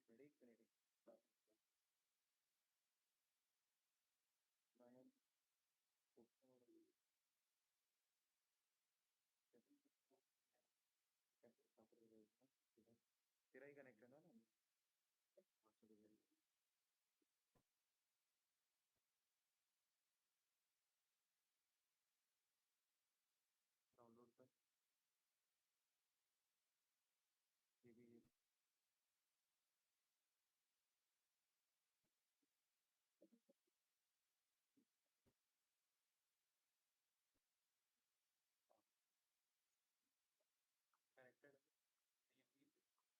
एक मिनट मैं तेरा ही कनेक्शन है ना। डाउनलोड कर ये भी कनेक्टेड है।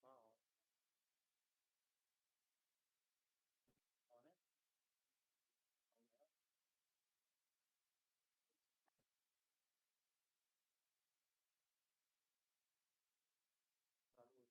हाँ ऑन है। ऑन है। चालू गलत क्लिक करेगा।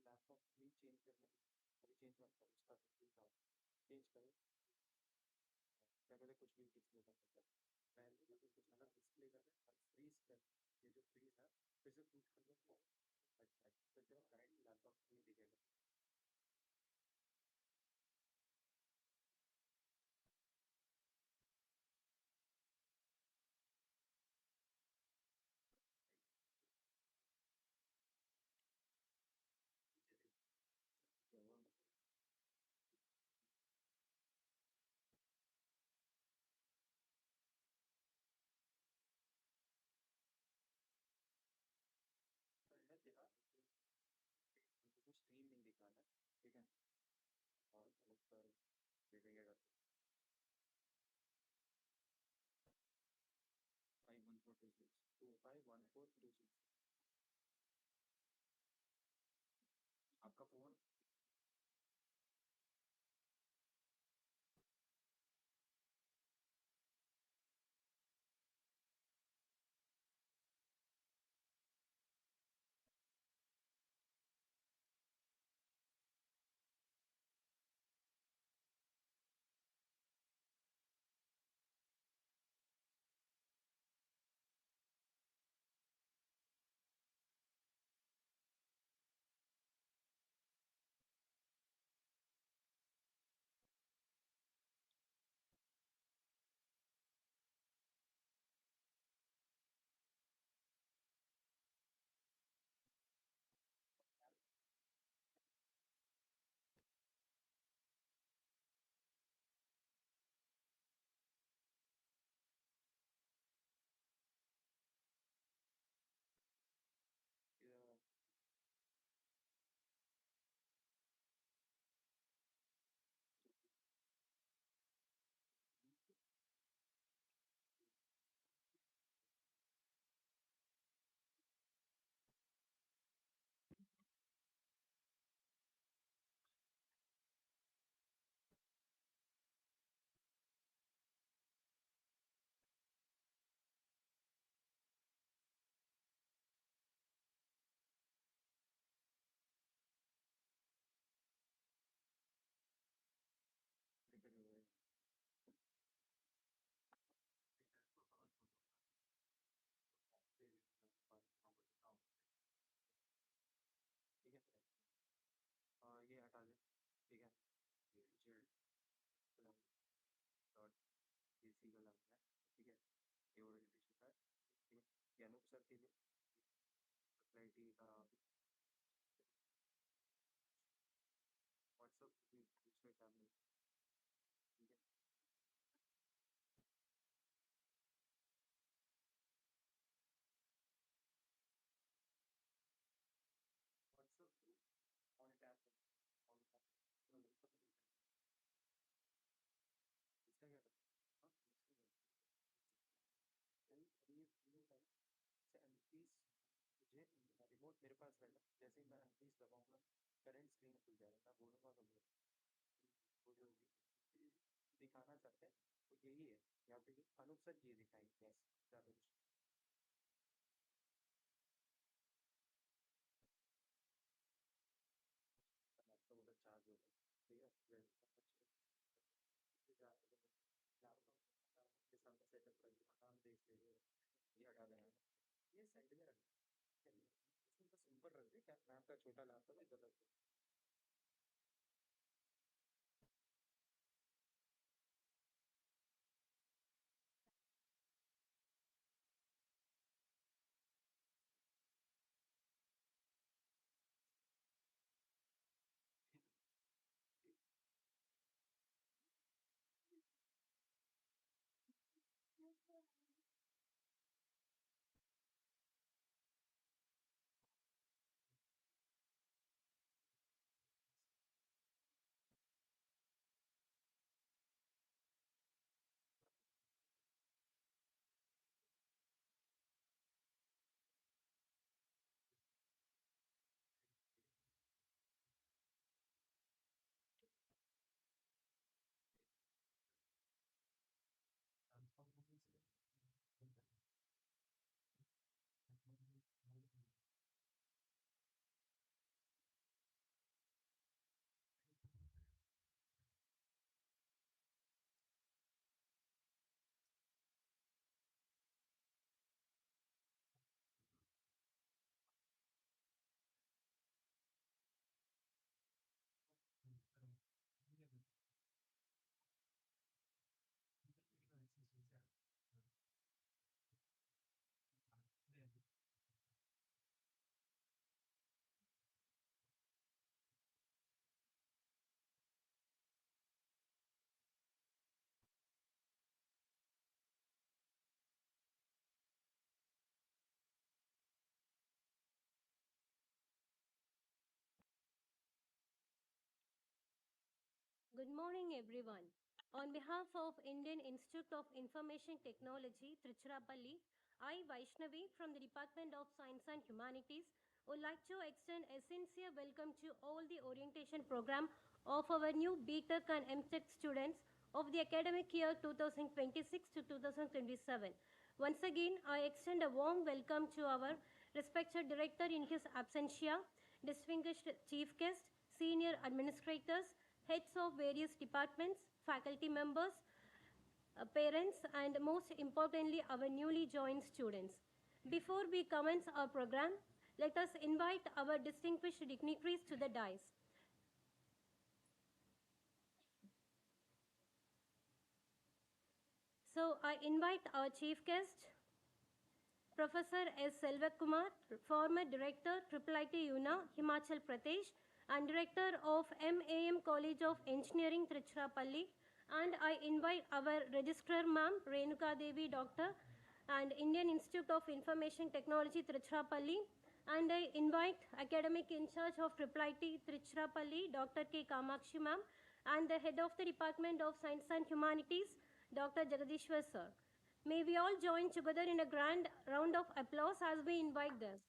लैपटॉप भी चेंज करना है। अभी चेंज मत कर उसका चेंज करो। क्या कहते कुछ भी डिस्प्ले कर सकता है। पहले तो कुछ अलग डिस्प्ले कर रहे हैं फ्रीज कर। ये जो फ्रीज है फिर से बूट कर दो। अच्छा तो जो करंट लैपटॉप नहीं दिखेगा। देखा उसको स्क्रीन नहीं दिखाना। ठीक है। और उस पर देखेंगे 51426 25142 आपका फोन ठीक है। ये हटा दे। ठीक है। जेड डॉट एसी का लगना है। ठीक है। ये ओरिएंटेशन है। ठीक है। ये अनूप सर के लिए क्लैरिटी का व्हाट्सअप दूसरे चैनल। ठीक है। WhatsApp on tap on tap. Remote मेरे पास रहेगा, जैसे ही मैं अनप्लीज दबाऊंगा करंट स्क्रीन खुल जाएगा, मैं बोलूंगा तो वो जो दिखाना चाहते हैं वो यही है, या फिर अनुत्सर ये दिखाएंगे बस, ज़्यादा कुछ लैपटॉप अगर चार्ज हो गया, ठीक है, फिर लैपटॉप के साथ सेटअप कर लिया, काम देख ले, ये हटा देना, ये साइड में रखना, इसमें बस ऊपर रख दे, क्या मैं आपका छोटा लैपटॉप इधर रख दे। Good morning, everyone. On behalf of Indian Institute of Information Technology, Tiruchirappalli, I, Vaishnavi, from the Department of Science and Humanities, would like to extend a sincere welcome to all the orientation program of our new BTech and MTech students of the academic year 2026 to 2027. Once again, I extend a warm welcome to our respected director in his absentia, distinguished chief guest, senior administrators, heads of various departments, faculty members, parents, and most importantly, our newly joined students. Before we commence our program, let us invite our distinguished dignitaries to the dais. So I invite our chief guest, Professor S. Selvakumar, former Director, IIIT UNA, Himachal Pradesh, and Director of MAM College of Engineering, Tiruchirappalli. And I invite our Registrar Ma'am, Renuka Devi, Doctor, and Indian Institute of Information Technology, Tiruchirappalli. And I invite Academic In Charge of IIIT, Tiruchirappalli, Dr. K. Kamakshi Ma'am, and the Head of the Department of Science and Humanities, Dr. Jagadishwar Sir. May we all join together in a grand round of applause as we invite them.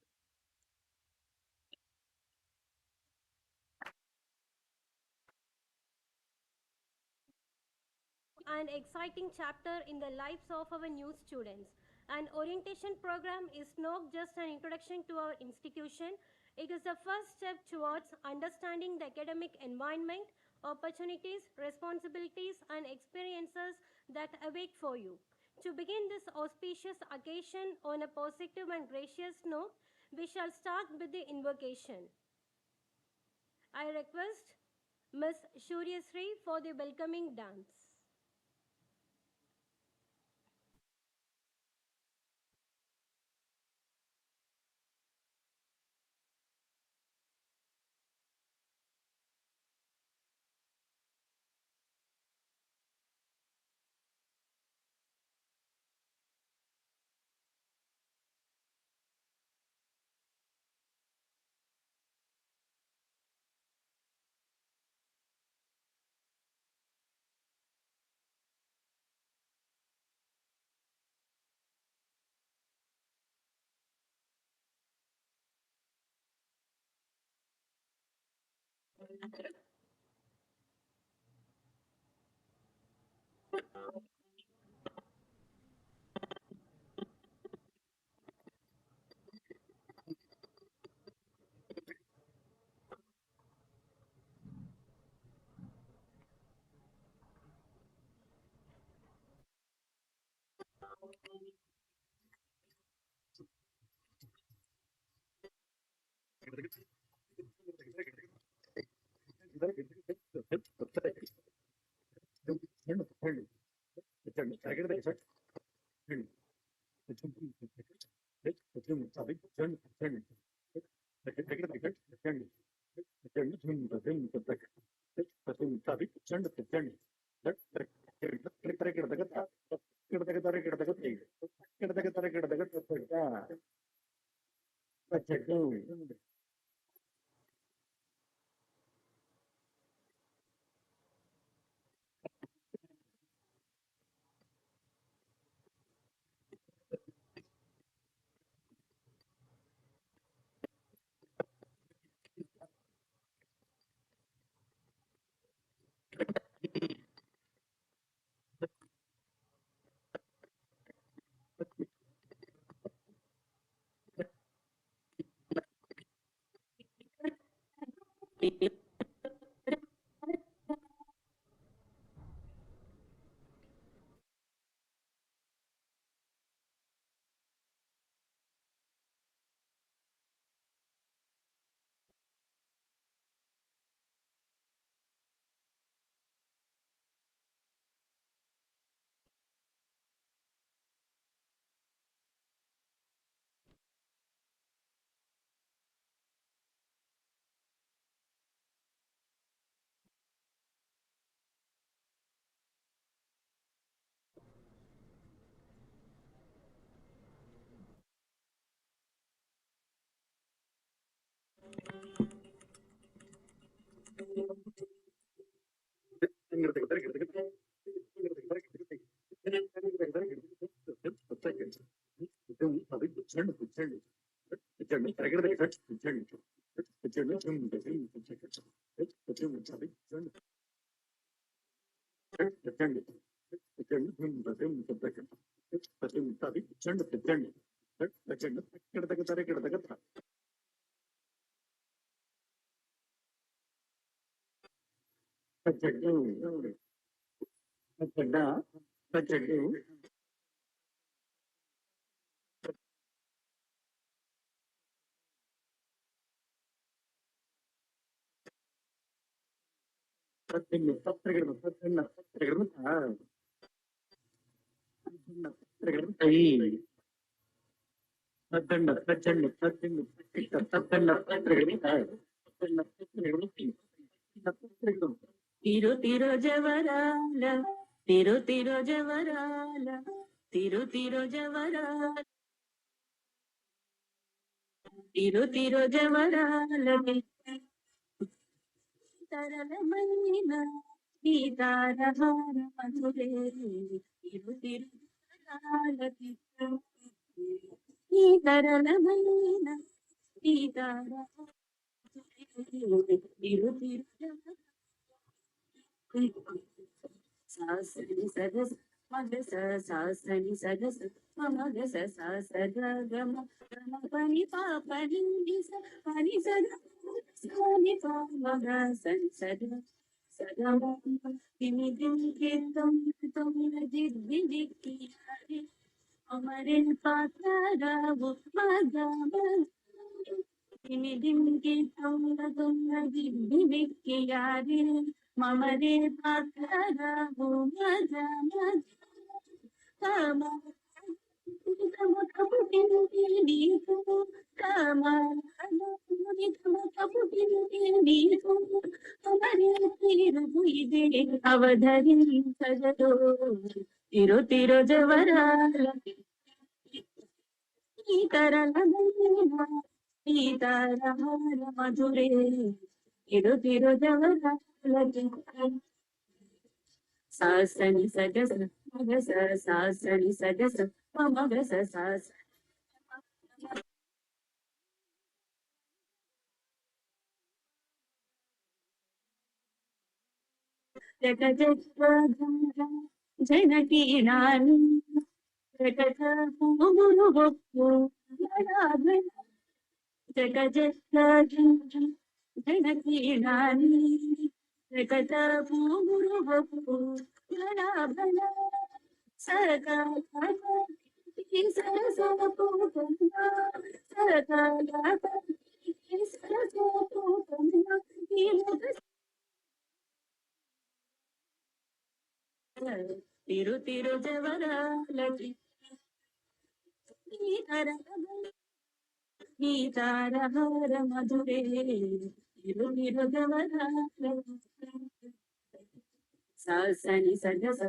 An exciting chapter in the lives of our new students. An orientation program is not just an introduction to our institution, it is the first step towards understanding the academic environment, opportunities, responsibilities, and experiences that await for you. To begin this auspicious occasion on a positive and gracious note, we shall start with the invocation. I request Ms. Shuryasri for the welcoming dance. తిరు తిరు జవరాల తిరు తిరు జవరాల తిరు తిరు జవరాల తిరు తిరు జవరాల తరళమైన సీతారహార మధురే తిరు తిరు జవరాల ఈ తరళమైన సీతారహార తిరు తిరు సాసని సగస మగస సాసని సగస మగస సాసగ గమ గమ పని పాపని నిస పని సగ సాని పామగ సని సగ సగమ తిమి తిమి కీర్తం తొమ్మిది దిక్కి హరి అమరిన్ పాత్రావు మగ తిమి తిమి కీర్తం తొమ్మిది దిక్కి హరి మమరే పాత్రావు మగ కమ అవధరించగదో తిరు తిరు జవరాల సీతరళమైన సీతారహార మధురే తిరు తిరు జవరాల సాసని సగస మగస సాసని సగస మగస సాస जनकी रानी जगत गुरु जगत जनकी रानी जगत गुरु भला भला सदा तिरु तिरु जवरालि गीतारहार मधुरे तिरु तिरु जवरालि सासनि सजस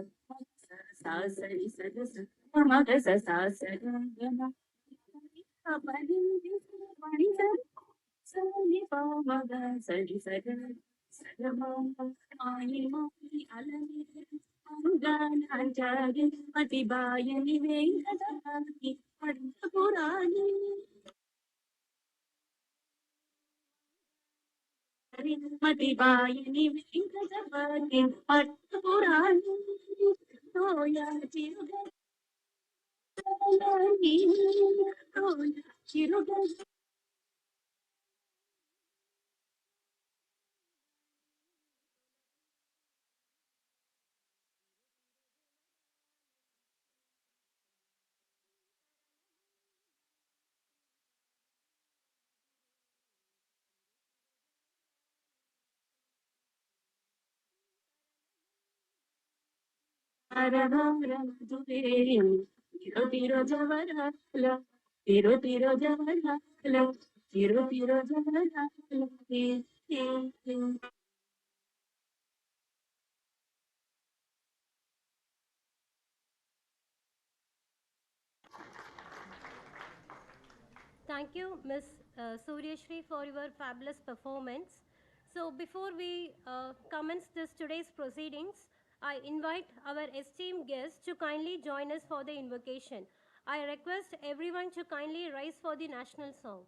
सासनि सजस मगस सासगम अपनि मणि सनि पामग सनि सग सगम आई माई अलनि अनुगानाचार्य अतिबायनि वेंकटरानी पुराणी मतिबायनि वेंकटपति पुराणी तोया चिरुगनि तोया चिरुगनि हर हर मधुरे तिरो तिरो जवराला तिरो तिरो जवराला तिरो तिरो जवराला Thank you, Ms. Suryashri, for your fabulous performance. So, before we commence this today's proceedings, I invite our esteemed guests to kindly join us for the invocation. I request everyone to kindly rise for the national song.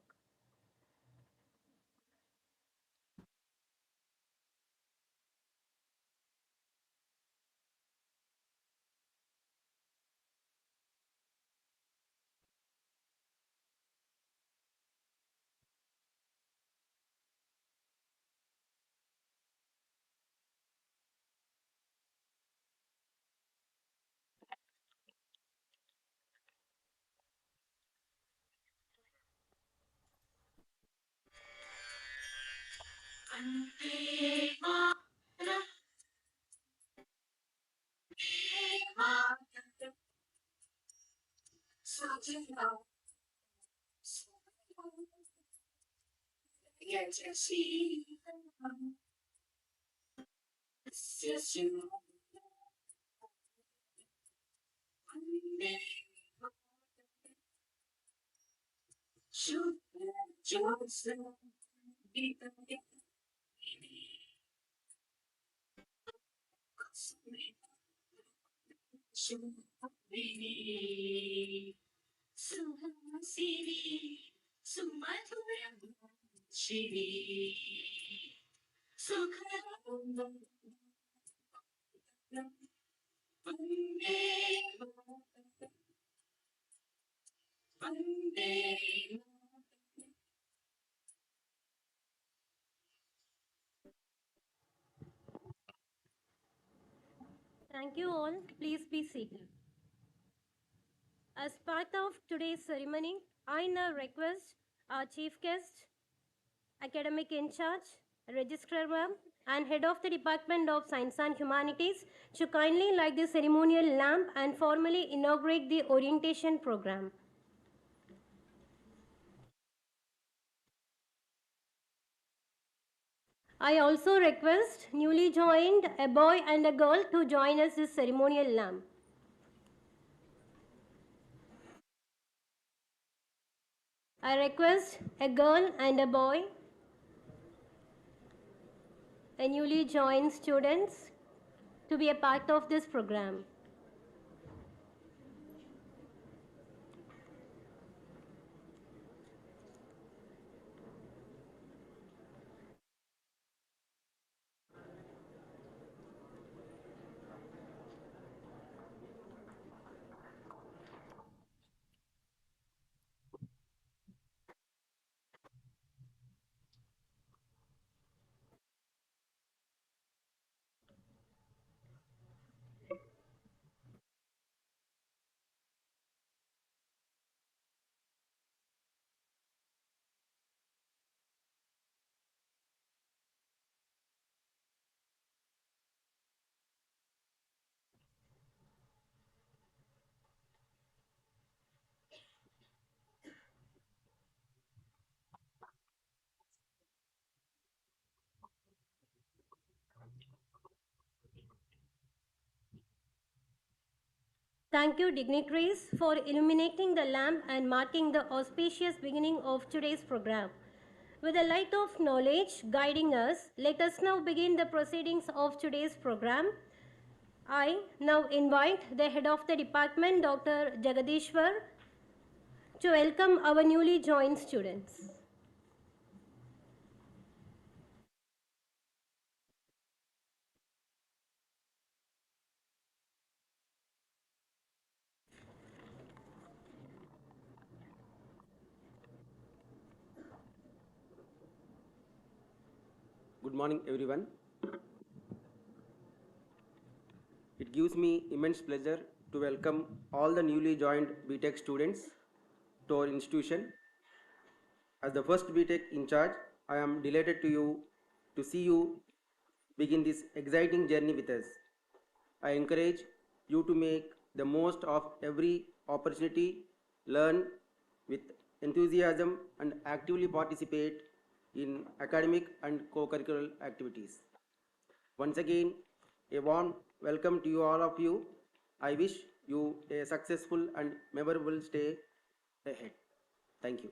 Thank you all. Please be seated. As part of today's ceremony, I now request our chief guest, academic in charge, registrar ma'am, and head of the Department of Science and Humanities to kindly light the ceremonial lamp and formally inaugurate the orientation program. I also request newly joined a boy and a girl to join us this ceremonial lamp. I request a girl and a boy, a newly joined students, to be a part of this program. Thank you, dignitaries, for illuminating the lamp and marking the auspicious beginning of today's program. With the light of knowledge guiding us, let us now begin the proceedings of today's program. I now invite the head of the department, Dr. Jagadishwar, to welcome our newly joined students. Good morning, everyone. It gives me immense pleasure to welcome all the newly joined BTech students to our institution. As the first BTech in charge, I am delighted to see you begin this exciting journey with us. I encourage you to make the most of every opportunity, learn with enthusiasm, and actively participate in academic and co-curricular activities. Once again, a warm welcome to you all of you. I wish you a successful and memorable stay ahead. Thank you.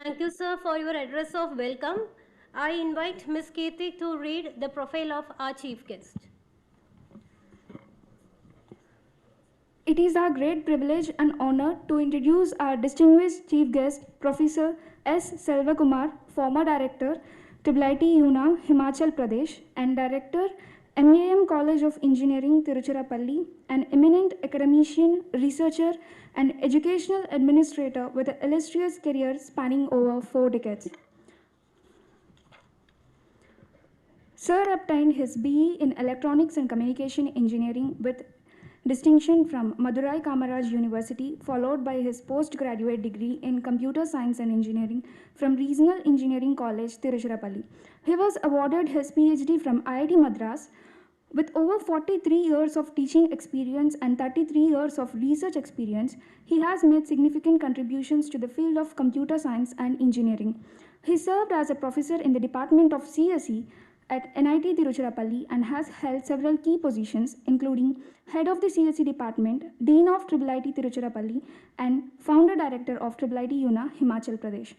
Thank you, sir, for your address of welcome. I invite Ms. Kirti to read the profile of our chief guest. It is our great privilege and honor to introduce our distinguished chief guest, Professor S. Selvakumar, former director, IIIT UNA, Himachal Pradesh, and director, MAM College of Engineering, Tiruchirappalli, an eminent academician, researcher, and educational administrator with an illustrious career spanning over 4 decades. Sir obtained his BE in Electronics and Communication Engineering with distinction from Madurai Kamaraj University, followed by his postgraduate degree in Computer Science and Engineering from Regional Engineering College, Tiruchirappalli. He was awarded his PhD from IIT Madras. With over 43 years of teaching experience and 33 years of research experience, he has made significant contributions to the field of computer science and engineering. He served as a professor in the Department of CSE at NIT Tiruchirappalli and has held several key positions, including Head of the CSE Department, Dean of IIIT Tiruchirappalli, and Founder Director of IIIT UNA, Himachal Pradesh.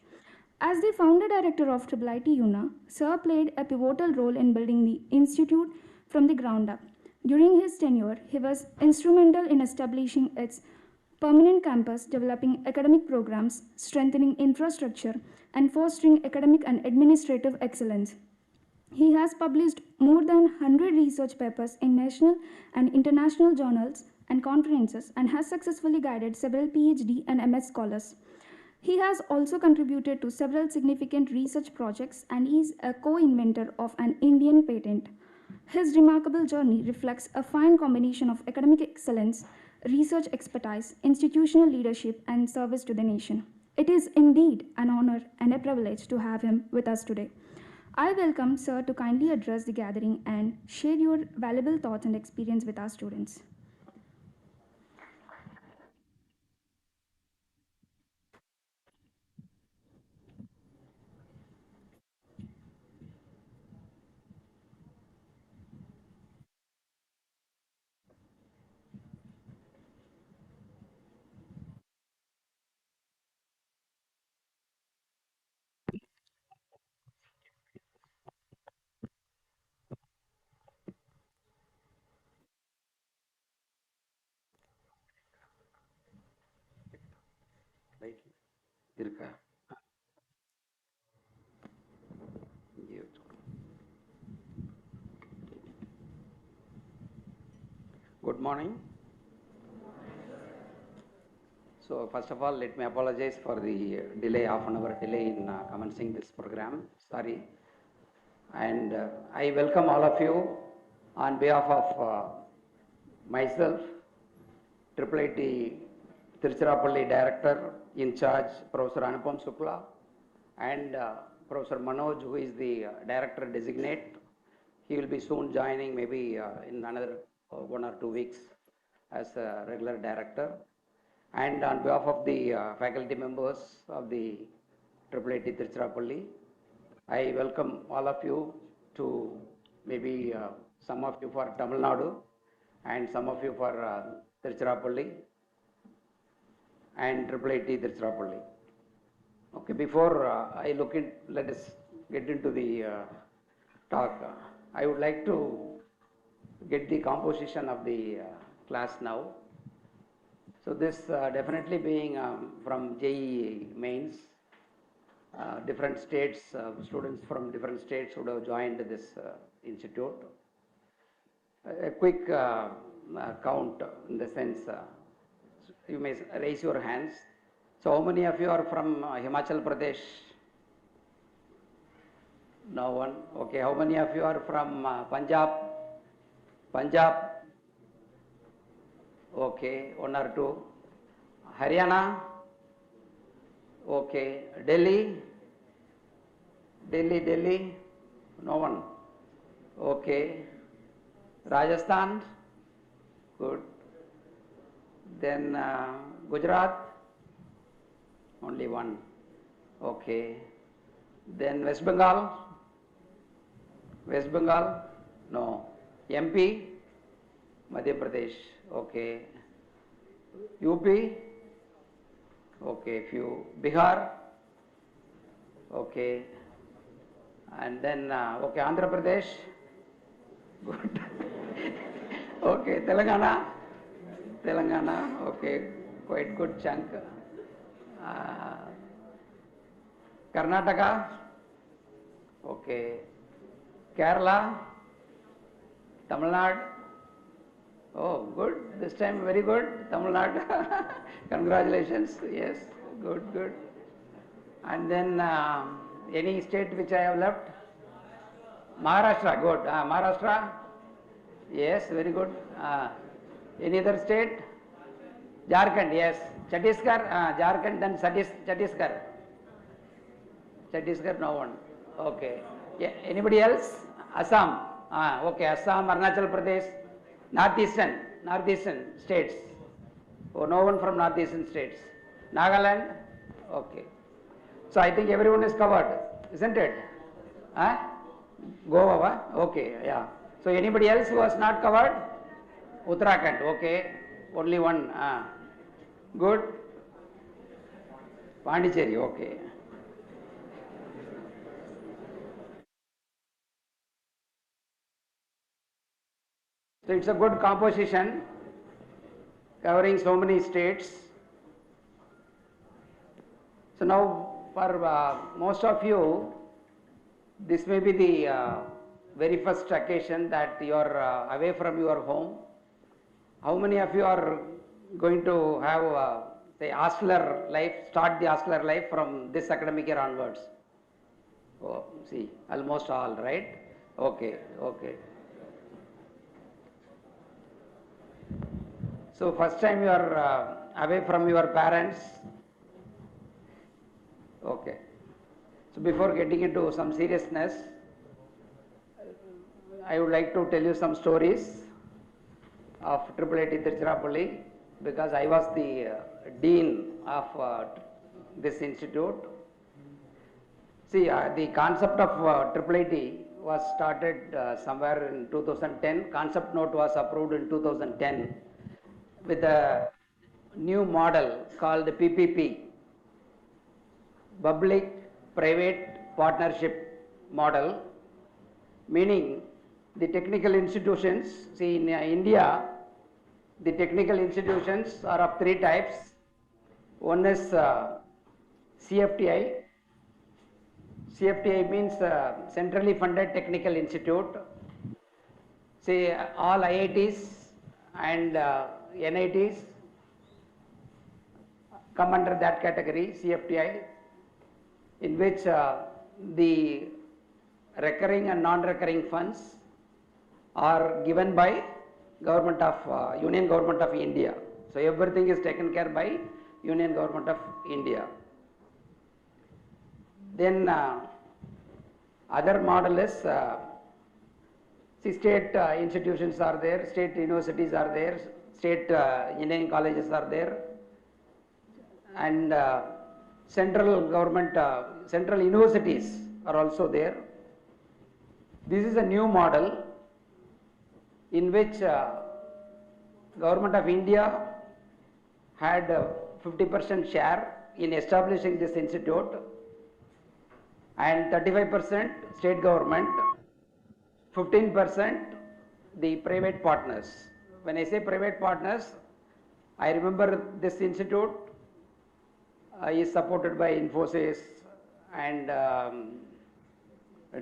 As the founder director of IIIT UNA, Sir played a pivotal role in building the institute from the ground up. During his tenure, he was instrumental in establishing its permanent campus, developing academic programs, strengthening infrastructure, and fostering academic and administrative excellence. He has published more than 100 research papers in national and international journals and conferences and has successfully guided several PhD and MS scholars. He has also contributed to several significant research projects and is a co-inventor of an Indian patent. His remarkable journey reflects a fine combination of academic excellence, research expertise, institutional leadership, and service to the nation. It is indeed an honor and a privilege to have him with us today. I welcome Sir to kindly address the gathering and share your valuable thoughts and experience with our students. Right. Irka. Good morning. So first of all, let me apologize for the delay, half an hour delay in commencing this program. Sorry. And I welcome all of you on behalf of myself, IIIT Tiruchirappalli Director in charge, Professor Anupam Sukla, and Professor Manoj, who is the Director Designate. He will be soon joining, maybe in another 1 or 2 weeks, as a regular director. And on behalf of the faculty members of the IIIT Tiruchirappalli, I welcome all of you to maybe some of you for Tamil Nadu and some of you for Tiruchirappalli and IIIT Tiruchirappalli. Okay, before I look in, let us get into the talk. I would like to get the composition of the class now. So this definitely being from JEE mains, different states, students from different states would have joined this institute. A quick count in the sense, you may raise your hands. So how many of you are from Himachal Pradesh? No one. Okay, how many of you are from Punjab? Punjab? Okay, one or two. Haryana? Okay, Delhi? Delhi? No one. Okay. Rajasthan? Good. Then Gujarat? Only one. Okay. Then West Bengal? West Bengal? No. MP? Madhya Pradesh? Okay. UP? Okay, few. Bihar? Okay. And then, okay, Andhra Pradesh? Good. Okay, Telangana? Okay, quite good chunk. Karnataka? Okay. Kerala? Tamil Nadu? Oh, good. This time very good. Tamil Nadu. Congratulations. Yes, good. And then any state which I have left? Maharashtra. Good. Maharashtra? Yes, very good. Any other state? Jharkhand. Yes. Chhattisgarh. Jharkhand. Then Chhattisgarh. Chhattisgarh. No one. Okay. Yeah. Anybody else? Assam. Okay. Assam. Arunachal Pradesh. Northeastern states. Oh, no one from northeastern states. Nagaland? Okay. So I think everyone is covered, isn't it? Goa? Okay, yeah. So anybody else who was not covered? Uttarakhand, okay. Only one. Good. Pondicherry, okay. So it's a good composition covering so many states. So now for most of you, this may be the very first occasion that you are away from your home. How many of you are going to have say hosteler life, start the hosteler life from this academic year onwards? Oh, see, almost all, right? Okay. So first time you are away from your parents. Okay. So before getting into some seriousness, I would like to tell you some stories of IIIT Tiruchirappalli because I was the dean of this institute. See, the concept of IIIT was started somewhere in 2010. Concept note was approved in 2010 with a new model called PPP, Public-Private Partnership Model, meaning the technical institutions, see in India, the technical institutions are of three types. One is CFTI. CFTI means Centrally Funded Technical Institute. Say all IITs and NITs come under that category, CFTI, in which the recurring and non-recurring funds are given by government of Union Government of India. So everything is taken care by Union Government of India. Then other model is see state institutions are there, state universities are there, state engineering colleges are there, and central government, central universities are also there. This is a new model in which Government of India had 50% share in establishing this institute and 35% state government, 15% the private partners. When I say private partners, I remember this institute is supported by Infosys and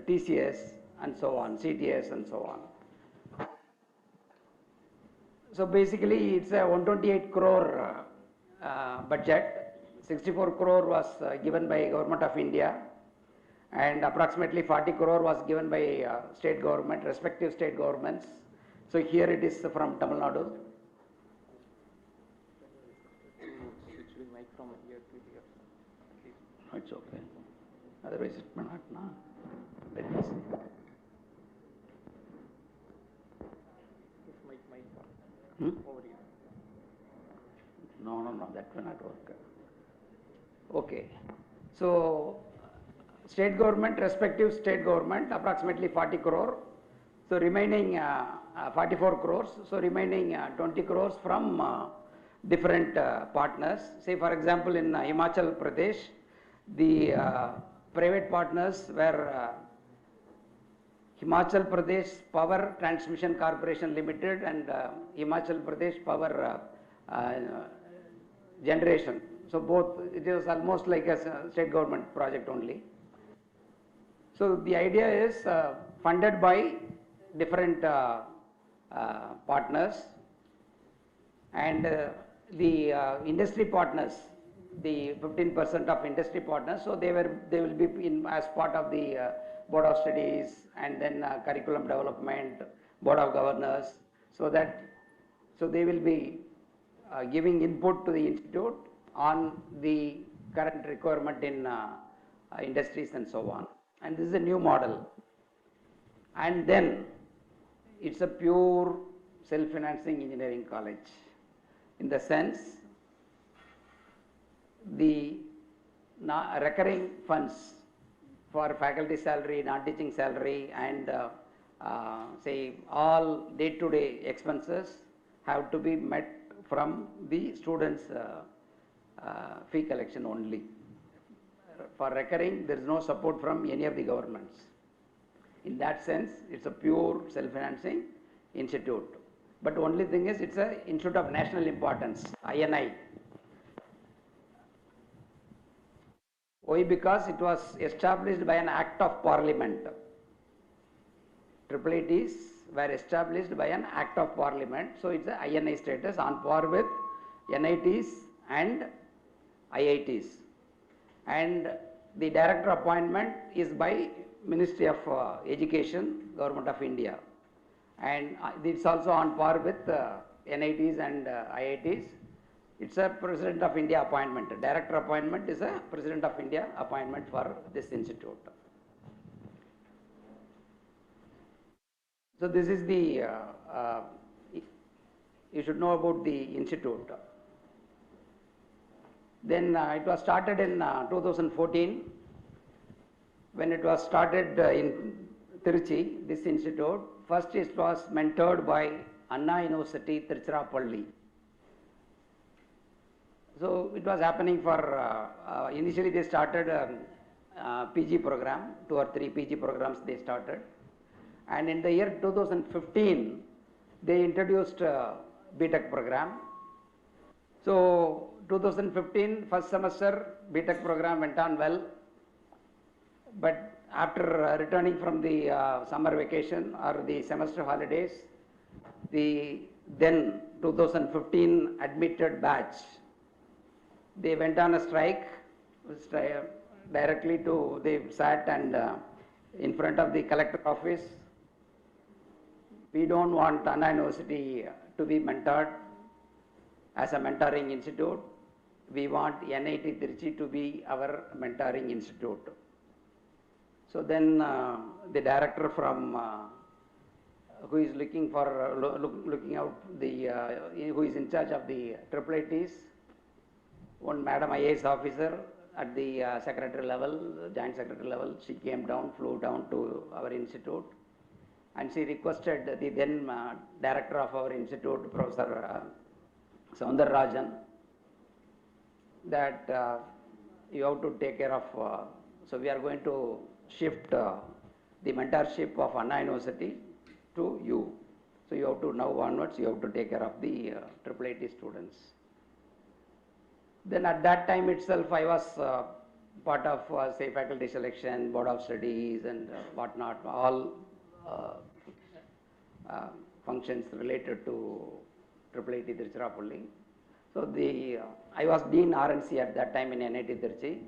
TCS and so on, CTS and so on. So basically it's a 128 crore budget, 64 crore was given by Government of India and approximately 40 crore was given by state government, respective state governments. So here it is from Tamil Nadu. Switch the mic from here to here. At least. It's okay. Otherwise it may not. No? Let me see. This mic Hmm? over here. No, that will not work. Okay. So state government, respective state government, approximately 40 crore. So remaining 44 crores. So remaining 20 crores from different partners. Say for example in Himachal Pradesh, the private partners were Himachal Pradesh Power Transmission Corporation Limited and Himachal Pradesh Power Generation. So both, it was almost like a state government project only. So the idea is funded by different partners and the industry partners, the 15% of industry partners. So they will be in as part of the board of studies and then curriculum development, board of governors. So they will be giving input to the institute on the current requirement in industries and so on. And this is a new model. And then it's a pure self-financing engineering college in the sense the recurring funds for faculty salary, non-teaching salary and say all day-to-day expenses have to be met from the students' fee collection only. For recurring, there is no support from any of the governments. In that sense, it's a pure self-financing institute. But only thing is, it's an institute of national importance, INI. Why? Because it was established by an act of parliament. IIITs were established by an act of parliament. So it's a INI status on par with NITs and IITs. And the director appointment is by Ministry of Education, Government of India. And it's also on par with NITs and IITs. It's a President of India appointment. Director appointment is a President of India appointment for this institute. So this is the, you should know about the institute. Then it was started in 2014. When it was started in Tiruchi, this institute, first it was mentored by Anna University, Tiruchirappalli. So it was happening for, initially they started PG program, 2 or 3 PG programs they started. And in the year 2015, they introduced BTech program. So 2015 first semester BTech program went on well, but after returning from the summer vacation or the semester holidays, the then 2015 admitted batch, they went on a strike directly to, they sat and in front of the collector office. We don't want Anna University to be mentored as a mentoring institute. We want NIT Tiruchi to be our mentoring institute. So then the director from who is looking for looking out the who is in charge of the IIITs, one Madam IAS officer at the secretary level, joint secretary level, she came down, flew down to our institute and she requested the then director of our institute, Professor Rajan, that you have to take care of, so we are going to shift the mentorship of Anna University to you. So you have to, now onwards, you have to take care of the IIIT students. Then at that time itself, I was part of, say, faculty selection, board of studies and whatnot, all functions related to IIIT Tiruchirappalli. So I was Dean RNC at that time in NIT Tiruchi.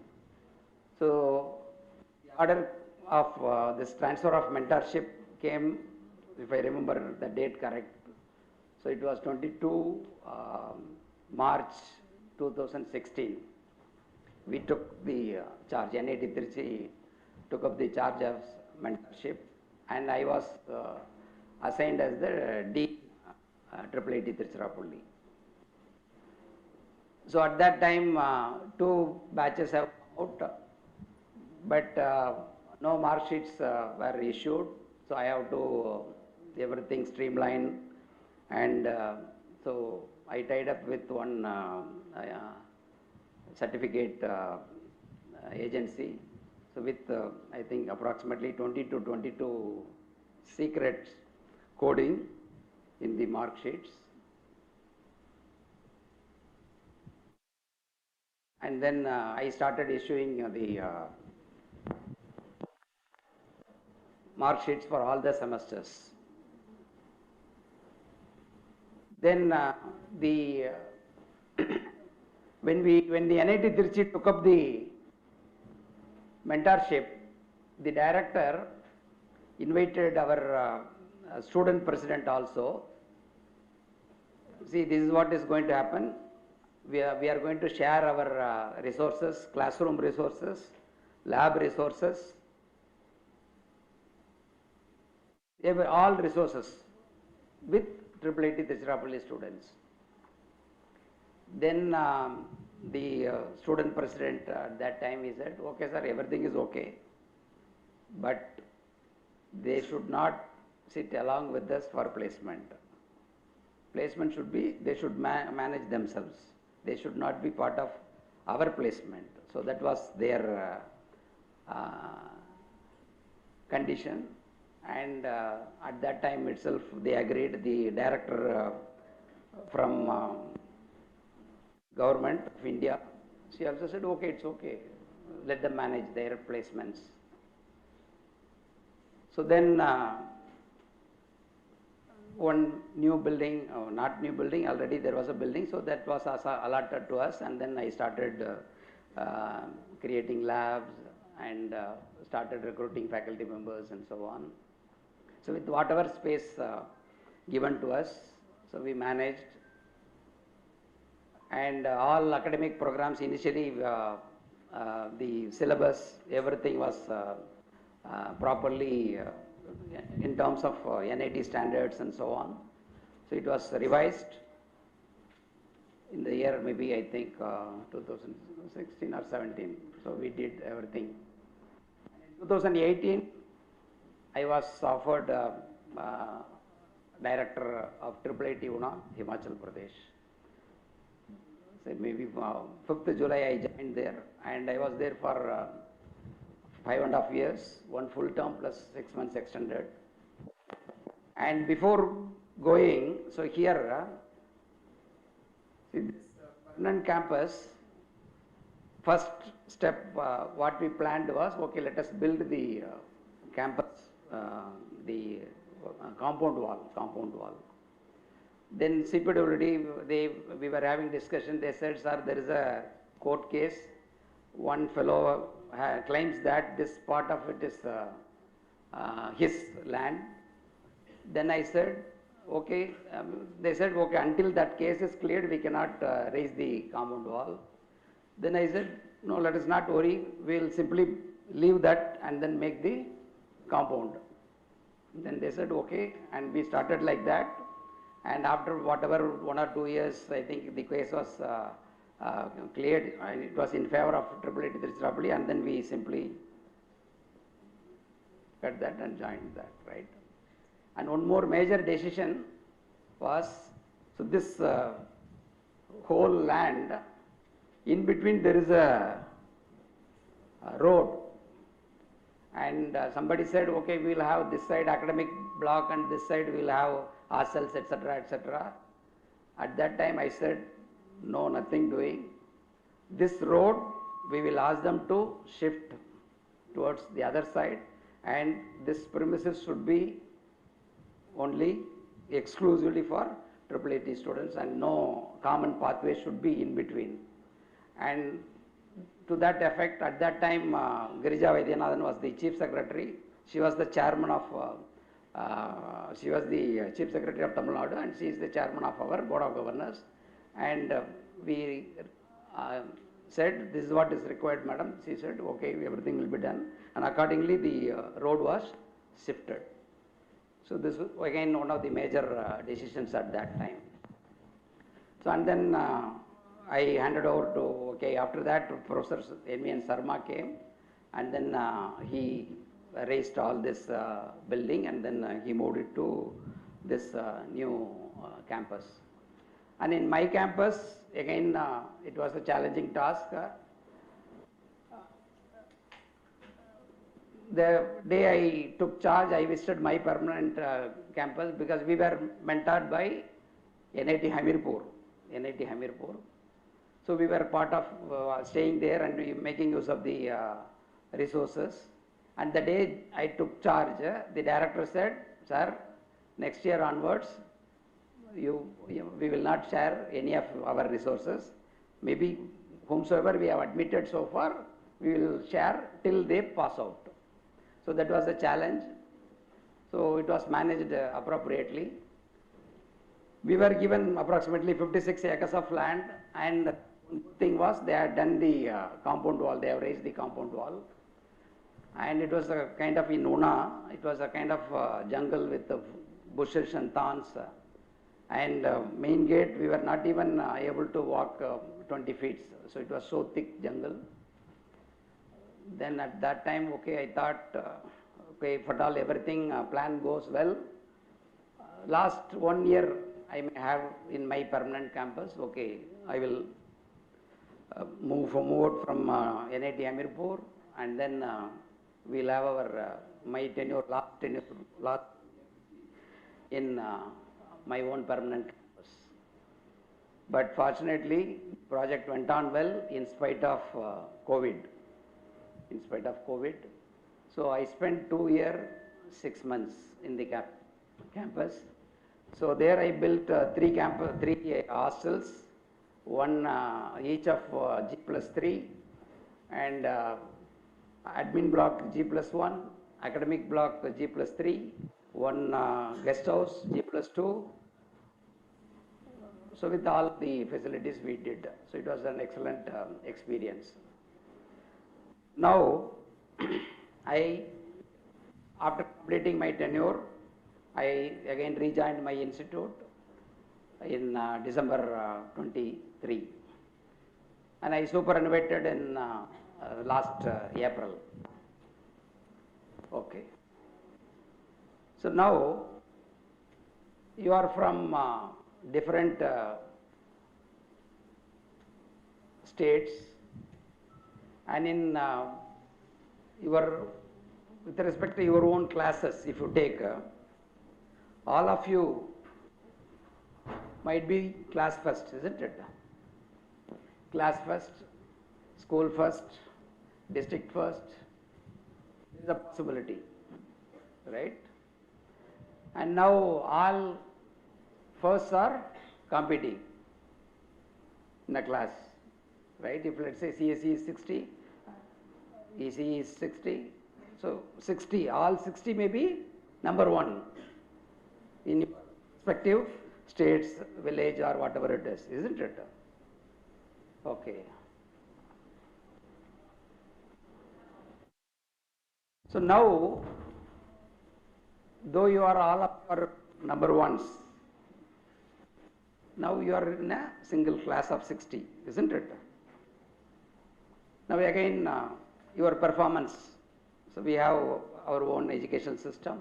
So the order of this transfer of mentorship came, if I remember the date correct, so it was 22 March 2016. We took the charge, NIT Tiruchi took up the charge of mentorship, and I was assigned as the Dean IIIT Tiruchirappalli. So at that time, 2 batches have come out, but no mark sheets were issued. So I have to everything streamline, and so I tied up with one certificate agency. So with I think approximately 20 to 22 secret coding in the mark sheets. And then I started issuing the mark sheets for all the semesters. Then when the NIT Tiruchi took up the mentorship, the director invited our student president also. See, this is what is going to happen. We are going to share our resources, classroom resources, lab resources, all resources with IIIT Tiruchirappalli students. Then the student president at that time, he said, okay sir, everything is okay, but they should not sit along with us for placement. Placement should be, they should manage themselves. They should not be part of our placement. So that was their condition, and at that time itself they agreed. The director from government of India, she also said, okay, it's okay, let them manage their placements. So then one new building, not new building, already there was a building, so that was allotted to us, and then I started creating labs and started recruiting faculty members and so on. So with whatever space given to us, so we managed, and all academic programs initially, the syllabus, everything was properly in terms of NIT standards and so on. So it was revised in the year maybe I think 2016 or 17. So we did everything. In 2018, I was offered director of IIIT Una, Himachal Pradesh. So maybe 5th July I joined there, and I was there for 5.5 years, 1 full term plus 6 months extended. And before going, so here, see this permanent campus, first step, what we planned was, okay, let us build the campus, the compound wall. Then CPWD, we were having discussion, they said, sir, there is a court case, one fellow claims that this part of it is his land. Then I said, okay, they said, okay, until that case is cleared, we cannot raise the compound wall. Then I said, no, let us not worry, we will simply leave that and then make the compound. Then they said, okay, and we started like that. And after whatever 1 or 2 years, I think the case was cleared, and it was in favor of IIIT Tiruchirappalli, and then we simply cut that and joined that, right? And one more major decision was, so this whole land, in between there is a road, and somebody said, okay, we will have this side academic block and this side we will have hostels, etc., etc. At that time I said, no, nothing doing. This road we will ask them to shift towards the other side, and this premises should be only exclusively for IIIT students, and no common pathway should be in between. And to that effect, at that time, Girija Vaidyanathan was the chief secretary. She was the chairman of, she was the chief secretary of Tamil Nadu, and she is the chairman of our board of governors. And we said, this is what is required, madam. She said, okay, everything will be done. And accordingly, the road was shifted. So this was again one of the major decisions at that time. So and then I handed over to, okay, after that Professor M.N. Sarma came, and then he raised all this building, and then he moved it to this new campus. And in my campus, again, it was a challenging task. The day I took charge, I visited my permanent campus, because we were mentored by NIT Hamirpur. NIT Hamirpur. So we were part of staying there and making use of the resources. And the day I took charge, the director said, sir, next year onwards, we will not share any of our resources. Maybe whomsoever we have admitted so far, we will share till they pass out. So that was a challenge. So it was managed appropriately. We were given approximately 56 acres of land, and the thing was they had done the compound wall, they have raised the compound wall. And it was a kind of in Una, it was a kind of jungle with bushes and thorns. And main gate, we were not even able to walk 20 feet. So it was so thick jungle. Then at that time, okay, I thought, okay, if at all everything plan goes well, last 1 year I may have in my permanent campus, okay, I will move forward from NIT Hamirpur, and then we'll have our my tenure, last in my own permanent campus. But fortunately, project went on well in spite of COVID. In spite of COVID. So I spent 2 years, 6 months in the campus. So there I built three hostels, one each of G+3, and admin block G+1, academic block G+3, one guest house G+2. So with all the facilities we did. So it was an excellent experience. Now, after completing my tenure, I again rejoined my institute in December 23, and I superannuated in last April. Okay. So now you are from different states, and in with respect to your own classes, if you take, all of you might be class first, isn't it? Class first, school first, district first, this is a possibility, right? And now all firsts are competing in a class, right? If let's say CSE is 60, ECE is 60, so 60, all 60 may be number one in your respective states, village, or whatever it is, isn't it? Okay. So now, though you are all of your number ones, now you are in a single class of 60, isn't it? Now again, your performance. So we have our own education system.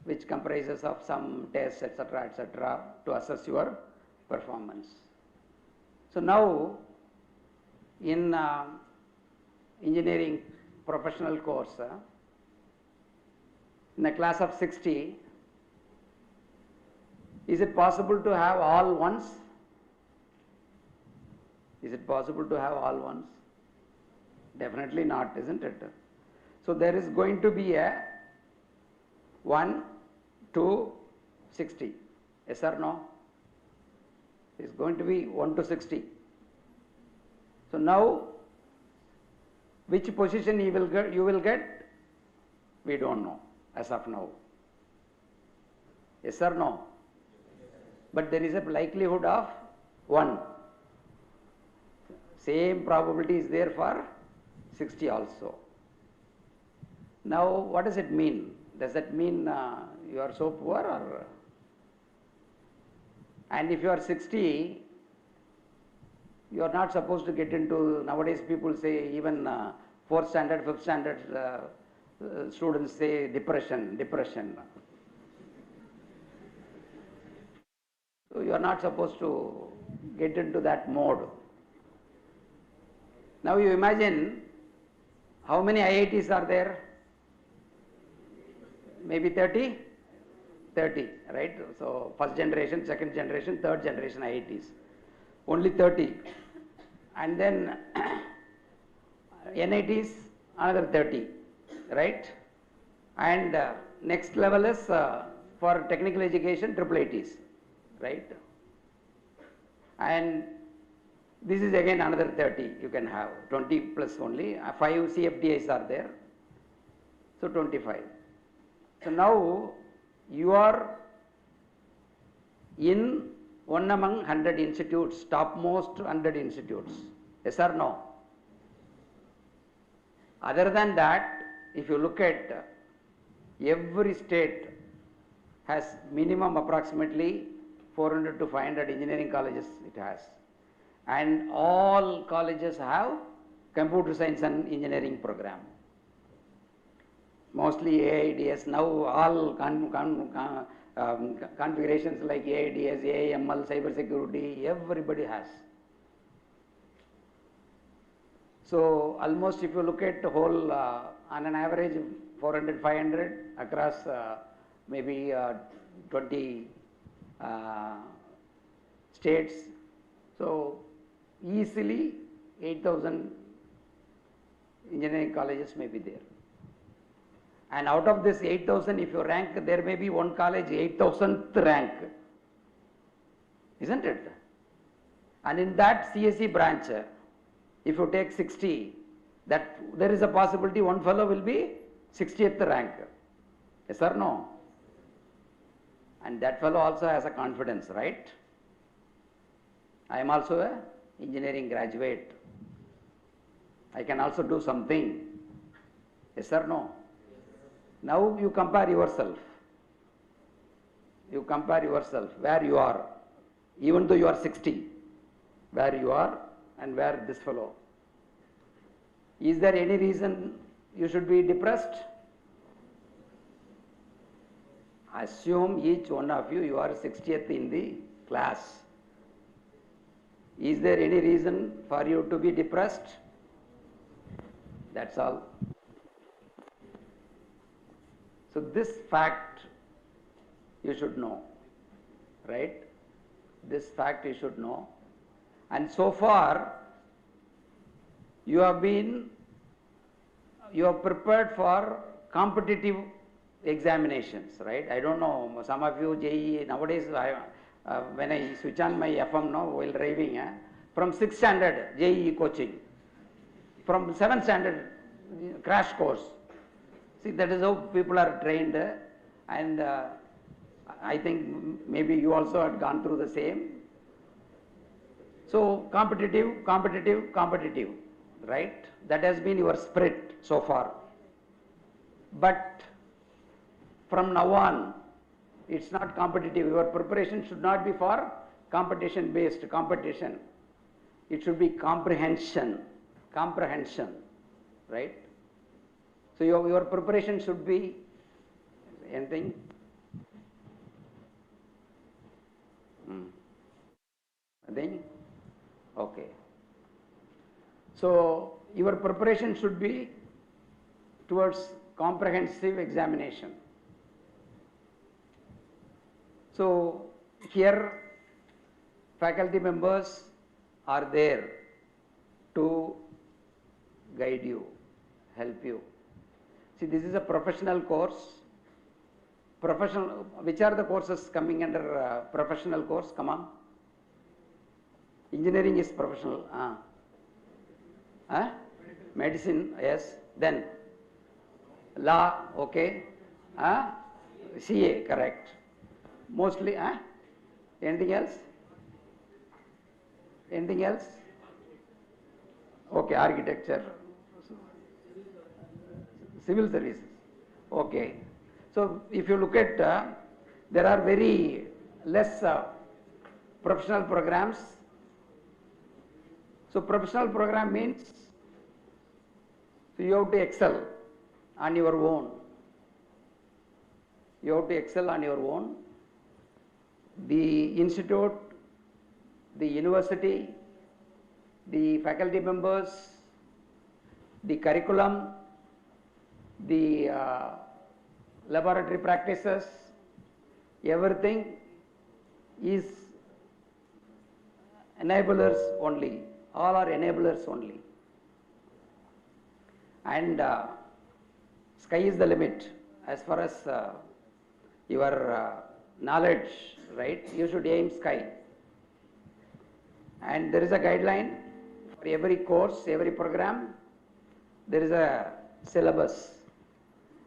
which comprises of some tests, etc., to assess your performance. So now, in engineering professional course, in a class of 60, is it possible to have all ones? Is it possible to have all ones? Definitely not, isn't it? So there is going to be a 1 to 60. Yes or no? It is going to be 1 to 60. So now, which position you will get? We don't know as of now. Yes or no? But there is a likelihood of 1. Same probability is there for 60 also. Now, what does it mean? Does that mean you are so poor or? And if you are 60, you are not supposed to get into, nowadays people say even 4th standard, 5th standard students say depression. So you are not supposed to get into that mode. Now you imagine how many IITs are there? Maybe 30? 30, right? So first generation, second generation, third generation IITs. Only 30. And then NITs, another 30, right? And next level is for technical education, IIITs, right? And this is again another 30 you can have, 20 plus only, 5 CFDIs are there, so 25. So now you are in one among 100 institutes, topmost 100 institutes, yes or no? Other than that, if you look at every state has minimum approximately 400 to 500 engineering colleges it has. And all colleges have computer science and engineering program. Mostly AIDS, now all configurations like AIDS, AML, cyber security, everybody has. So almost if you look at the whole, on an average 400, 500 across maybe 20 states, so easily 8,000 engineering colleges may be there. And out of this 8,000, if you rank, there may be one college 8,000th rank, isn't it? And in that CSE branch, if you take 60, that there is a possibility one fellow will be 60th rank. Yes or no? And that fellow also has a confidence, right? I am also a engineering graduate. I can also do something. Yes or no? Now you compare yourself. You compare yourself where you are, even though you are 60, where you are and where this fellow. Is there any reason you should be depressed? Assume each one of you are 60th in the class. Is there any reason for you to be depressed? That's all. So this fact you should know, right? This fact you should know. And so far you have prepared for competitive examinations, right? I don't know, some of you JEE, nowadays when I switch on my FM now while driving, from 6th standard JEE coaching, from 7th standard crash course. See, that is how people are trained, and I think maybe you also had gone through the same. So competitive, right? That has been your spirit so far. But from now on, it's not competitive. Your preparation should not be for competition-based competition. It should be comprehension, right? So your preparation should be anything. Nothing? Okay. So your preparation should be towards comprehensive examination. So here faculty members are there to guide you, help you. See, this is a professional course. Professional, which are the courses coming under professional course? Come on. Engineering is professional. Medicine, yes. Then law, okay. CA, correct. Mostly, anything else? Anything else? Okay, architecture, civil services. Okay. So if you look at, there are very less professional programs. So professional program means you have to excel on your own. You have to excel on your own. The institute, the university, the faculty members, the curriculum, the laboratory practices, everything is enablers only. All are enablers only. And sky is the limit as far as your knowledge, right? You should aim sky. And there is a guideline for every course, every program. There is a syllabus,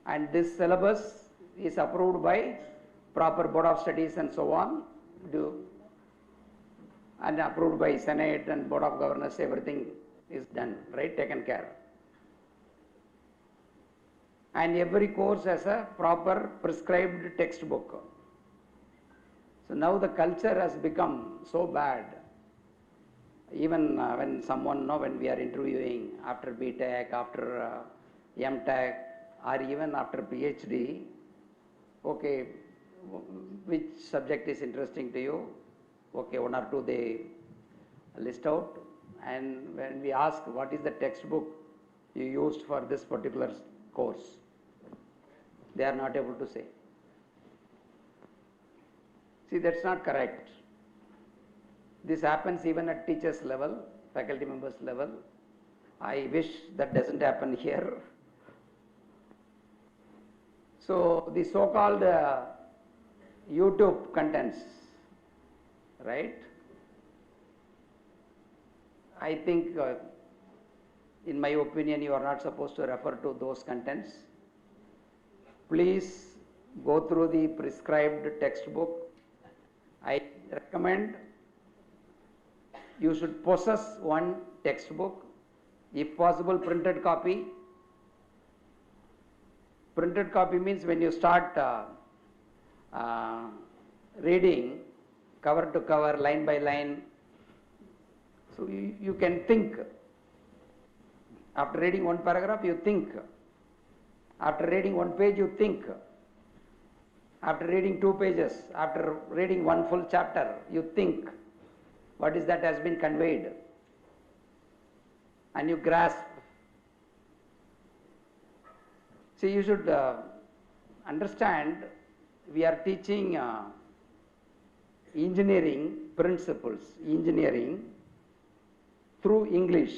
and this syllabus is approved by proper board of studies and so on, and approved by Senate and board of governors. Everything is done, right? Taken care. And every course has a proper prescribed textbook. So now the culture has become so bad. Even when someone, when we are interviewing after BTech, after MTech, or even after PhD, okay, which subject is interesting to you? Okay, one or two they list out. And when we ask what is the textbook you used for this particular course, they are not able to say. See, that's not correct. This happens even at teachers level, faculty members level. I wish that doesn't happen here. So the so-called YouTube contents, right? I think, in my opinion, you are not supposed to refer to those contents. Please go through the prescribed textbook. I recommend you should possess one textbook, if possible printed copy. Printed copy means when you start reading cover to cover, line by line, so you can think. After reading one paragraph, you think. After reading one page, you think. After reading 2 pages, after reading one full chapter, you think. What is that has been conveyed? And you grasp. See, you should understand, we are teaching engineering principles, engineering through English,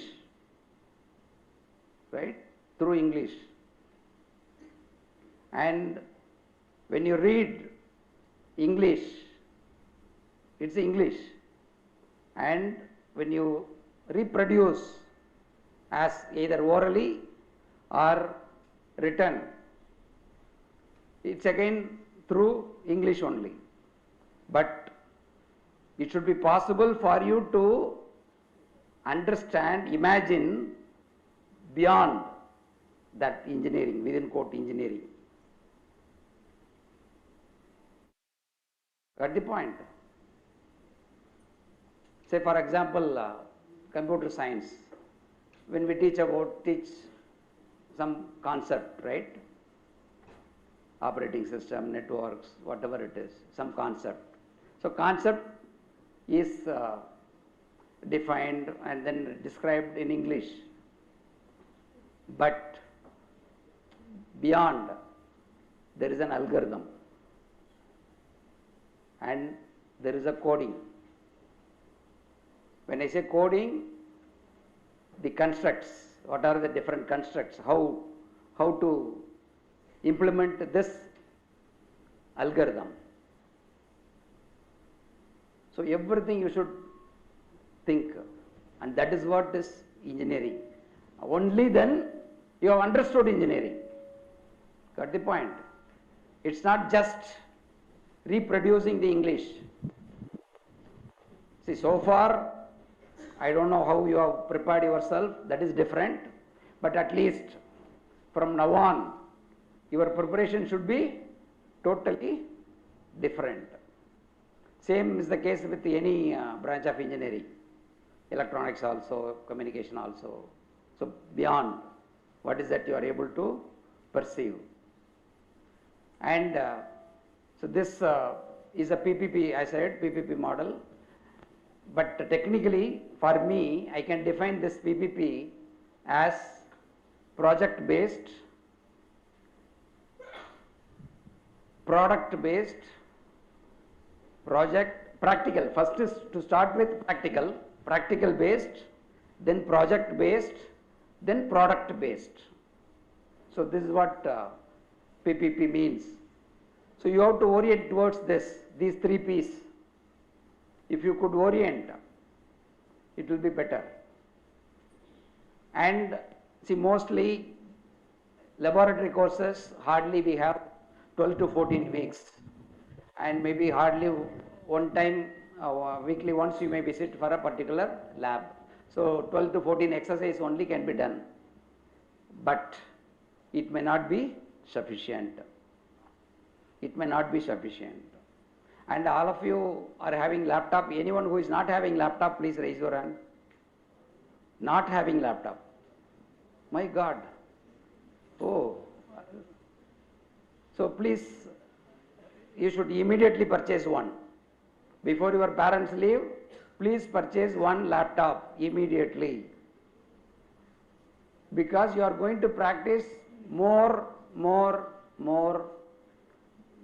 right? Through English. And when you read English, it's English. And when you reproduce as either orally or written, it's again through English only. But it should be possible for you to understand, imagine beyond that engineering, within quote engineering. Got the point? Say for example, computer science, when we teach some concept, right? Operating system, networks, whatever it is, some concept. So concept is defined and then described in English, but beyond there is an algorithm and there is a coding. When I say coding, the constructs, what are the different constructs, how to implement this algorithm. So everything you should think, and that is what is engineering. Only then you have understood engineering. Got the point? It's not just reproducing the English. See, so far, I don't know how you have prepared yourself, that is different, but at least from now on, your preparation should be totally different. Same is the case with any branch of engineering, electronics also, communication also. So beyond, what is that you are able to perceive. And so this is a PPP, I said, PPP model. But technically, for me, I can define this PPP as project based, product based, project practical. First is to start with practical based, then project based, then product based. So this is what PPP means. So you have to orient towards these three P's. If you could orient, it will be better. And see, mostly laboratory courses, hardly we have 12 to 14 weeks, and maybe hardly one time weekly once you may visit for a particular lab. So 12 to 14 exercise only can be done, but it may not be sufficient. It may not be sufficient. And all of you are having laptop. Anyone who is not having laptop, please raise your hand. Not having laptop. My God. Oh. So please, you should immediately purchase one. Before your parents leave, please purchase one laptop immediately. Because you are going to practice more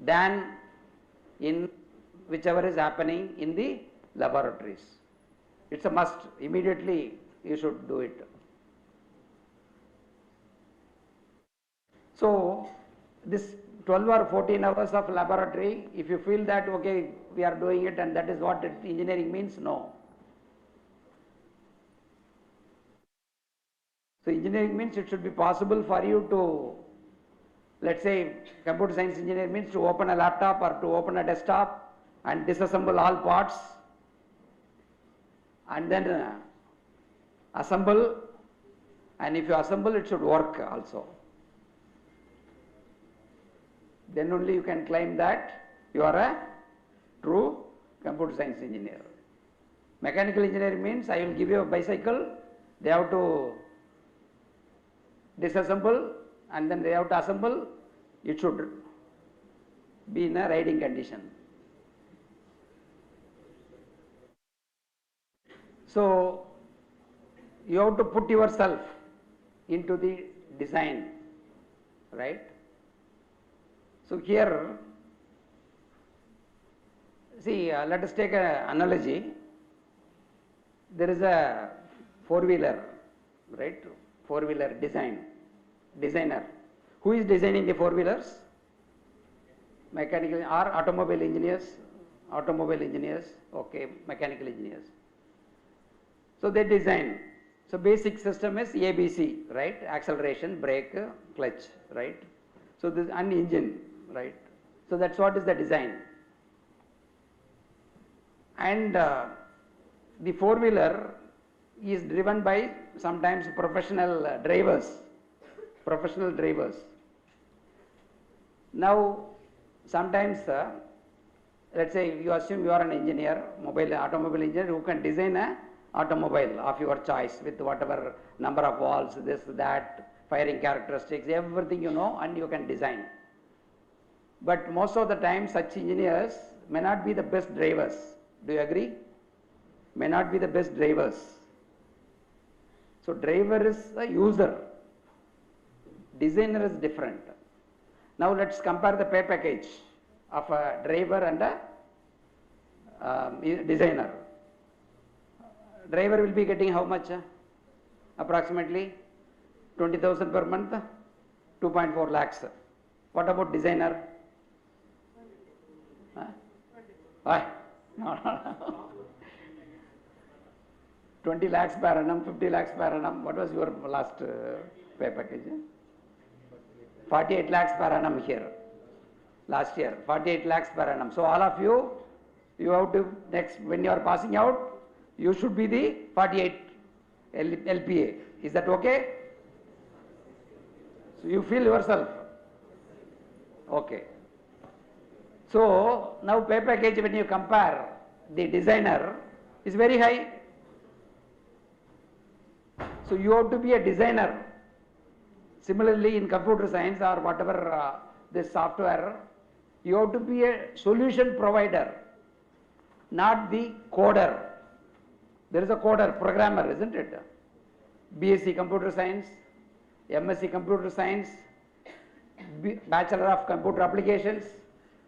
than in whichever is happening in the laboratories. It's a must. Immediately you should do it. So this 12 or 14 hours of laboratory, if you feel that okay, we are doing it and that is what engineering means, no. So engineering means it should be possible for you to, let's say computer science engineer means to open a laptop or to open a desktop and disassemble all parts and then assemble, and if you assemble it should work also. Then only you can claim that you are a true computer science engineer. Mechanical engineering means I will give you a bicycle, they have to disassemble and then they have to assemble, it should be in a riding condition. So you have to put yourself into the design, right? So here, see, let us take an analogy. There is a four-wheeler, right? Four-wheeler designer. Who is designing the four-wheelers? Mechanical or automobile engineers? Automobile engineers, okay, mechanical engineers. So they design. So basic system is ABC, right? Acceleration, brake, clutch, right? So this an engine, right? So that's what is the design. And the four-wheeler is driven by sometimes professional drivers. Now sometimes let's say you assume you are an engineer, automobile engineer who can design a automobile of your choice with whatever number of valves, this, that, firing characteristics, everything you know, and you can design. But most of the time such engineers may not be the best drivers. Do you agree? may not be the best drivers. So driver is a user, designer is different. Now let's compare the pay package of a driver and a designer. Driver will be getting how much? Approximately 20,000 per month, 2.4 lakhs. What about designer? Why? No, no. 20 lakhs per annum, 50 lakhs per annum. What was your last pay package? 48 lakhs per annum here. Last year, 48 lakhs per annum. So all of you, you have to next, when you are passing out, you should be the 48 LPA. Is that okay? So you feel yourself. Okay. So now pay package, when you compare the designer, is very high. So you have to be a designer. Similarly in computer science or whatever this software, you have to be a solution provider, not the coder. There is a coder, programmer, isn't it? BSc Computer Science, MSc Computer Science, Bachelor of Computer Applications,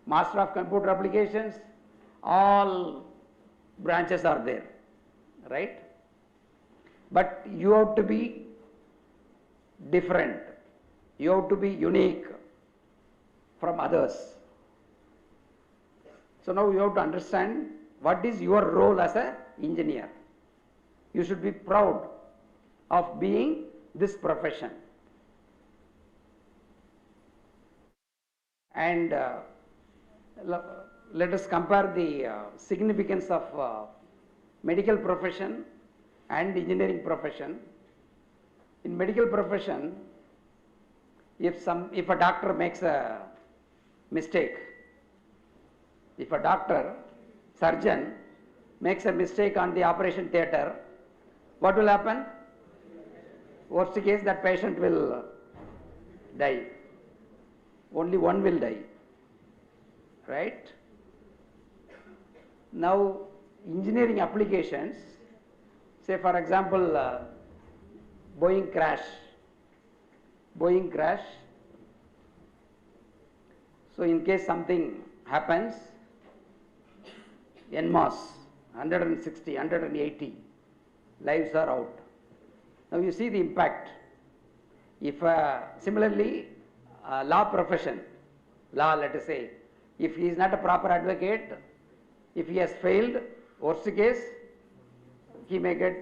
Master of Computer Applications, all branches are there, right? But you have to be different, you have to be unique from others. So now you have to understand what is your role as an engineer. You should be proud of being this profession. And let us compare the significance of medical profession and engineering profession. In medical profession, if a doctor makes a mistake, if a doctor, surgeon makes a mistake on the operation theatre, what will happen? Worst case, that patient will die. Only one will die, right? Now, engineering applications, say for example, Boeing crash. So in case something happens, en masse, 160, 180 lives are out. Now you see the impact. If similarly, law profession, law, let us say, if he is not a proper advocate, if he has failed, worst case, he may get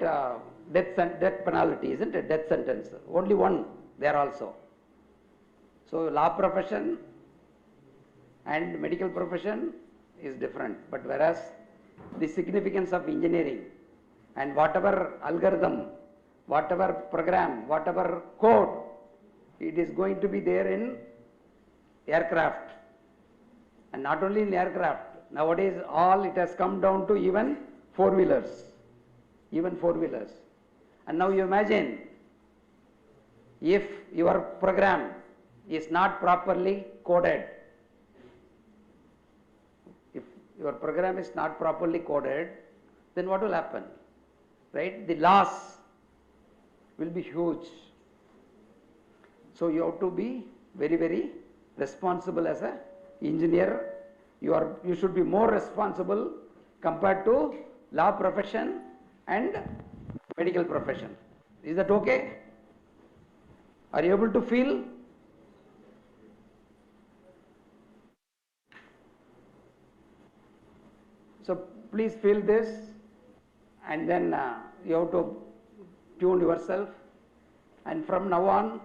death penalty, isn't it? Death sentence. Only one there also. So law profession and medical profession is different. But whereas the significance of engineering and whatever algorithm, whatever program, whatever code, it is going to be there in aircraft. And not only in aircraft, nowadays all it has come down to even four-wheelers. And now you imagine if your program is not properly coded, if your program is not properly coded, then what will happen, right? The loss will be huge. So you have to be very, very responsible as an engineer. You should be more responsible compared to law profession and medical profession. Is that okay? Are you able to feel? So please feel this, and then you have to tune yourself, and from now on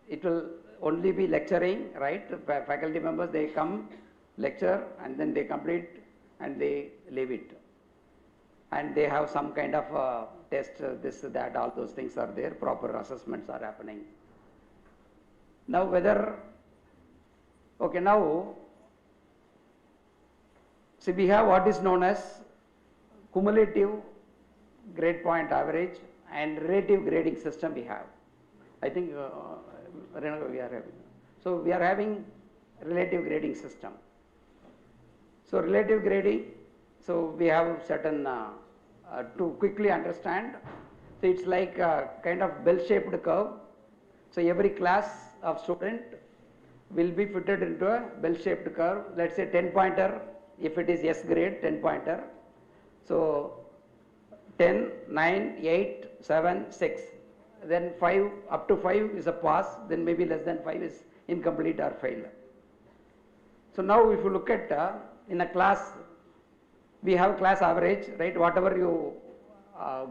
it will only be lecturing, right? Faculty members, they come, lecture, and then they complete and they leave it. And they have some kind of test, this, that, all those things are there, proper assessments are happening. Now whether, okay, now, see, we have what is known as cumulative grade point average and relative grading system we have. I think we are having. So we are having relative grading system. So relative grading So we have certain, to quickly understand, so it's like a kind of bell-shaped curve. So every class of student will be fitted into a bell-shaped curve. Let's say 10-pointer, if it is S grade, 10-pointer. So 10, 9, 8, 7, 6. Then 5, up to 5 is a pass, then maybe less than 5 is incomplete or fail. So now if you look at in a class, we have class average, right? Whatever you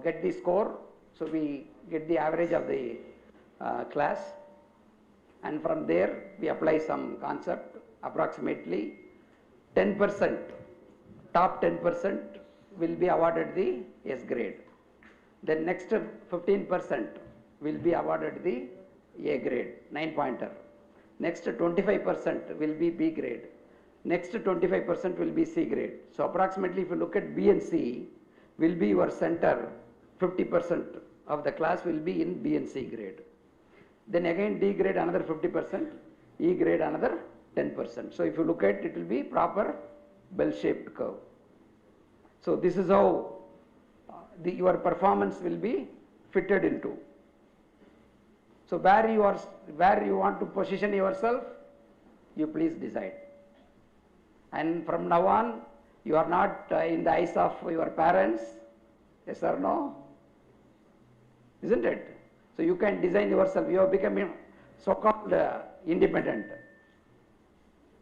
get the score, so we get the average of the class, and from there we apply some concept. Approximately 10%, top 10% will be awarded the S grade. Then next 15% will be awarded the A grade, 9-pointer. Next 25% will be B grade. Next 25% will be C grade. So approximately if you look at B and C, will be your center, 50% of the class will be in B and C grade. Then again D grade another 50%, E grade another 10%. So if you look at it, will be proper bell-shaped curve. So this is how your performance will be fitted into. So where you want to position yourself, you please decide. And from now on, you are not in the eyes of your parents, yes or no? Isn't it? So you can design yourself. You have become so-called independent.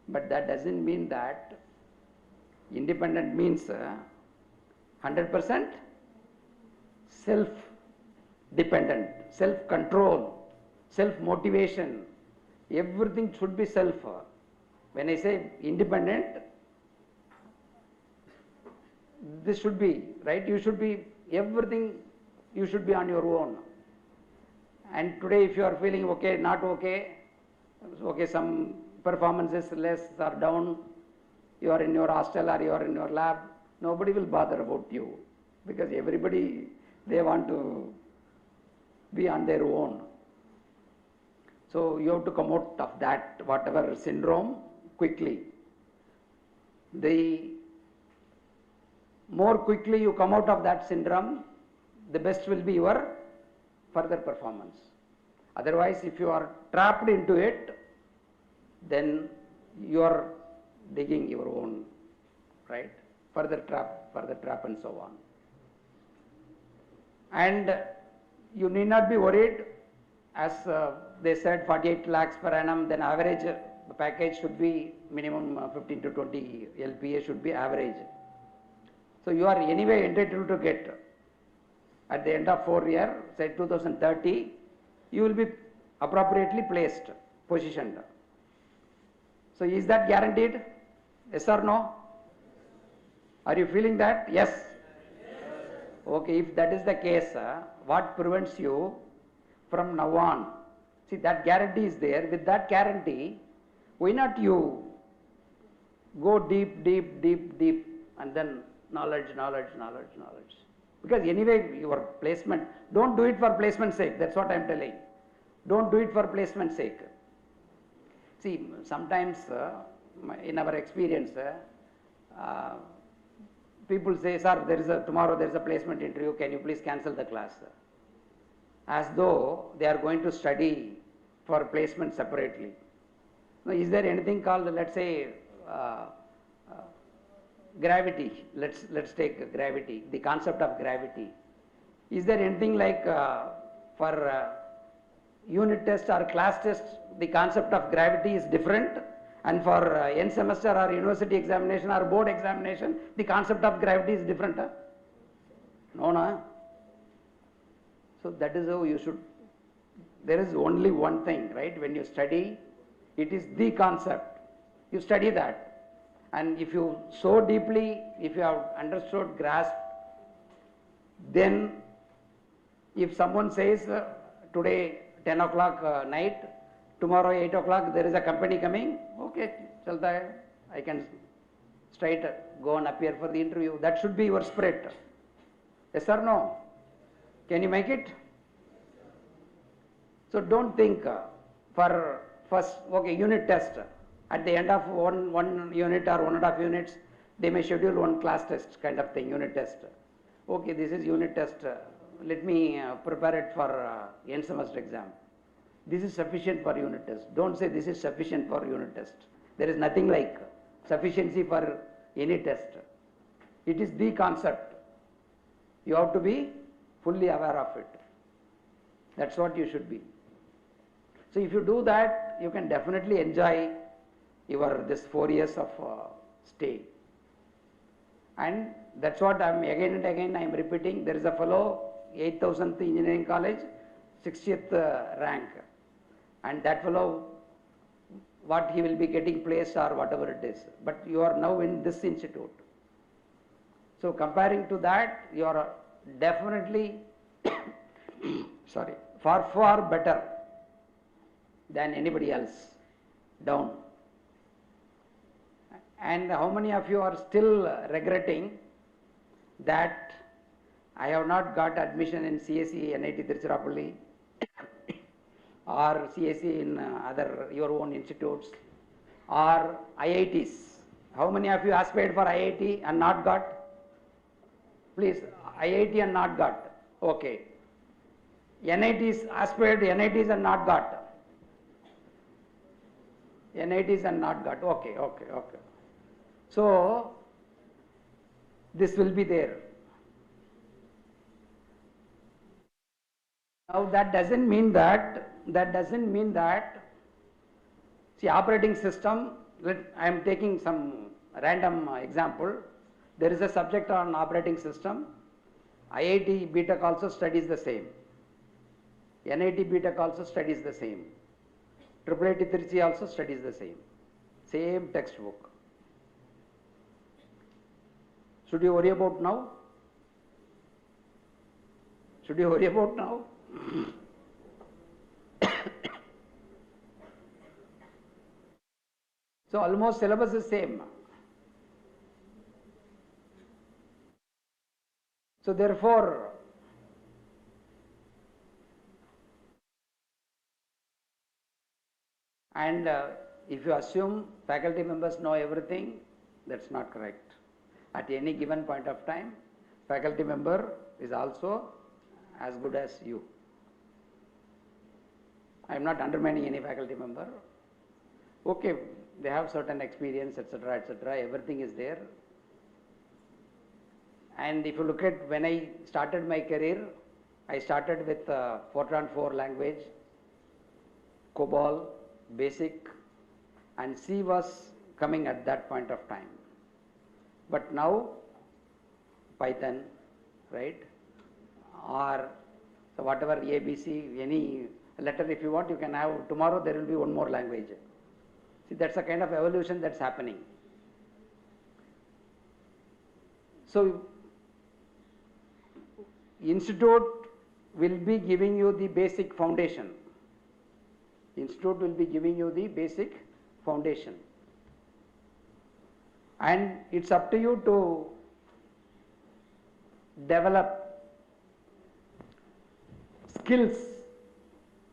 But that doesn't mean that independent means 100% self-dependent, self-control, self-motivation. Everything should be self. When I say independent, this should be, right? You should be, everything you should be on your own. And today if you are feeling okay, not okay, some performances less or down, you are in your hostel or you are in your lab, nobody will bother about you, because everybody, they want to be on their own. So you have to come out of that, whatever syndrome, quickly. The more quickly you come out of that syndrome, the best will be your further performance. Otherwise, if you are trapped into it, then you are digging your own, right? Further trap and so on. And you need not be worried, as they said 48 lakhs per annum, then average package should be minimum 15 to 20 LPA should be average. So you are anyway entitled to get at the end of 4 year, say 2030, you will be appropriately placed, positioned. So is that guaranteed? Yes or no? Are you feeling that? Yes. Okay, if that is the case, what prevents you from now on? See, that guarantee is there. With that guarantee, why not you go deep, and then knowledge. Because anyway, your placement, don't do it for placement's sake. That's what I am telling. Don't do it for placement's sake. See, sometimes in our experience, people say, sir, tomorrow there is a placement interview, can you please cancel the class? As though they are going to study for placement separately. Now, is there anything called, let's say, gravity? Let's take gravity, the concept of gravity. Is there anything like for unit test or class test, the concept of gravity is different, and for end semester or university examination or board examination, the concept of gravity is different? No. So that is how you should, there is only one thing, right? When you study, it is the concept. You study that. And if you so deeply, if you have understood, grasped, then if someone says today 10 o'clock night, tomorrow 8 o'clock there is a company coming, okay, chalta hai, I can straight go and appear for the interview. That should be your spirit. Yes or no? Can you make it? So don't think for first, okay, unit test. At the end of one unit or 1.5 units, They may schedule one class test kind of thing, unit test. Okay, this is unit test. Let me prepare it for end semester exam. This is sufficient for unit test. Don't say this is sufficient for unit test. There is nothing like sufficiency for any test. It is the concept. You have to be fully aware of it. That's what you should be. So if you do that, you can definitely enjoy your this 4 years of stay. And that's what I am again and again I am repeating. There is a fellow 8000th engineering college, 60th rank, and that fellow, what he will be getting placed or whatever it is, but you are now in this institute. So comparing to that, you are definitely sorry, far better than anybody else down. And how many of you are still regretting that I have not got admission in CSE NIT Tiruchirappalli or CSE in other your own institutes or IITs? How many of you aspired for IIT and not got? Please, IIT and not got. Okay. NITs aspired, NITs and not got. NITs and not got. Okay. So this will be there. Now that doesn't mean that see, operating system, I am taking some random example. There is a subject on operating system. IIT BTech also studies the same. NIT BTech also studies the same. IIIT Trichy also studies the same. Same textbook. Should you worry about now? Should you worry about now? So almost syllabus is same. So therefore, and if you assume faculty members know everything, that's not correct. At any given point of time, faculty member is also as good as you. I am not undermining any faculty member. Okay, they have certain experience, etc., everything is there. And if you look at when I started my career, I started with Fortran 4 language, COBOL, BASIC, and C was coming at that point of time. But now Python, right? Or so whatever ABC, any letter if you want, you can have. Tomorrow there will be one more language. See, that's a kind of evolution that's happening. So institute will be giving you the basic foundation. Institute will be giving you the basic foundation. And it's up to you to develop skills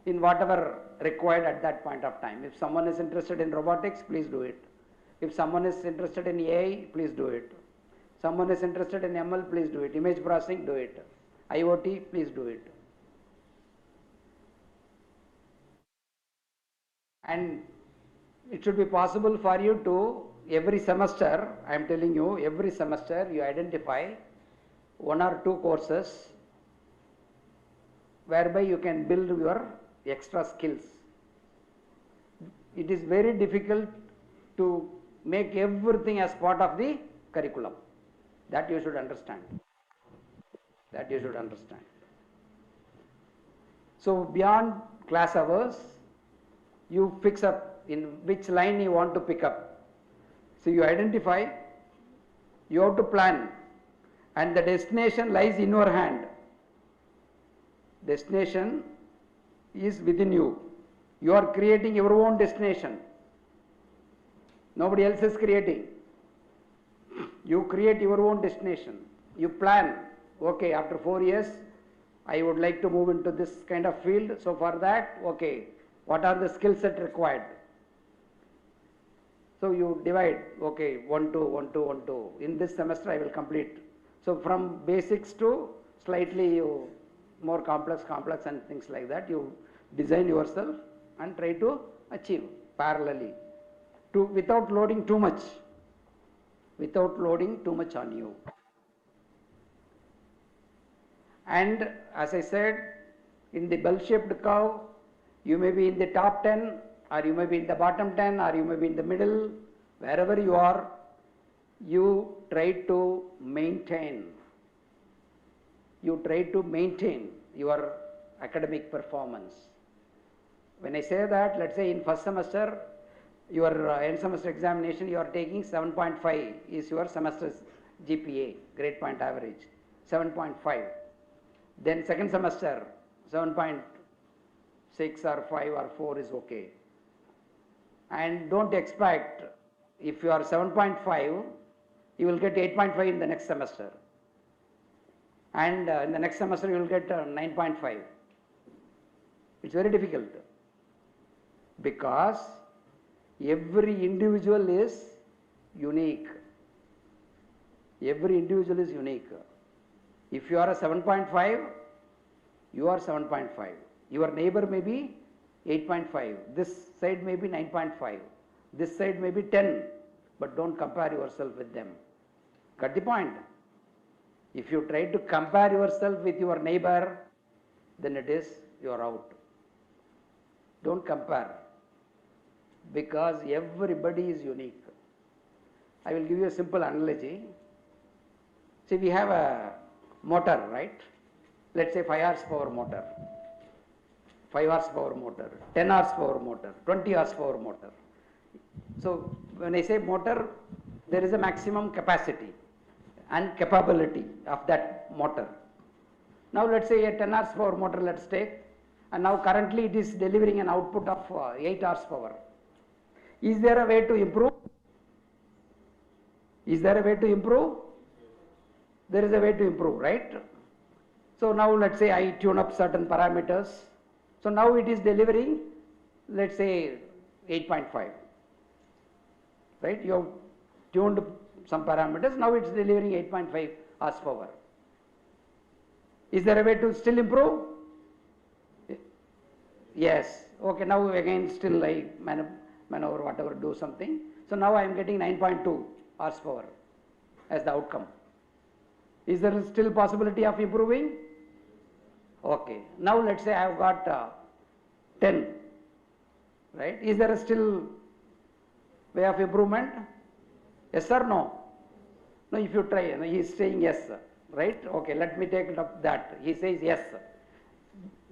in whatever required at that point of time. If someone is interested in robotics, please do it. If someone is interested in AI, please do it. Someone is interested in ML, please do it. Image processing, do it. IoT, please do it. And it should be possible for you to, every semester, I am telling you, every semester you identify 1 or 2 courses whereby you can build your extra skills. It is very difficult to make everything as part of the curriculum. That you should understand. That you should understand. So beyond class hours, you fix up in which line you want to pick up. So you identify, you have to plan, and the destination lies in your hand. Destination is within you. You are creating your own destination. Nobody else is creating. You create your own destination. You plan, okay, after 4 years, I would like to move into this kind of field. So for that, okay, what are the skill set required? So you divide, okay, 1, 2, 1, 2, 1, 2. In this semester I will complete. So from basics to slightly more complex and things like that, you design yourself and try to achieve parallelly without loading too much, on you. And as I said, in the bell-shaped curve, you may be in the top 10, or you may be in the bottom 10, or you may be in the middle. Wherever you are, you try to maintain your academic performance. When I say that, let's say in first semester, your end semester examination, you are taking 7.5 is your semester's GPA, grade point average, 7.5. Then second semester, 7.6 or 5 or 4 is okay. And don't expect, if you are 7.5, you will get 8.5 in the next semester. And in the next semester you will get 9.5. It's very difficult, because every individual is unique. If you are a 7.5, you are 7.5. Your neighbor may be 8.5. This side may be 9.5. This side may be 10. But don't compare yourself with them. Got the point? If you try to compare yourself with your neighbor, then you are out. Don't compare, because everybody is unique. I will give you a simple analogy. See, we have a motor, right? Let's say 5 horsepower motor, 5 horsepower motor, 10 horsepower motor, 20 horsepower motor. So when I say motor, there is a maximum capacity and capability of that motor. Now let's say a 10 horsepower motor, let's take, and now currently it is delivering an output of 8 horsepower. Is there a way to improve? There is a way to improve, right? So now let's say I tune up certain parameters. So now it is delivering, let's say 8.5, right? You have tuned some parameters, now it's delivering 8.5 horsepower. Is there a way to still improve? Yes. Okay, now again still I maneuver whatever, do something. So now I am getting 9.2 horsepower as the outcome. Is there still possibility of improving? Okay. Now let's say I have got 10, right? Is there still way of improvement? Yes or no? No, if you try, he is saying yes, right? Okay, let me take it up that. He says yes.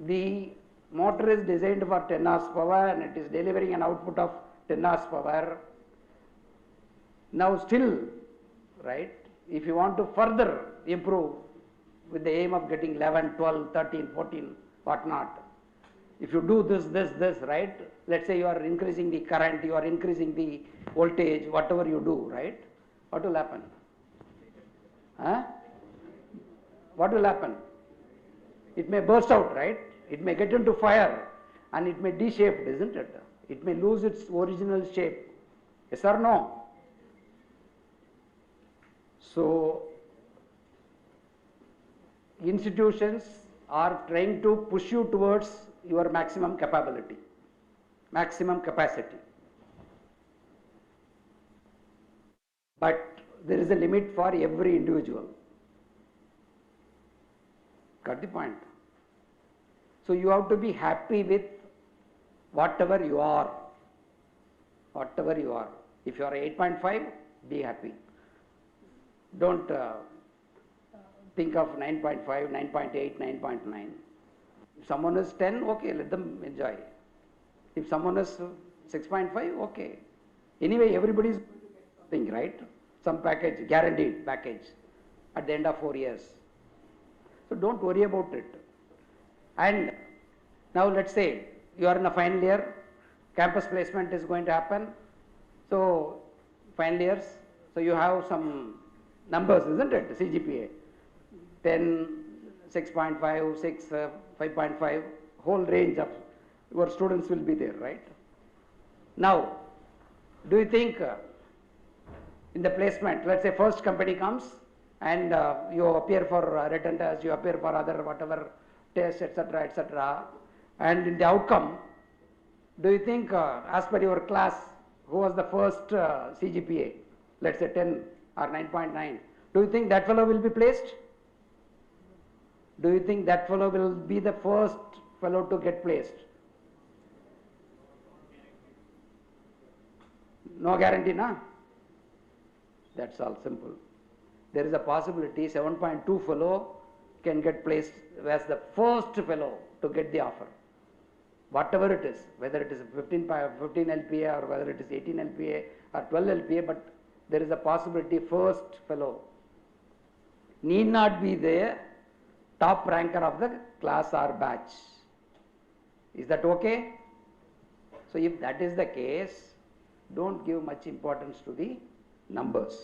The motor is designed for 10 horsepower and it is delivering an output of 10 horsepower. Now still, right, if you want to further improve with the aim of getting 11, 12, 13, 14, whatnot, if you do this, right, let's say you are increasing the current, you are increasing the voltage, whatever you do, right, what will happen? What will happen? It may burst out, right? It may get into fire and it may de-shaped, isn't it? It may lose its original shape. Yes or no? So, institutions are trying to push you towards your maximum capability, maximum capacity. But there is a limit for every individual. Got the point? So you have to be happy with whatever you are. Whatever you are. If you are 8.5, be happy. Don't think of 9.5, 9.8, 9.9. If someone is 10, okay, let them enjoy. If someone is 6.5, okay. Anyway, everybody is going to get something, right? Some package, guaranteed package at the end of 4 years. So don't worry about it. And now let's say you are in the final year, campus placement is going to happen. So final years, so you have some numbers, isn't it? CGPA, 10, 6.5, 6, 5.5, whole range of your students will be there, right? Now, Do you think in the placement, let's say first company comes and you appear for written test, you appear for other whatever tests, etc., and in the outcome, do you think as per your class, who was the first CGPA, let's say 10 or 9.9, do you think that fellow will be placed? Do you think that fellow will be the first fellow to get placed? No guarantee, na? That's all simple. There is a possibility 7.2 fellow can get placed as the first fellow to get the offer. Whatever it is, whether it is 15 LPA or whether it is 18 LPA or 12 LPA, but there is a possibility first fellow need not be the top ranker of the class or batch. Is that okay? So if that is the case, don't give much importance to the numbers.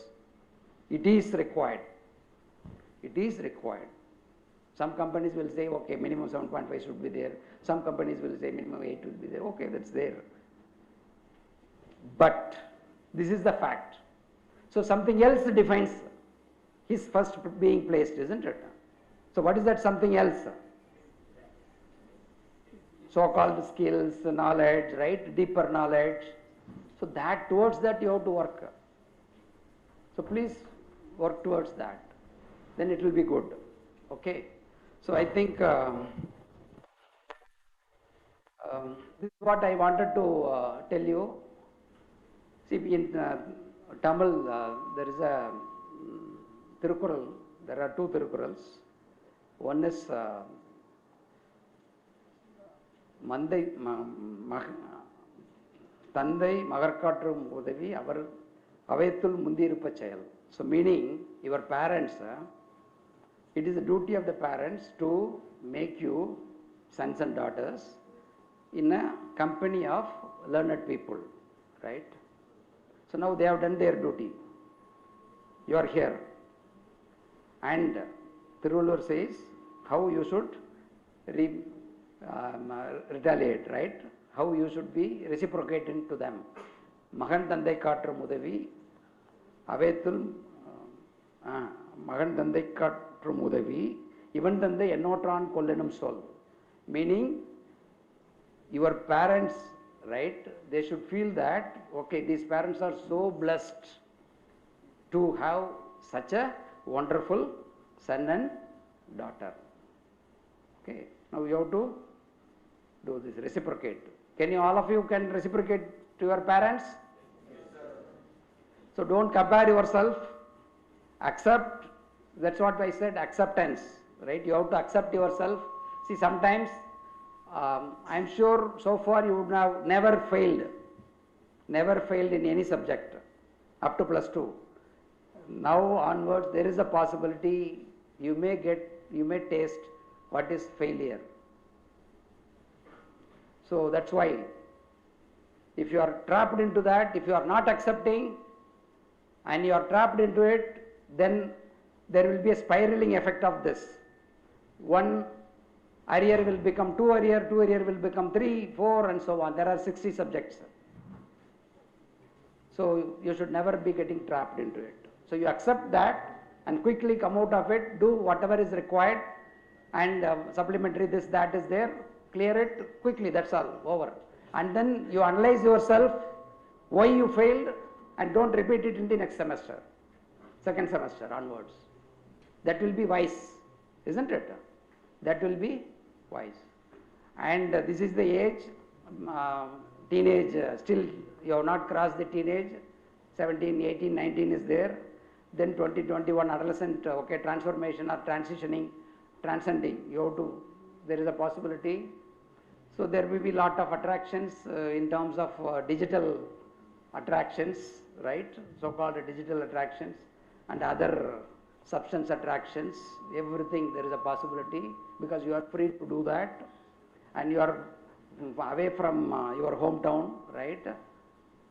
It is required. It is required. Some companies will say, okay, minimum 7.5 should be there. Some companies will say minimum 8 will be there. Okay, that's there. But this is the fact. So something else defines his first being placed, isn't it? So what is that something else? So-called skills, knowledge, right? Deeper knowledge. So that towards that you have to work. So please work towards that. Then it will be good. Okay. So I think this is what I wanted to tell you. See, in Tamil there is a Tirukural. There are two Tirukurals. One is Mandai Tandai Magarkatrum Udavi Avar Avetul Mundiruppa Chayal. So meaning your parents, it is the duty of the parents to make you sons and daughters in a company of learned people, right? So now they have done their duty. You are here. And Tiruvallur says how you should retaliate, right? How you should be reciprocating to them. Magan Tandai Katrum Udavi Avetul Magan Tandai Katrum Udavi even Tandai Ennotran Kollenum Sol. Meaning your parents, right, they should feel that, okay, these parents are so blessed to have such a wonderful son and daughter. Okay, now you have to do this, reciprocate. Can you, all of you can reciprocate to your parents? Yes, sir. So don't compare yourself, accept, that's what I said, acceptance, right? You have to accept yourself. See, sometimes I am sure so far you would have never failed in any subject up to +2. Now onwards there is a possibility you may taste what is failure. So that's why if you are trapped into that, if you are not accepting and you are trapped into it, then there will be a spiraling effect of this. One arrear will become 2 arrear, 2 arrear will become 3, 4 and so on. There are 60 subjects. So you should never be getting trapped into it. So you accept that and quickly come out of it, do whatever is required and supplementary this, that is there, clear it quickly, that's all, over. And then you analyze yourself, why you failed and don't repeat it in the next semester, second semester onwards. That will be wise, isn't it? That will be wise. And this is the age, teenage, still you have not crossed the teenage, 17, 18, 19 is there. Then 20, 21 adolescent, okay, transformation or transitioning, transcending, you have to, there is a possibility. So there will be lot of attractions in terms of digital attractions, right, so called digital attractions and other substance attractions, everything there is a possibility because you are free to do that and you are away from your hometown, right.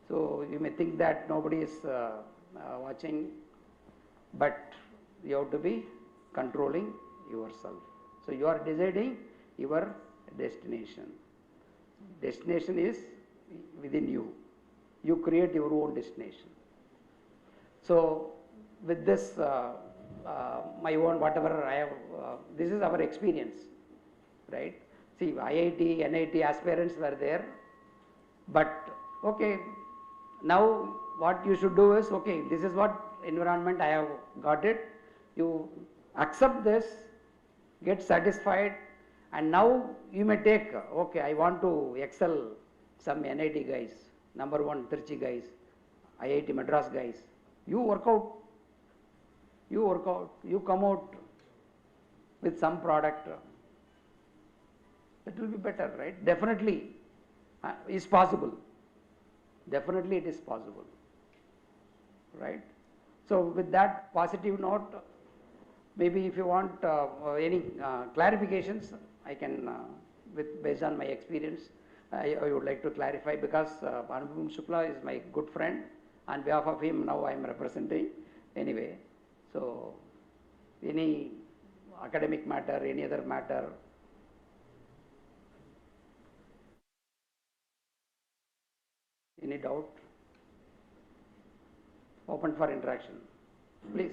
So you may think that nobody is watching, but you have to be controlling yourself. So you are deciding your destination. Destination is within you. you create your own destination. So with this, my own whatever I have, this is our experience, right? See, IIT, NIT aspirants were there, but okay, now what you should do is, okay, this is what environment I have got it, you accept this, get satisfied, and now you may take, okay, I want to excel some NIT guys, number one Trichy guys, IIT Madras guys, you work out, you come out with some product, it will be better, right? Definitely is possible. Definitely it is possible, right? So with that positive note, maybe if you want any clarifications, I can, with based on my experience, I would like to clarify, because Anupam Shukla is my good friend. On behalf of him, now I am representing. Anyway, so any academic matter, any other matter, any doubt? Open for interaction, please.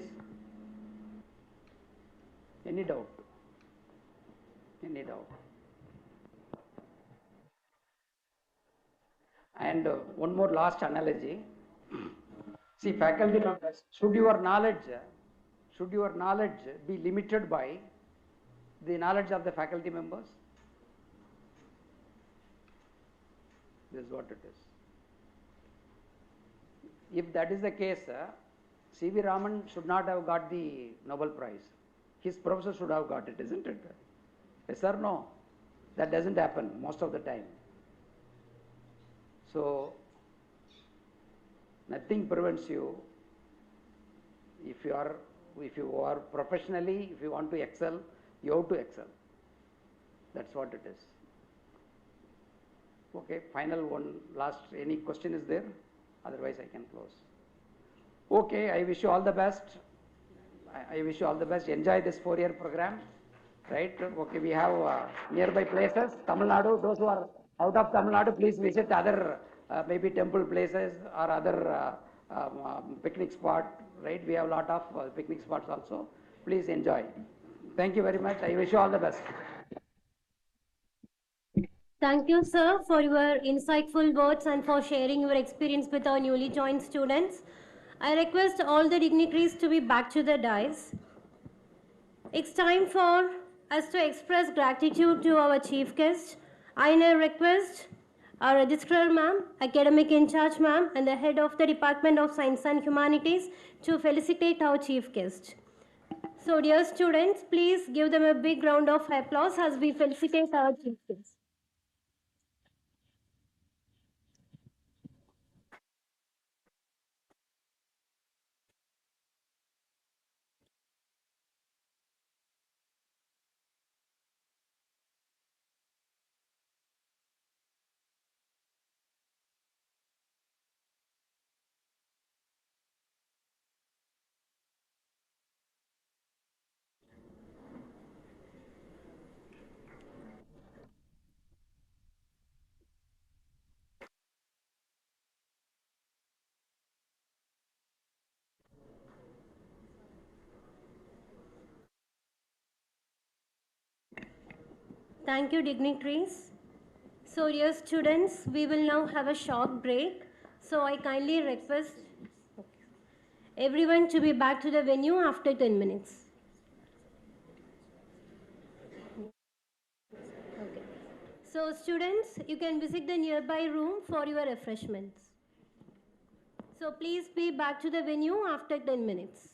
Any doubt? Any doubt? And one more last analogy. See, faculty members, should your knowledge be limited by the knowledge of the faculty members? This is what it is. If that is the case, C.V. Raman should not have got the Nobel Prize. His professor should have got it, isn't it? Yes or no? That doesn't happen most of the time. So, nothing prevents you, if you are professionally, if you want to excel, you have to excel. That's what it is. Okay, final one, last, any question is there? Otherwise I can close. Okay, I wish you all the best. I wish you all the best. Enjoy this 4-year program, right? Okay, we have nearby places, Tamil Nadu. Those who are out of Tamil Nadu, please visit other maybe temple places or other picnic spot, right? We have a lot of picnic spots also. Please enjoy. Thank you very much. I wish you all the best. Thank you, sir, for your insightful words and for sharing your experience with our newly joined students. I request all the dignitaries to be back to the dais. It's time for us to express gratitude to our chief guest. I now request our registrar ma'am, academic in charge ma'am, and the head of the Department of Science and Humanities to felicitate our chief guest. So, dear students, please give them a big round of applause as we felicitate our chief guest. Thank you, dignitaries. So, dear students, we will now have a short break. So, I kindly request everyone to be back to the venue after 10 minutes. Okay. So, students, you can visit the nearby room for your refreshments. So, please be back to the venue after 10 minutes.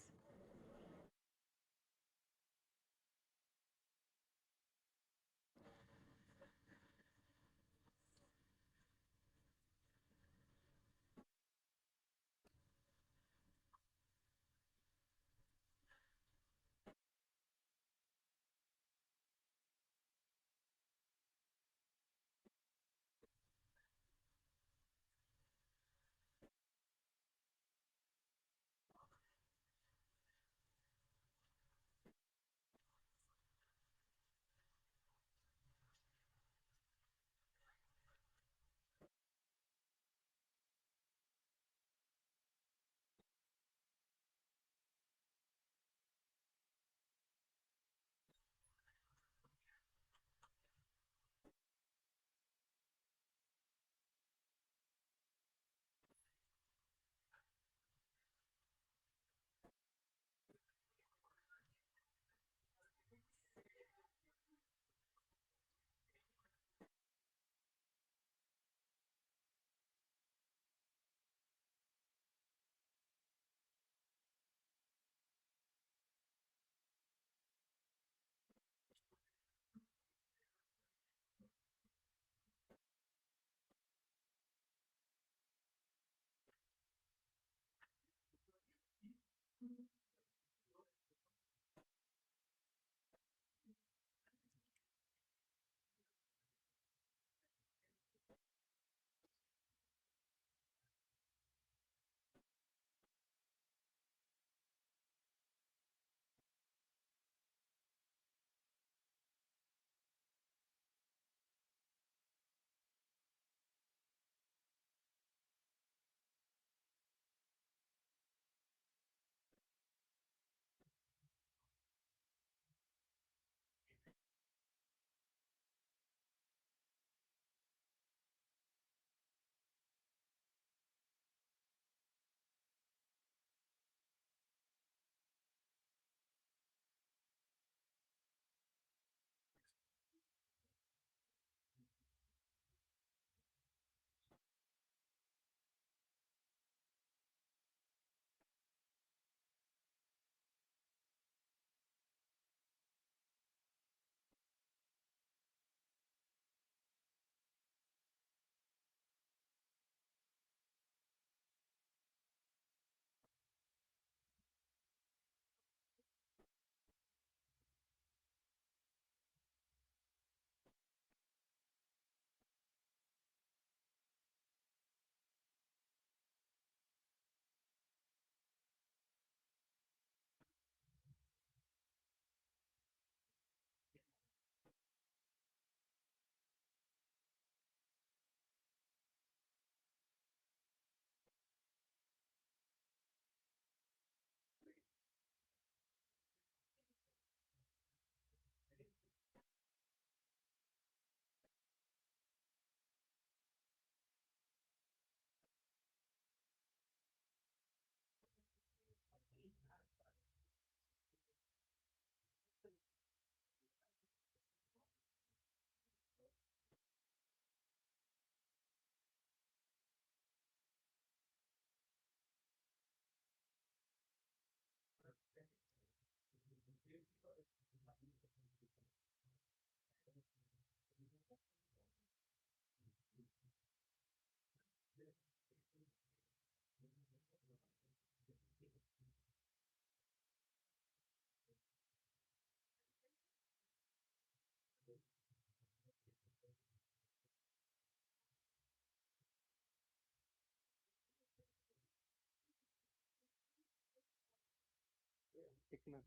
Techno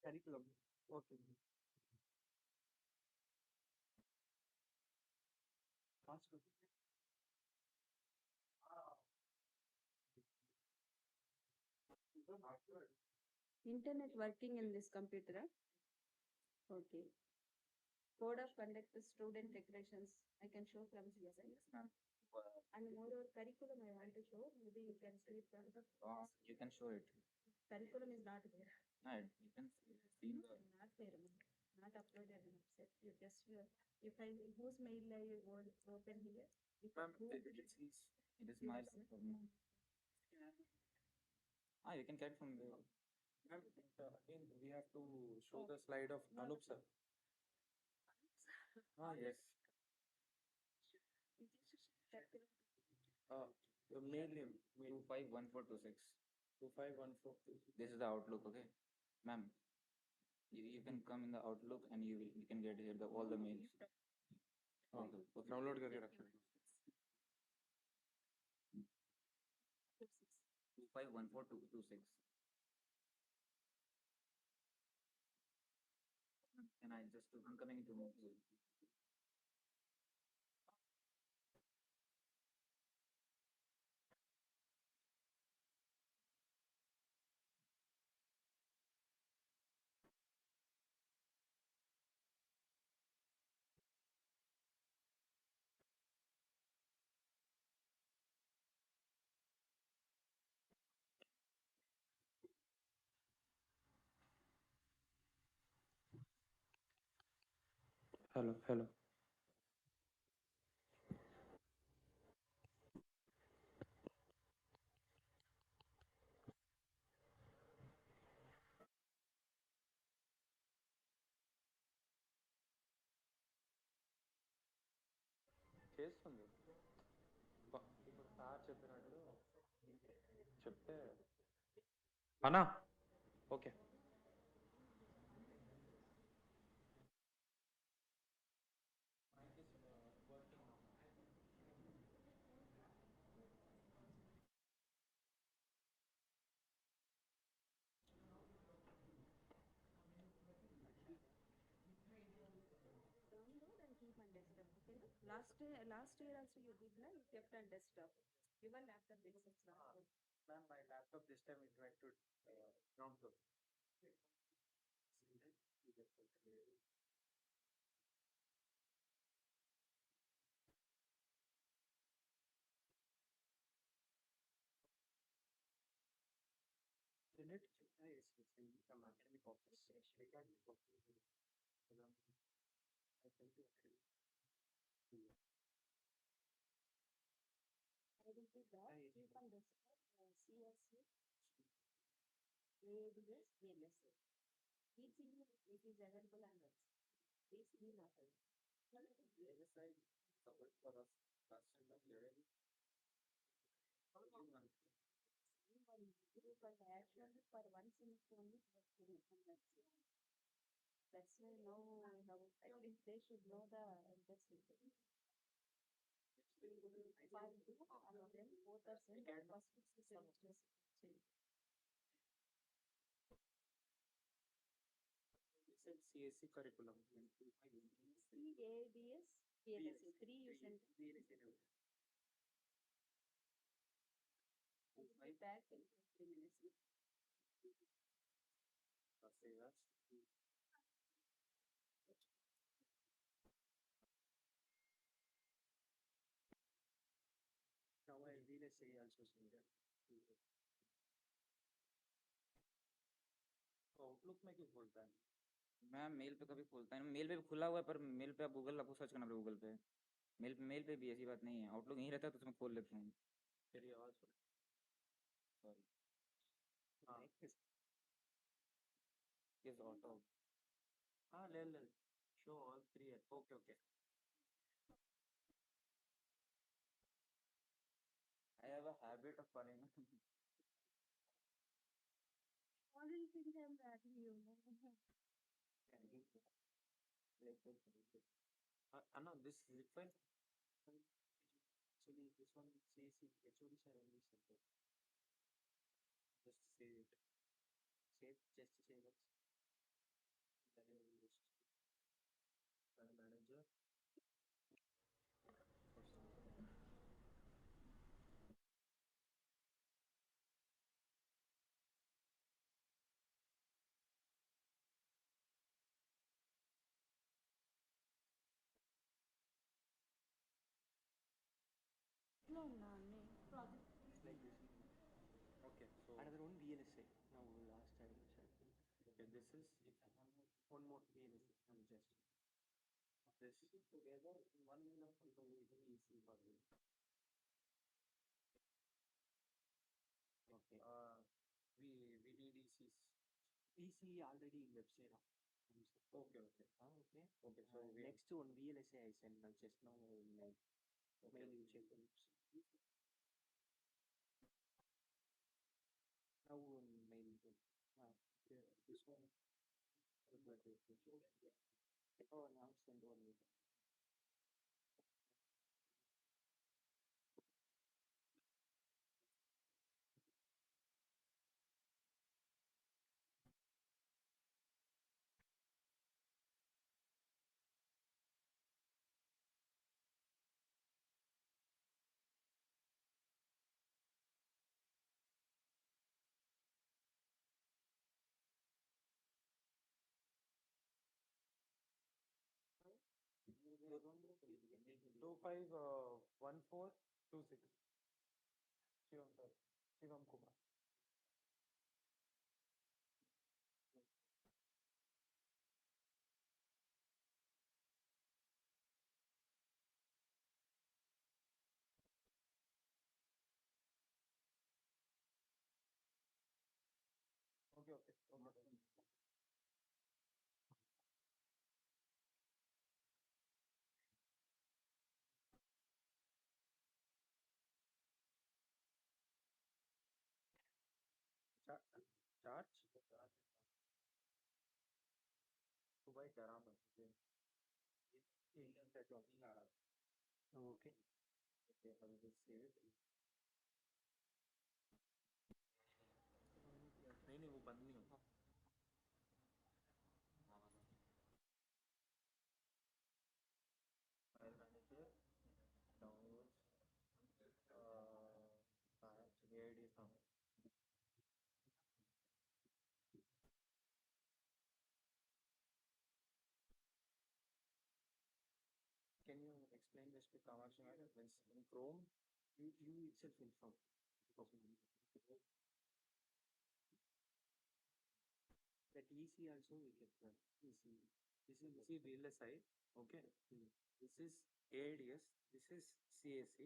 curriculum. Okay. Fast. Internet working in this computer. Okay. Code of conduct, student declarations. I can show from here. Yes, ma'am. And moreover, curriculum I want to show. Maybe you can see it from the. You can show it. Curriculum is not there. No, you can see the. Not there. Not uploaded. You just if I whose mail I will open here. Ma'am, it is my problem. You can get from the. Ma'am, again, we have to show the slide of Anup sir. Yes. The mail name. 251426. 2514. This is the Outlook, okay? Ma'am, you can come in the Outlook and you can get here all the mails. Okay. Download करके रखना 251426. Can I just I'm coming to know. Hello. చేస్తుంది ఇప్పుడు sir చెప్పినట్టు చెప్తే అన్నా okay Download and keep on desktop. Okay. Last year also you did not. You kept on desktop. Even after this it's not good. Ma'am, my laptop this time it went to ground floor. Internet is from academic office. Academic office. I think I will do that. Keep on desktop. CSC, AWS, VLSA. Each thing it is available on us. These three not available. ASI support for us last time of learning. One group and actually for one semester only was group and that's why now at least they should know the industry. Five group and then both are same first six semesters. It's a CSC curriculum. CABS, VLSA, three you sent. Back in 3 minutes. Now I really say also that outlook में क्यों बोलता है ma'am mail पे कभी खोलता है mail पे भी खुला हुआ है पर मेल पे आप गूगल आपको सर्च करना पड़ेगा गूगल पे मेल पे भी ऐसी बात नहीं है आउटलुक यहीं रहता है तो उसमें खोल लेते हैं तेरी आवाज सॉरी हाँ इज ऑटो हाँ ले शो ऑल थ्री है okay I have a habit of following Already think I'm writing you. Anna, this zip file actually this one says HOD shall only center. Just say it. Chest చేయవచ్చు. Manager okay, so Another one VLSI. Now last time. okay, this is one more VLSI and just this together one minute is easy for you. Okay. We need ECs. EC already in website. Okay, okay. Okay. Okay, so Next one VLSI I sent now just now mail. Mail you check. Now mail. yeah, this one. Oh, now send one. Two five 1426. Shivam sir. Shivam Kumar. Okay, okay. Charge. Dubai Karam. Okay. Okay, I will just save it. नहीं वो बंद नहीं होगा. File manager, downloads, AID is down. Can you explain this to Kamakshi madam? Means in Chrome, you itself inform. That EC also we can run. EC. This is VLSI. Okay. This is AIDS. This is CAC.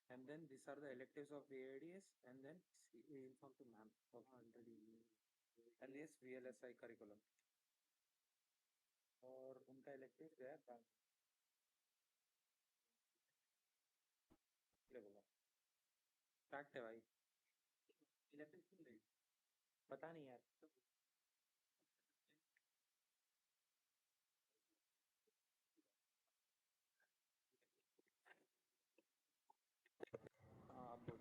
And then these are the electives of the AIDS. And then we inform to ma'am. Already. And this VLSI curriculum. और उनका elective जो है fact है भाई. Elective क्यों नहीं पता नहीं यार. हाँ आप बोल.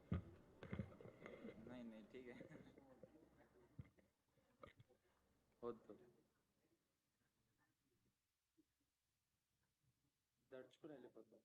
नहीं नहीं ठीक है. వద్దు దడుచుకుని వెళ్ళిపోతాం.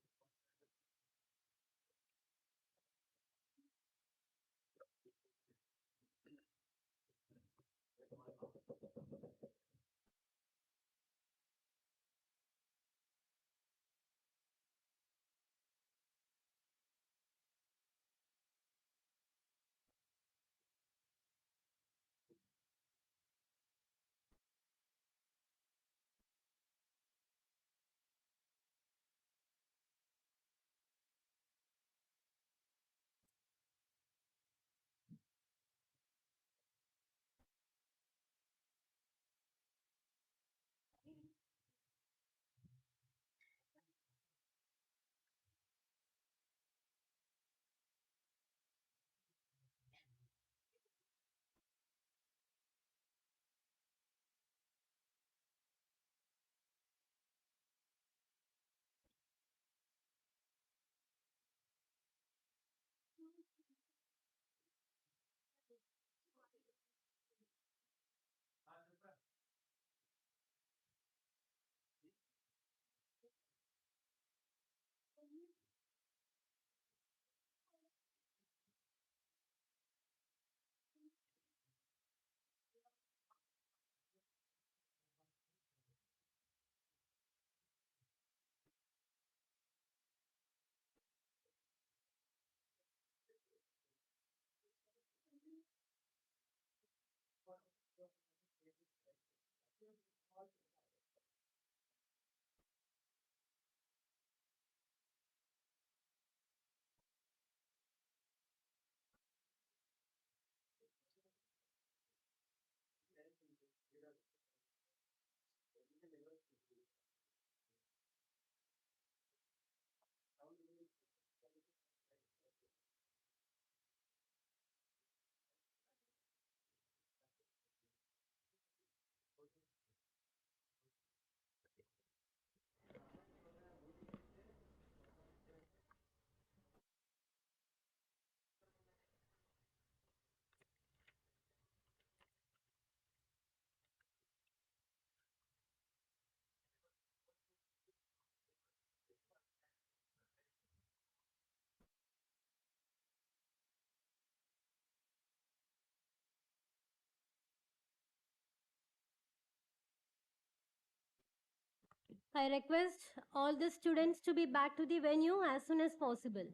I request all the students to be back to the venue as soon as possible.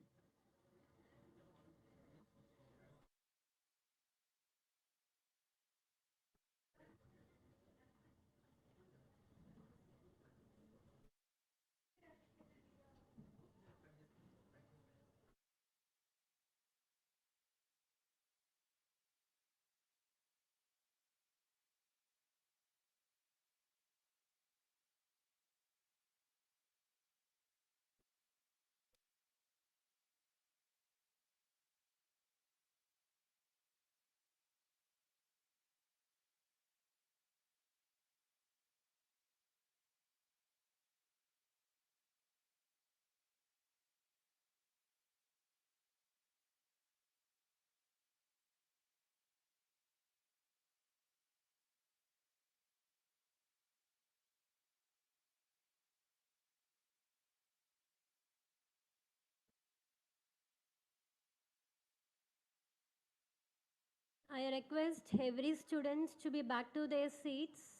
I request every student to be back to their seats.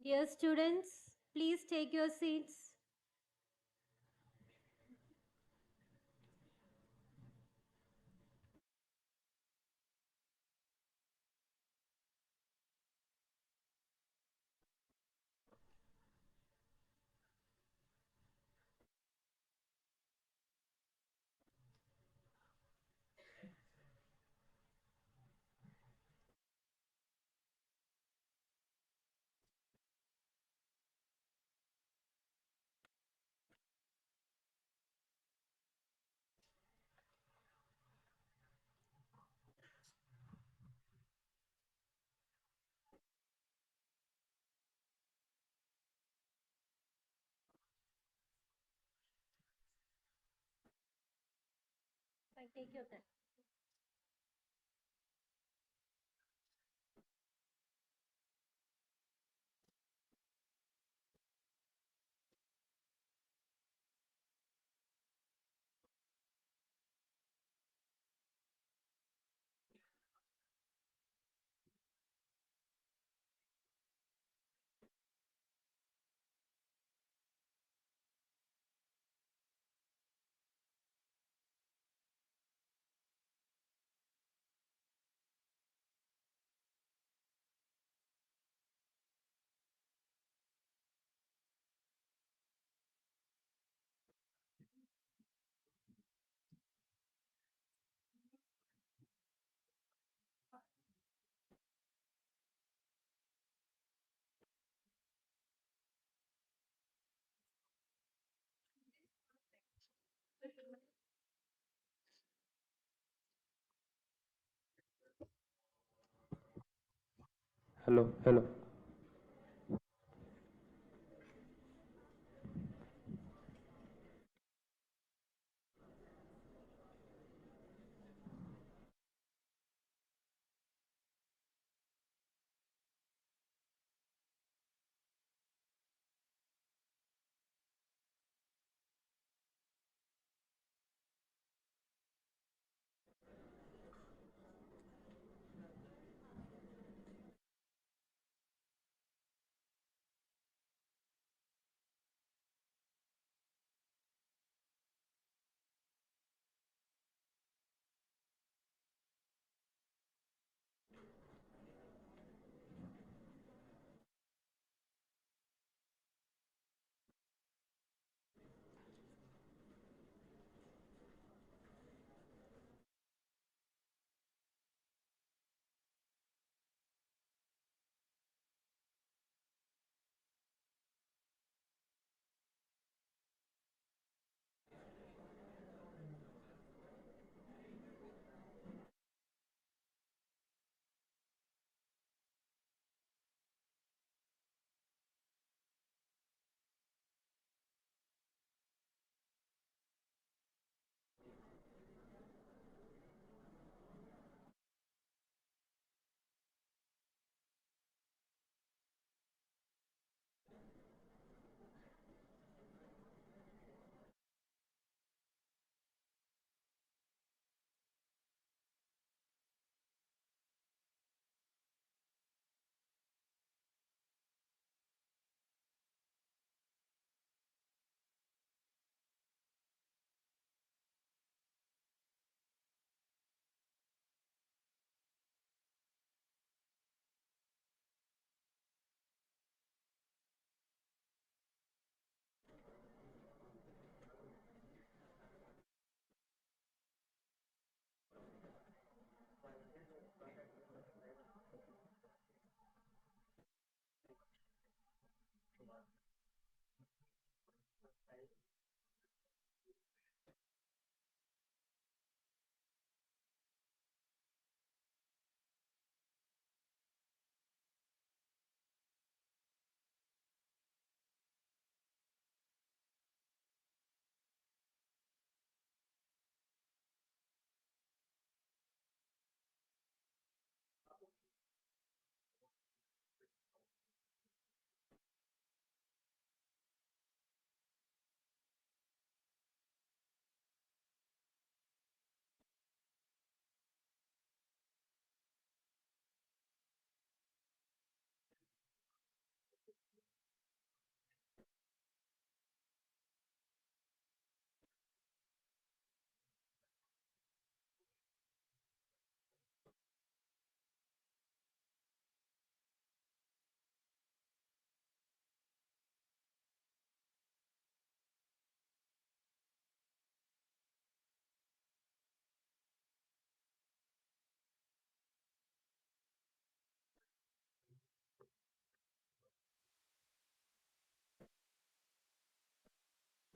Dear students, please take your seats. I take your time. Hello.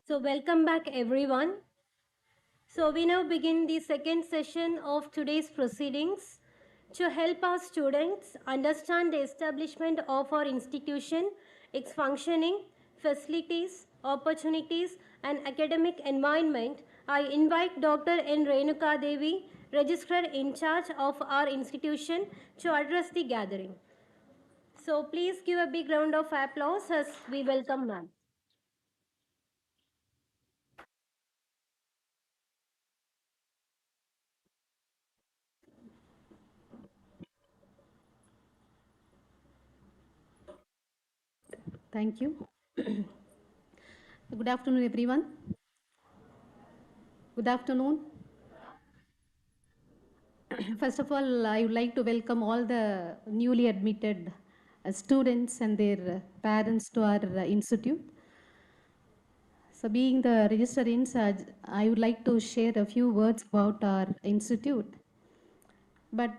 So, welcome back, everyone. So, we now begin the second session of today's proceedings. To help our students understand the establishment of our institution, its functioning, facilities, opportunities, and academic environment, I invite Dr. N. Renuka Devi, Registrar in charge of our institution, to address the gathering. So, please give a big round of applause as we welcome ma'am. Thank you. Good afternoon, everyone. Good afternoon. First of all, I would like to welcome all the newly admitted students and their parents to our institute. So, being the register in charge, I would like to share a few words about our institute. But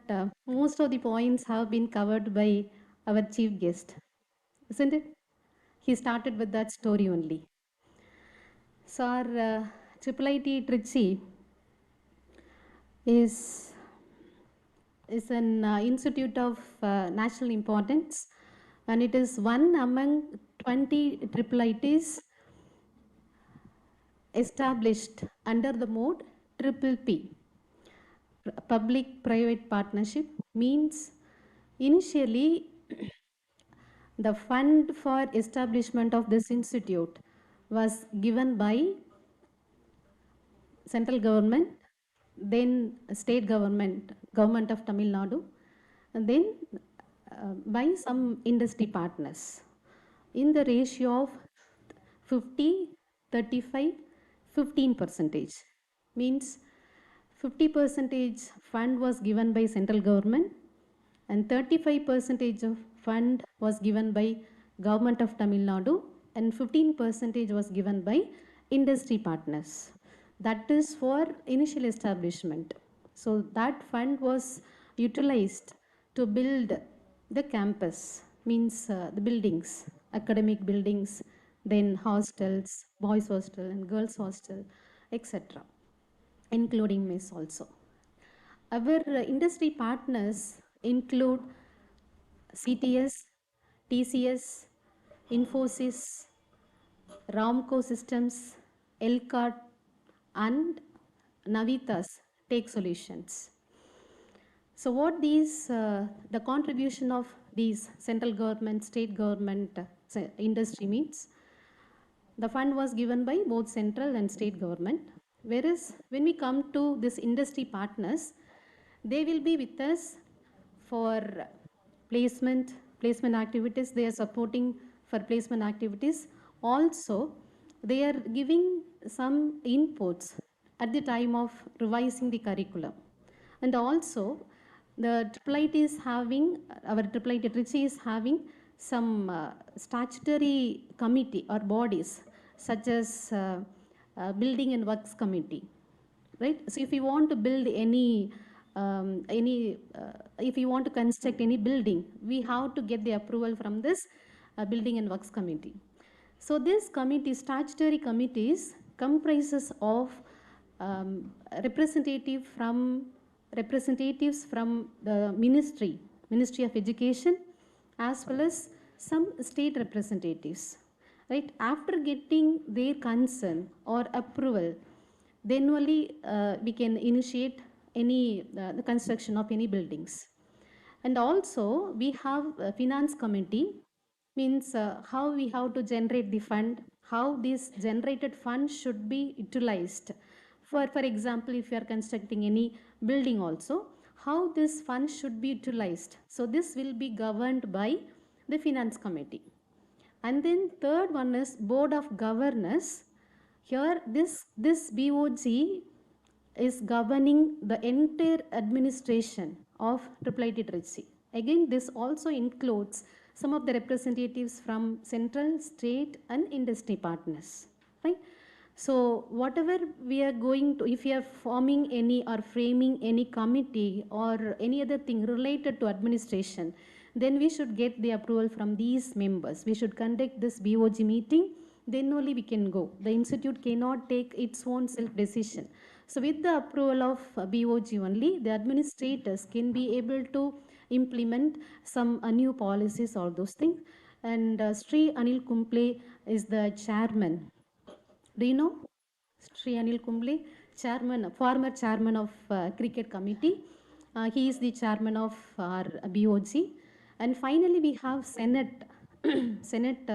most of the points have been covered by our chief guest, isn't it? He started with that story only. So, our IIIT Trichy is an institute of national importance, and it is one among 20 IIITs established under the mode Triple P. Public private partnership means initially the fund for establishment of this institute was given by central government, then state government, government of Tamil Nadu, and then by some industry partners in the ratio of 50, 35, 15 percentage. Means 50 percentage fund was given by central government and 35 percentage of fund was given by government of Tamil Nadu and 15 percentage was given by industry partners. That is for initial establishment. So that fund was utilized to build the campus, means the buildings, academic buildings, then hostels, boys hostel and girls hostel, etc., including mess also. Our industry partners include CTS, TCS, Infosys, Ramco Systems, Elcart, and Navitas Tech Solutions. So, what the contribution of these central government, state government industry means? The fund was given by both central and state government. Whereas when we come to this industry partners, they will be with us for placement activities. They are supporting for placement activities. Also, they are giving some inputs at the time of revising the curriculum. And also, the IIIT is having, our IIIT Trichy is having some statutory committee or bodies such as Building and Works Committee, right? So if you want to build if you want to construct any building, we have to get the approval from this Building and Works Committee. So this committee, statutory committees, comprises of representatives from the Ministry of Education, as well as some state representatives. Right? After getting their consent or approval, then only we can initiate any the construction of any buildings. And also we have a finance committee, means how we have to generate the fund, how this generated fund should be utilized. For example, if you are constructing any building also, how this fund should be utilized. So this will be governed by the finance committee. And then third one is board of governors. Here this BOG is governing the entire administration of IIIT Trichy. Again, this also includes some of the representatives from central, state and industry partners. Right? So whatever we are going to, if we are forming any or framing any committee or any other thing related to administration, then we should get the approval from these members. We should conduct this BOG meeting, then only we can go. The institute cannot take its own self decision. So with the approval of BOG only, the administrators can be able to implement some new policies, all those things. And Sri Anil Kumble is the chairman. Do you know Sri Anil Kumble, chairman, former chairman of cricket committee? He is the chairman of our BOG. And finally, we have Senate, Senate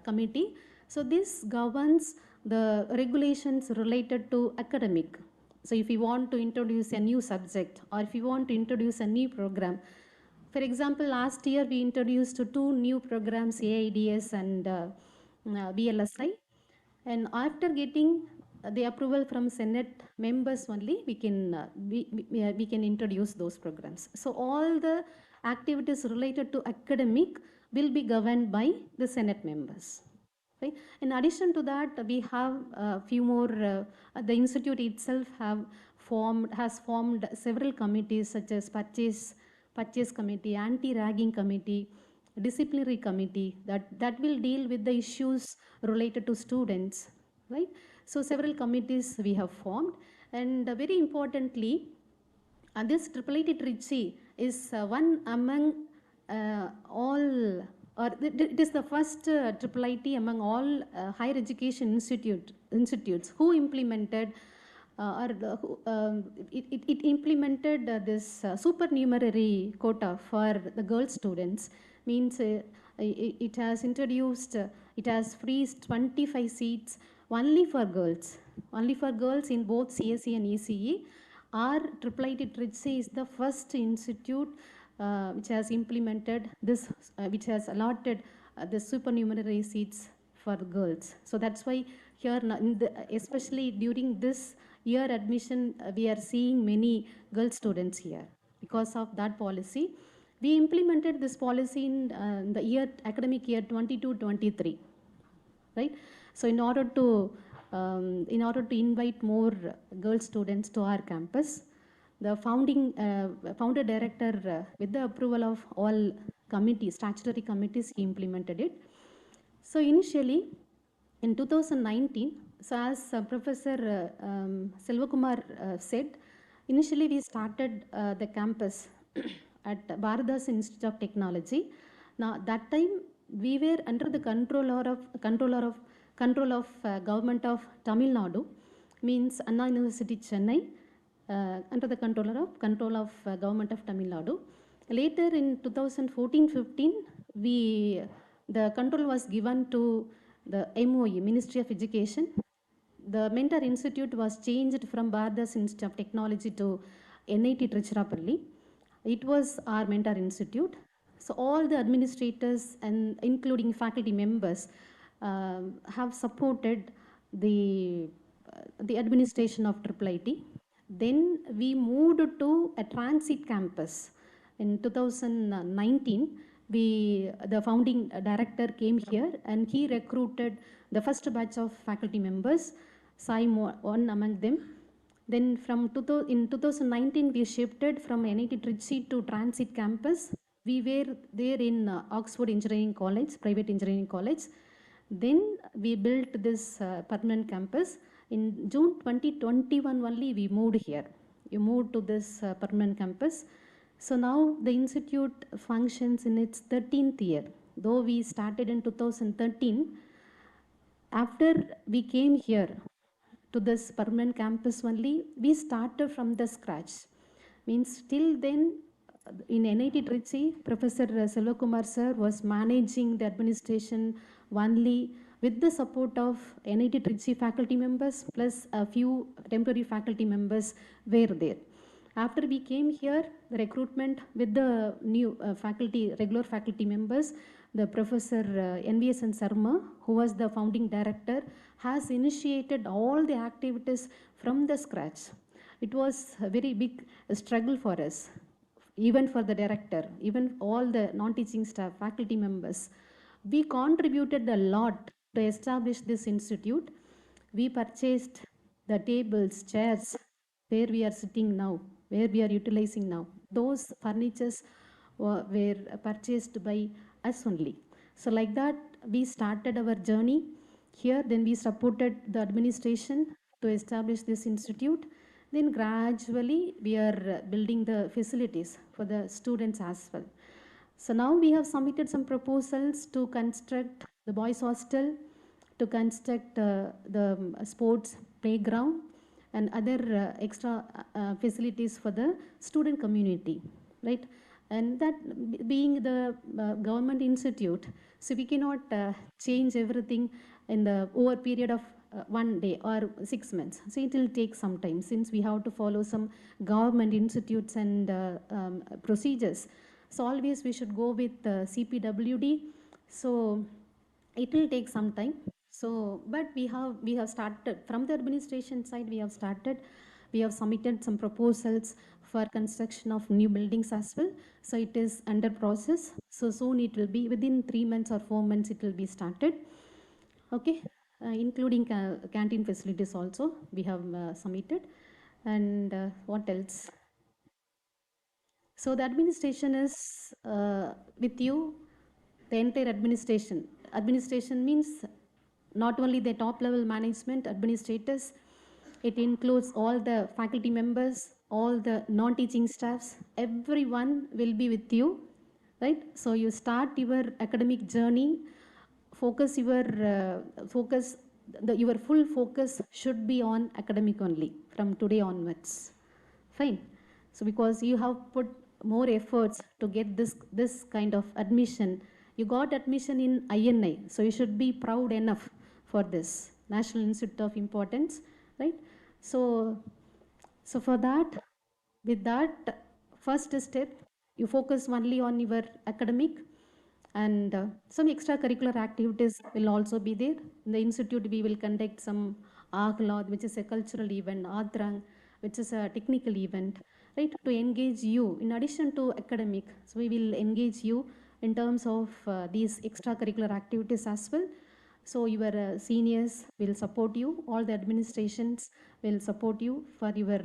committee. So this governs the regulations related to academic. So if you want to introduce a new subject or if you want to introduce a new program, for example, last year we introduced two new programs, AIDS and BLSI. And after getting the approval from Senate members only, we can introduce those programs. So all the activities related to academic will be governed by the Senate members. Right? In addition to that, we have a few more. The institute itself has formed several committees such as purchase committee, anti-ragging committee, disciplinary committee that will deal with the issues related to students, right? So several committees we have formed, and very importantly, this IIIT Trichy is one among all, or it is the first IIIT among all higher education institutes who implemented it implemented this supernumerary quota for the girl students. Means it has introduced, it has freed 25 seats only for girls in both CSE and ECE. Our IIIT Trichy is the first institute which has implemented this, which has allotted the supernumerary seats for girls. So that's why here, especially during this year admission, we are seeing many girl students here because of that policy. We implemented this policy in the academic year 22-23, right? So in order to invite more girl students to our campus, the founder director, with the approval of all committees, statutory committees, he implemented it. So initially, in 2019, so as Professor Selvakumar said, initially we started the campus at Bharadas Institute of Technology. Now that time we were under the control of government of Tamil Nadu, means Anna University Chennai, under the control of government of Tamil Nadu. Later in 2014-15, the control was given to the MOE, Ministry of Education. The mentor institute was changed from Bharadas Institute of Technology to NIT Tiruchirappalli. It was our mentor institute. So all the administrators and including faculty members have supported the administration of IIIT. Then we moved to a transit campus. In 2019, the founding director came here and he recruited the first batch of faculty members, Sai one among them. Then in 2019, we shifted from NIT Trichy to Transit Campus. We were there in Oxford Engineering College, private engineering college. Then we built this permanent campus. In June 2021 only, we moved here. We moved to this permanent campus. So now the institute functions in its 13th year. Though we started in 2013, after we came here to this permanent campus only, we started from the scratch. Means till then, in NIT Trichy, Professor Selvakumar sir was managing the administration only with the support of NIT Trichy faculty members, plus a few temporary faculty members were there. After we came here, the recruitment with the new regular faculty members, the Professor NVSN Sarma, who was the founding director, has initiated all the activities from the scratch. It was a very big struggle for us, even for the director, even all the non-teaching staff, faculty members. We contributed a lot to establish this institute. We purchased the tables, chairs, where we are sitting now, where we are utilizing now. Those furnitures were purchased by us only. So like that, we started our journey. Here, then we supported the administration to establish this institute. Then gradually we are building the facilities for the students as well. So now we have submitted some proposals to construct the boys hostel, to construct the sports playground and other extra facilities for the student community, right? And that being the government institute, so we cannot change everything in the over period of 1 day or 6 months. So it will take some time since we have to follow some government institutes and procedures. So always we should go with CPWD. So it will take some time. So but we have started from the administration side. We have submitted some proposals for construction of new buildings as well. So it is under process. So soon it will be within 3 months or 4 months it will be started. Okay, including canteen facilities also we have submitted. And what else? So the administration is with you, the entire administration. Administration means not only the top level management, administrators, it includes all the faculty members, all the non-teaching staffs, everyone will be with you, right? So you start your academic journey, your full focus should be on academic only from today onwards. Fine. So because you have put more efforts to get this kind of admission, you got admission in INI, so you should be proud enough for this National Institute of Importance, right? So for that, with that first step, you focus only on your academic, and some extracurricular activities will also be there. In the institute, we will conduct some Aghlad, which is a cultural event, Adrang, which is a technical event, right, to engage you. In addition to academic, so we will engage you in terms of these extracurricular activities as well. So your seniors will support you, all the administrations will support you for your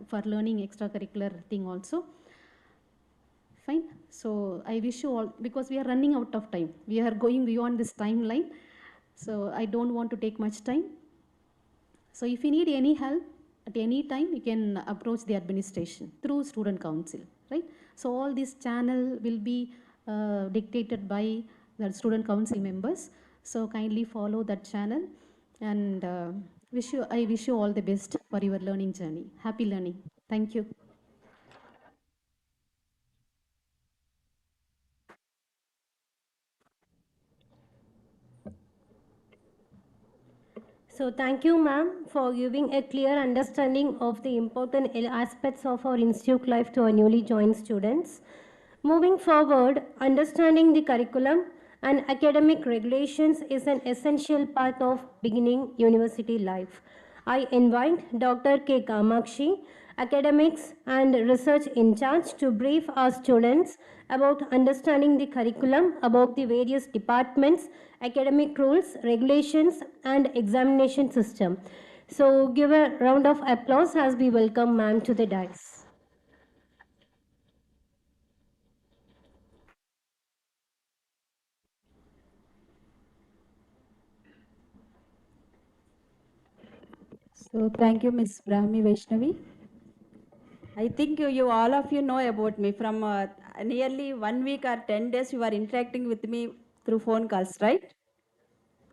for learning extracurricular thing also. Fine. So I wish you all, because we are running out of time. We are going beyond this timeline. So I don't want to take much time. So if you need any help at any time, you can approach the administration through student council, right? So all this channel will be dictated by the student council members. So kindly follow that channel, and I wish you all the best for your learning journey. Happy learning. Thank you. So thank you, ma'am, for giving a clear understanding of the important aspects of our institute life to our newly joined students. Moving forward, understanding the curriculum and academic regulations is an essential part of beginning university life. I invite Dr. K. Kamakshi, academics and research in charge, to brief our students about understanding the curriculum, about the various departments, academic rules, regulations, and examination system. So give a round of applause as we welcome ma'am to the dais. So thank you, Miss Brahmi Vaishnavi. I think you all of you know about me from nearly 1 week or 10 days. You are interacting with me through phone calls, right?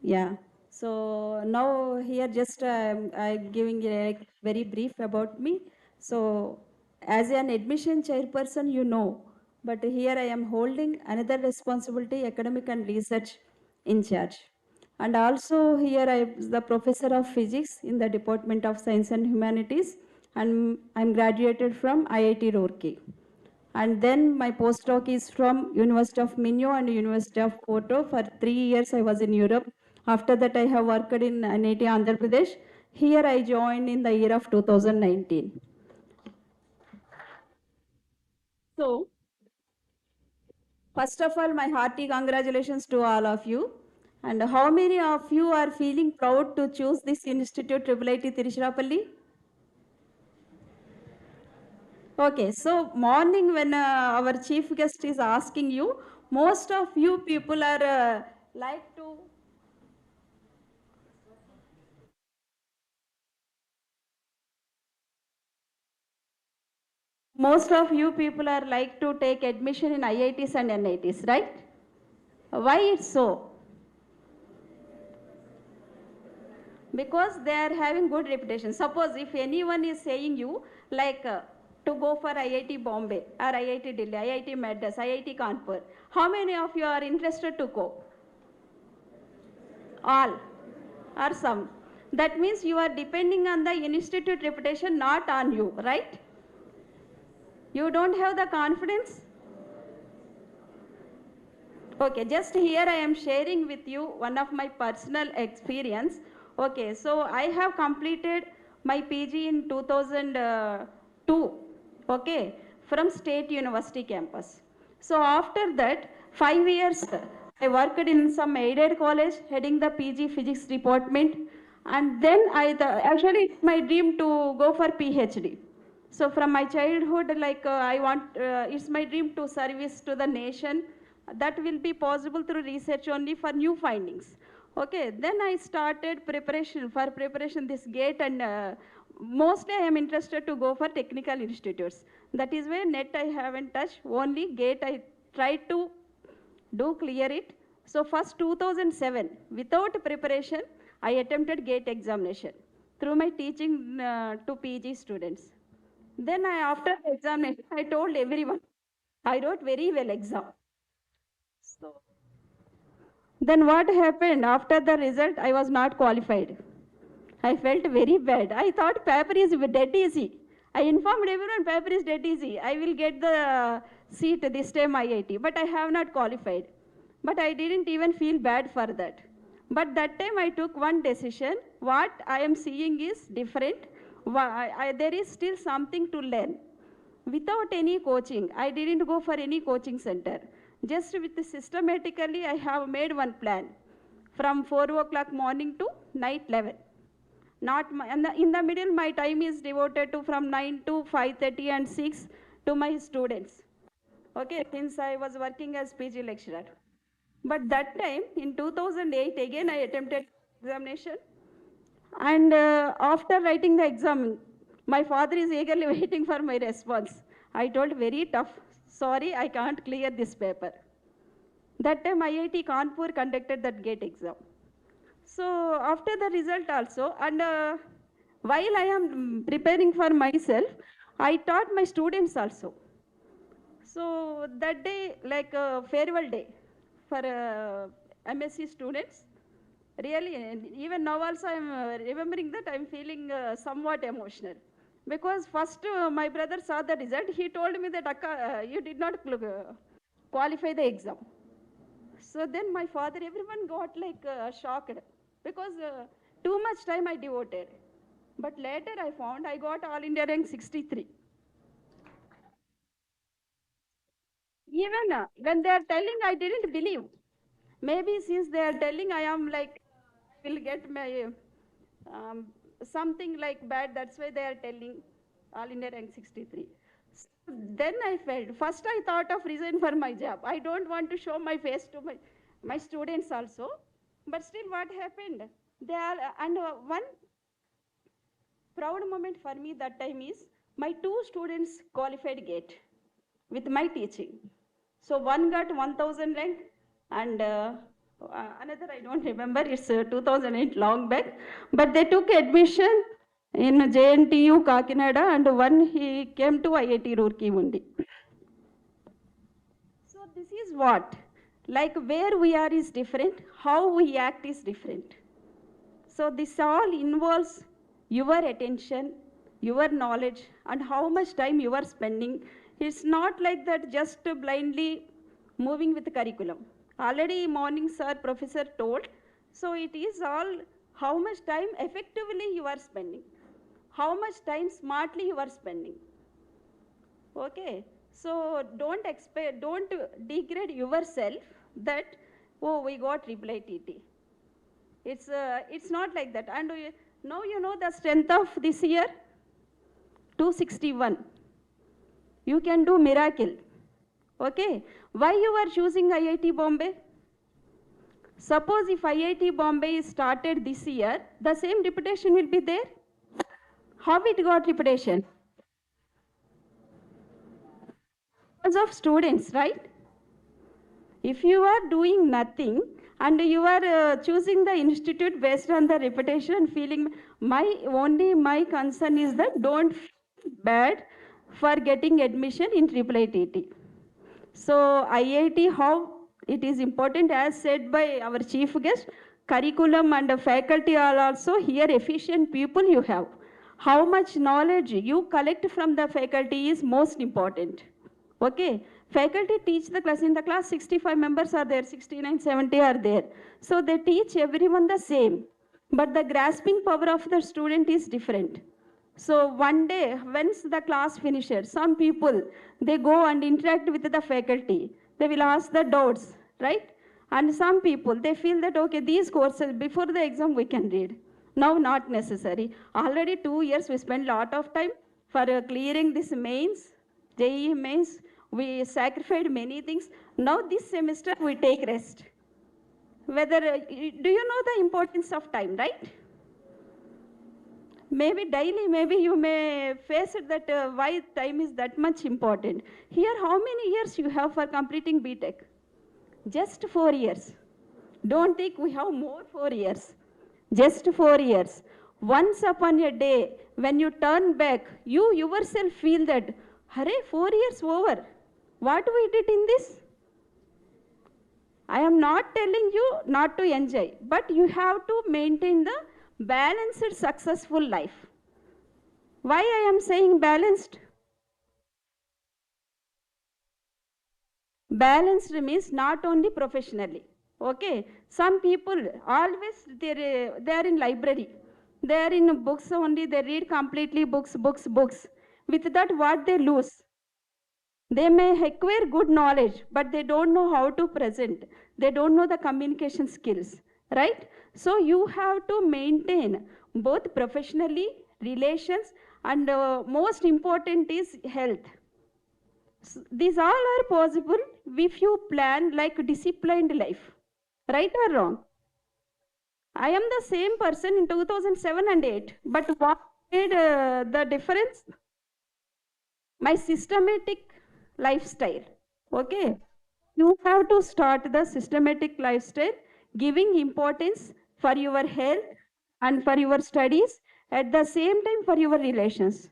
Yeah. So now here just I'm giving a very brief about me. So as an admission chairperson, you know, but here I am holding another responsibility, academic and research in charge. And also here I am the professor of physics in the Department of Science and Humanities, and I'm graduated from IIT Roorkee. And then my postdoc is from University of Minho and University of Porto. For 3 years I was in Europe. After that I have worked in native Andhra Pradesh. Here I joined in the year of 2019. So first of all, my hearty congratulations to all of you. And how many of you are feeling proud to choose this institute, IIIT Tiruchirappalli? Okay, so morning when our chief guest is asking you, most of you people are like to Most of you people are like to take admission in IITs and NITs, right? Why it's so? Because they are having good reputation. Suppose if anyone is saying you like to go for IIT Bombay or IIT Delhi, IIT Madras, IIT Kanpur, how many of you are interested to go? All or some. That means you are depending on the institute reputation, not on you, right? You don't have the confidence. Okay, just here I am sharing with you one of my personal experience. Okay, so I have completed my PG in 2002, okay, from State University campus. So after that, 5 years I worked in some aided college heading the PG physics department, and then actually it's my dream to go for PhD. So from my childhood, like it's my dream to service to the nation. That will be possible through research only for new findings. Okay, then I started preparation this GATE, and mostly I am interested to go for technical institutes. That is why NET I haven't touched, only GATE I tried to do clear it. So first 2007, without preparation, I attempted GATE examination through my teaching to PG students. Then after the examination, I told everyone, I wrote very well exam. So then what happened? After the result, I was not qualified. I felt very bad. I thought paper is dead easy. I informed everyone paper is dead easy. I will get the seat this time IIT, but I have not qualified. But I didn't even feel bad for that. But that time I took one decision. What I am seeing is different. There is still something to learn. Without any coaching, I didn't go for any coaching center. Just with systematically, I have made one plan from 4 o'clock morning to night 11. Not my, in the middle, my time is devoted to from 9 to 5:30 and 6 to my students. Okay, since I was working as PG lecturer. But that time, in 2008, again I attempted examination. And after writing the exam, my father is eagerly waiting for my response. I told very tough, sorry, I can't clear this paper. That time IIT Kanpur conducted that GATE exam. So after the result also, and while I am preparing for myself, I taught my students also. So that day, like a farewell day for MSc students, really, and even now also I'm remembering that I'm feeling somewhat emotional. Because first my brother saw the result, he told me that Akka, you did not qualify the exam. So then my father, everyone got like shocked because too much time I devoted. But later I found I got All India rank 63. Even when they are telling, I didn't believe. Maybe since they are telling, I am like, I will get my something like bad. That's why they are telling All India rank 63. So then I felt, first I thought of resign for my job. I don't want to show my face to my students also. But still what happened? They are, and one proud moment for me that time is my two students qualified GATE with my teaching. So one got 1000 rank, and another I don't remember, it's 2008 long back, but they took admission in JNTU Kakinada, and one he came to IIT Roorkee Mundi. So this is what, like where we are is different, how we act is different. So this all involves your attention, your knowledge, and how much time you are spending. It's not like that just blindly moving with the curriculum. Already morning sir, professor told, so it is all how much time effectively you are spending, how much time smartly you are spending. Okay, so don't degrade yourself that, oh, we got triple ITT. It's not like that. And now you know the strength of this year, 261. You can do miracle. Okay, why you are choosing IIT Bombay? Suppose if IIT Bombay is started this year, the same reputation will be there. How it got reputation? because of students, right? If you are doing nothing and you are choosing the institute based on the reputation feeling, my concern is that don't feel bad for getting admission in IIIT. So IIT, how it is important as said by our chief guest, curriculum and faculty are also here efficient people you have. How much knowledge you collect from the faculty is most important. Okay, faculty teach the class. In the class, 65 members are there, 69, 70 are there. So they teach everyone the same. But the grasping power of the student is different. So one day, once the class finishes, some people, they go and interact with the faculty. They will ask the doubts, right? And some people, they feel that, okay, these courses, before the exam we can read. Now not necessary. Already 2 years we spent lot of time for clearing this mains, JEE mains. We sacrificed many things. Now this semester we take rest. Whether, do you know the importance of time, right? Maybe daily, maybe you may face it that why time is that much important. Here, how many years you have for completing BTech? Just 4 years. Don't think we have more 4 years. Just 4 years. Once upon a day, when you turn back, you yourself feel that, hurry, 4 years over. What we did in this? I am not telling you not to enjoy, but you have to maintain the balanced, successful life. Why I am saying balanced? Balanced means not only professionally. Okay, some people always they are in library. They are in books only. They read completely books, books, books. With that, what they lose? They may acquire good knowledge, but they don't know how to present. They don't know the communication skills, right? So you have to maintain both professionally, relations, and most important is health. These all are possible if you plan like disciplined life, right or wrong? I am the same person in 2007 and 8, but what made the difference? My systematic lifestyle. Okay, you have to start the systematic lifestyle, giving importance for your health and for your studies, at the same time for your relations.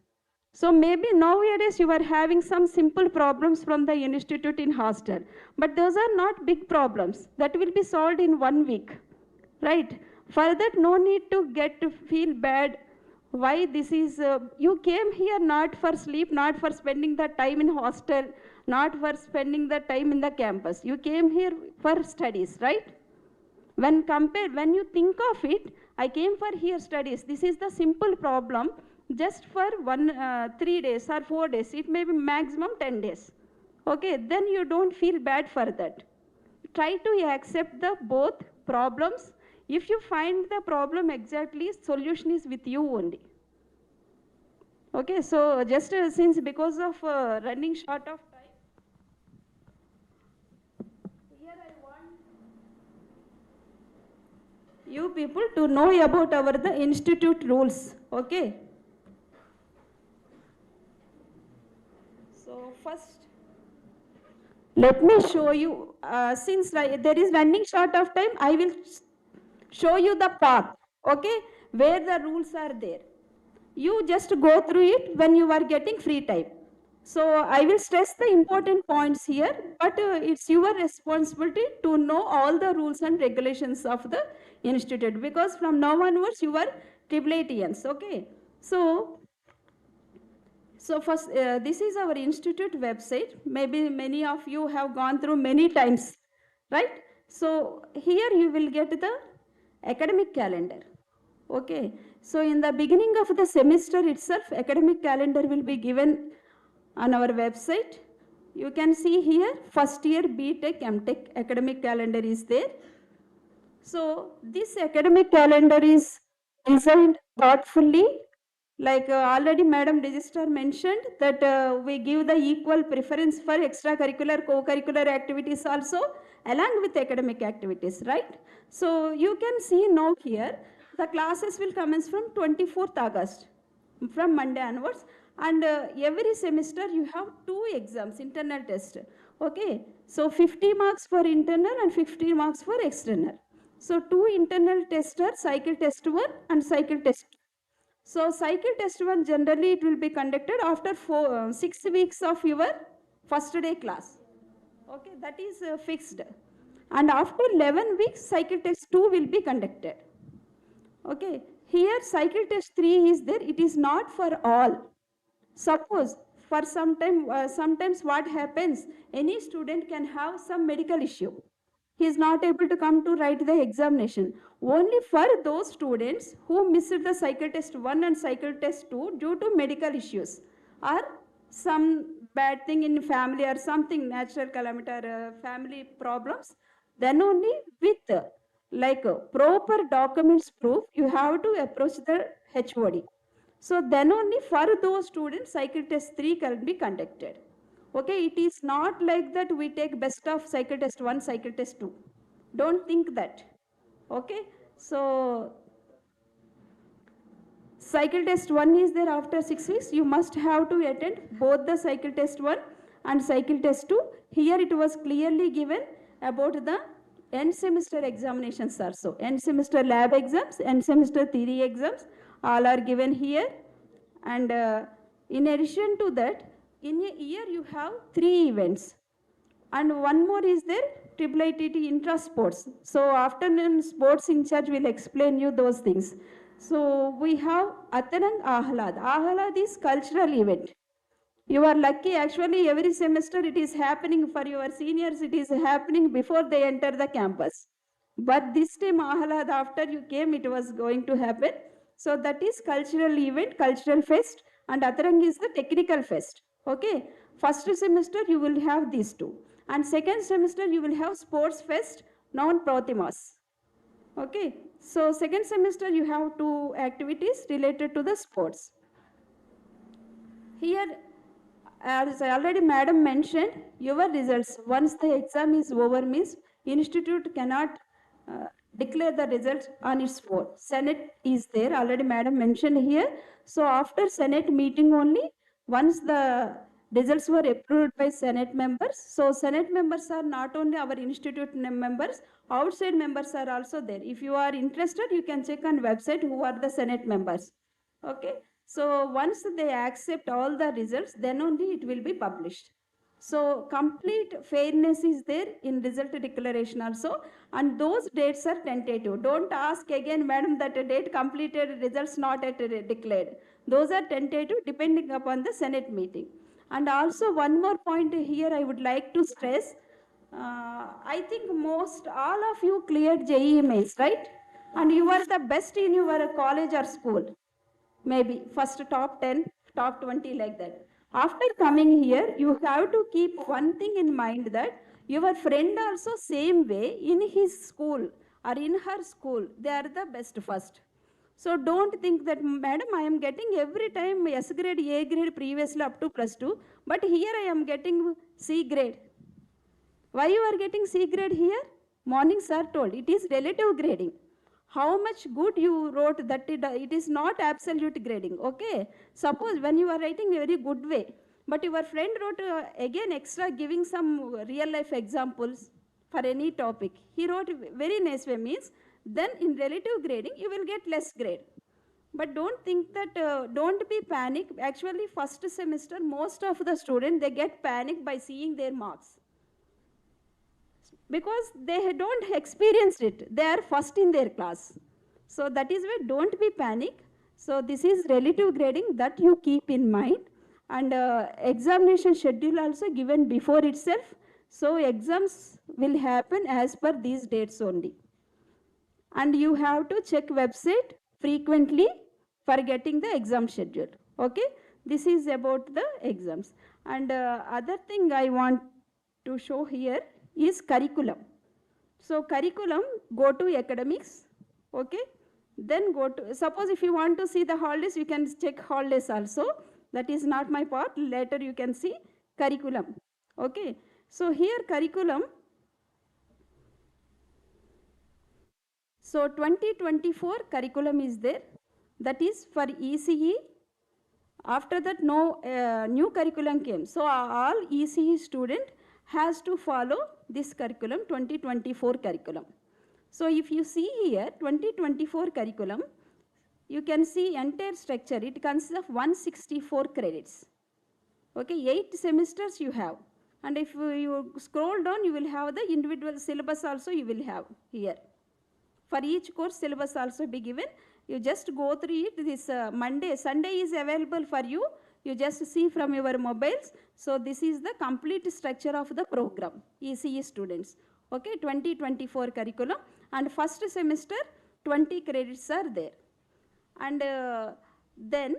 So maybe nowadays you are having some simple problems from the institute in hostel, but those are not big problems that will be solved in 1 week, right? For that, no need to get to feel bad. Why this is, you came here not for sleep, not for spending the time in hostel, not for spending the time in the campus. You came here for studies, right? When you think of it, I came for here studies. This is the simple problem, just for 3 days or 4 days. It may be maximum 10 days. Okay, then you don't feel bad for that. Try to accept the both problems. If you find the problem exactly, solution is with you only. Okay, so just since because of running short of time, here I want you people to know about our the institute rules. Okay, so first let me show you, since there is running short of time, I will show you the path, okay, where the rules are there. You just go through it when you are getting free time. So I will stress the important points here, but it's your responsibility to know all the rules and regulations of the institute, because from now onwards you are IIITians, okay? So first, this is our institute website. Maybe many of you have gone through many times, right? So here you will get the academic calendar. Okay. So in the beginning of the semester itself, academic calendar will be given on our website. You can see here, first year BTech, MTech academic calendar is there. So this academic calendar is designed thoughtfully, like already Madam Register mentioned that we give the equal preference for extracurricular, co-curricular activities also along with academic activities, right? So you can see now here, the classes will commence from 24th August, from Monday onwards, And every semester you have 2 exams, internal test. Okay, so 50 marks for internal and 50 marks for external. So 2 internal tests are cycle test 1 and cycle test 2. So cycle test 1 generally it will be conducted after 6 weeks of your first day class. Okay, that is fixed. And after 11 weeks, cycle test 2 will be conducted. Okay, here cycle test 3 is there, it is not for all. Suppose for some time, sometimes what happens, any student can have some medical issue. He is not able to come to write the examination. Only for those students who missed the cycle test 1 and cycle test 2 due to medical issues or some bad thing in family or something natural calamity or family problems, then only with proper documents proof you have to approach the HOD. So then only for those students cycle test 3 can be conducted. Okay, it is not like that we take best of cycle test 1, cycle test 2. Don't think that. Okay, so cycle test 1 is there after 6 weeks. You must have to attend both the cycle test 1 and cycle test 2. Here it was clearly given about the end semester examinations also. End semester lab exams, end semester theory exams, all are given here. And in addition to that, in a year you have 3 events. And one more is there, IIIT intra sports. So afternoon sports in charge will explain you those things. So we have Atanang Ahlad. Ahlad is cultural event. You are lucky, actually every semester it is happening for your seniors, it is happening before they enter the campus. But this time Ahlad, after you came, it was going to happen. So that is cultural event, cultural fest, and Atarang is the technical fest. Okay, first semester you will have these two. And second semester you will have sports fest, non-Protimas. Okay, so second semester you have 2 activities related to the sports. Here, as already madam mentioned, your results, once the exam is over means, institute cannot declare the results on its own. Senate is there, already madam mentioned here. So after Senate meeting only, once the results were approved by Senate members, so Senate members are not only our institute members, outside members are also there. If you are interested, you can check on website who are the Senate members. Okay, so once they accept all the results, then only it will be published. So complete fairness is there in result declaration also, and those dates are tentative. Don't ask again, madam, that a date completed, results not yet declared. Those are tentative depending upon the Senate meeting. And also one more point here I would like to stress. I think most all of you cleared JEE mains, right? And you are the best in your college or school. Maybe first top 10, top 20 like that. After coming here, you have to keep one thing in mind that your friend also same way in his school or in her school, they are the best first. So don't think that, madam, I am getting every time S grade, A grade previously up to +2, but here I am getting C grade. Why you are getting C grade here? Morning sir told, it is relative grading. How much good you wrote, that it is not absolute grading, okay? Suppose when you are writing very good way, but your friend wrote again extra giving some real life examples for any topic. He wrote very nice way means, then in relative grading you will get less grade. But don't think that, don't be panic. Actually first semester most of the students, they get panic by seeing their marks, because they don't experience it, they are first in their class. So that is why don't be panic. So this is relative grading that you keep in mind. And examination schedule also given before itself, so exams will happen as per these dates only. And you have to check website frequently for getting the exam schedule. Okay, this is about the exams. And other thing I want to show here is curriculum. So curriculum, go to academics. Okay, then go to, suppose if you want to see the holidays, you can check holidays also. That is not my part, later you can see curriculum. Okay, so here curriculum. So 2024 curriculum is there, that is for ECE, After that, no new curriculum came. So all ECE student has to follow this curriculum, 2024 curriculum. So if you see here, 2024 curriculum, you can see entire structure. It consists of 164 credits. Okay, 8 semesters you have. And if you scroll down, you will have the individual syllabus also you will have here. For each course, syllabus also be given. You just go through it. This Sunday is available for you. You just see from your mobiles. So this is the complete structure of the program, ECE students. Okay, 2024 curriculum. And first semester, 20 credits are there. And then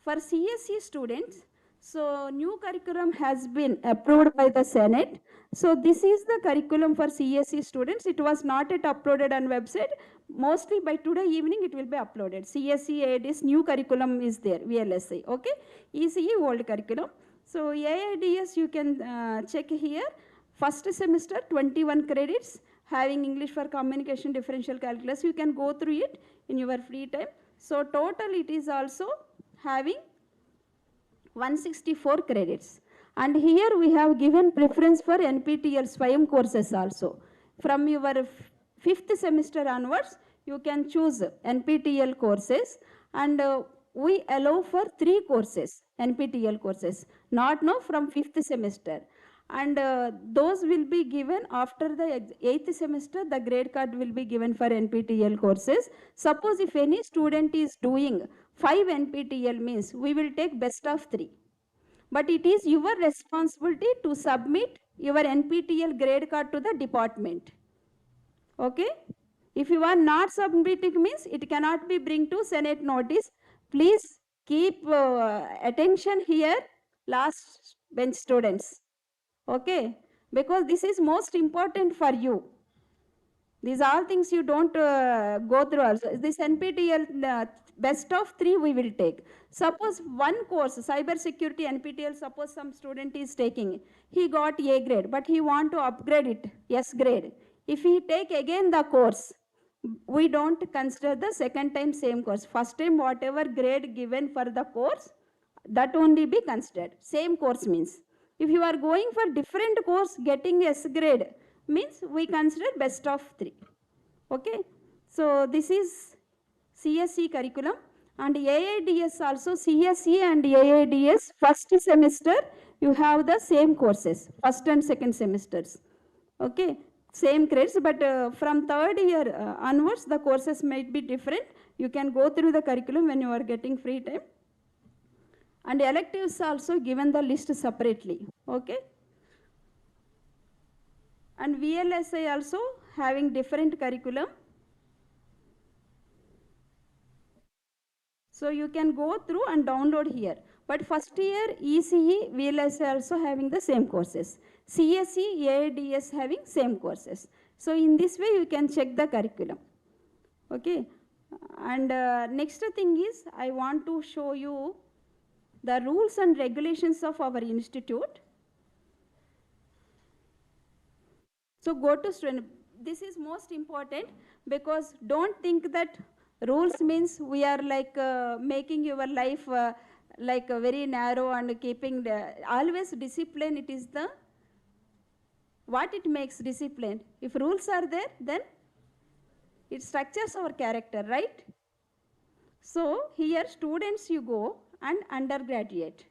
for CSE students, so new curriculum has been approved by the Senate. So this is the curriculum for CSE students. It was not yet uploaded on website. Mostly by today evening it will be uploaded. CSE AID's new curriculum is there, VLSI. Okay, ECE old curriculum. So AIDS you can check here. First semester 21 credits having English for communication, differential calculus. You can go through it in your free time. So total it is also having 164 credits. And here we have given preference for NPTEL Swayam courses also. From your fifth semester onwards, you can choose NPTEL courses, and we allow for 3 courses, NPTEL courses, not now from fifth semester. And those will be given after the 8th semester. The grade card will be given for NPTEL courses. Suppose if any student is doing 5 NPTEL, means we will take best of 3. But it is your responsibility to submit your NPTEL grade card to the department. Okay? If you are not submitting, means it cannot be bring to Senate notice. Please keep attention here, last bench students. Okay? Because this is most important for you. These all things you don't go through also. This NPTEL best of 3 we will take. Suppose one course, cyber security NPTEL, suppose some student is taking, he got A grade, but he want to upgrade it, S grade. If he take again the course, we don't consider the second time same course. First time whatever grade given for the course, that only be considered. Same course means. If you are going for different course, getting S grade, means we consider best of 3. Okay, so this is CSE curriculum, and AIDS also. CSE and AIDS first semester you have the same courses, first and second semesters. Okay, same grades, but from third year onwards the courses might be different. You can go through the curriculum when you are getting free time. And electives also given the list separately. Okay, and VLSI also having different curriculum. So you can go through and download here. But first year ECE, VLSI also having the same courses. CSE, AIDS having same courses. So in this way you can check the curriculum. Okay. And next thing is I want to show you the rules and regulations of our institute. So go to student. This is most important, because don't think that rules means we are like making your life like very narrow and keeping the, always discipline. It is the what it makes discipline. If rules are there, then it structures our character, right? So here students you go and undergraduate.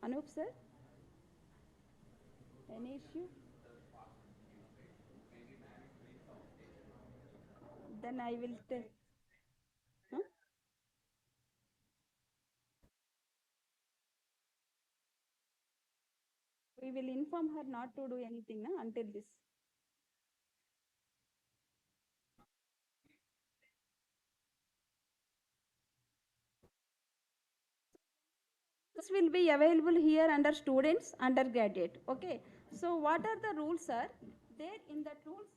Anup sir, any issue? Then I will tell. Huh? We will inform her not to do anything until this. This will be available here under students, undergraduate. Okay. So what are the rules are there in that rules?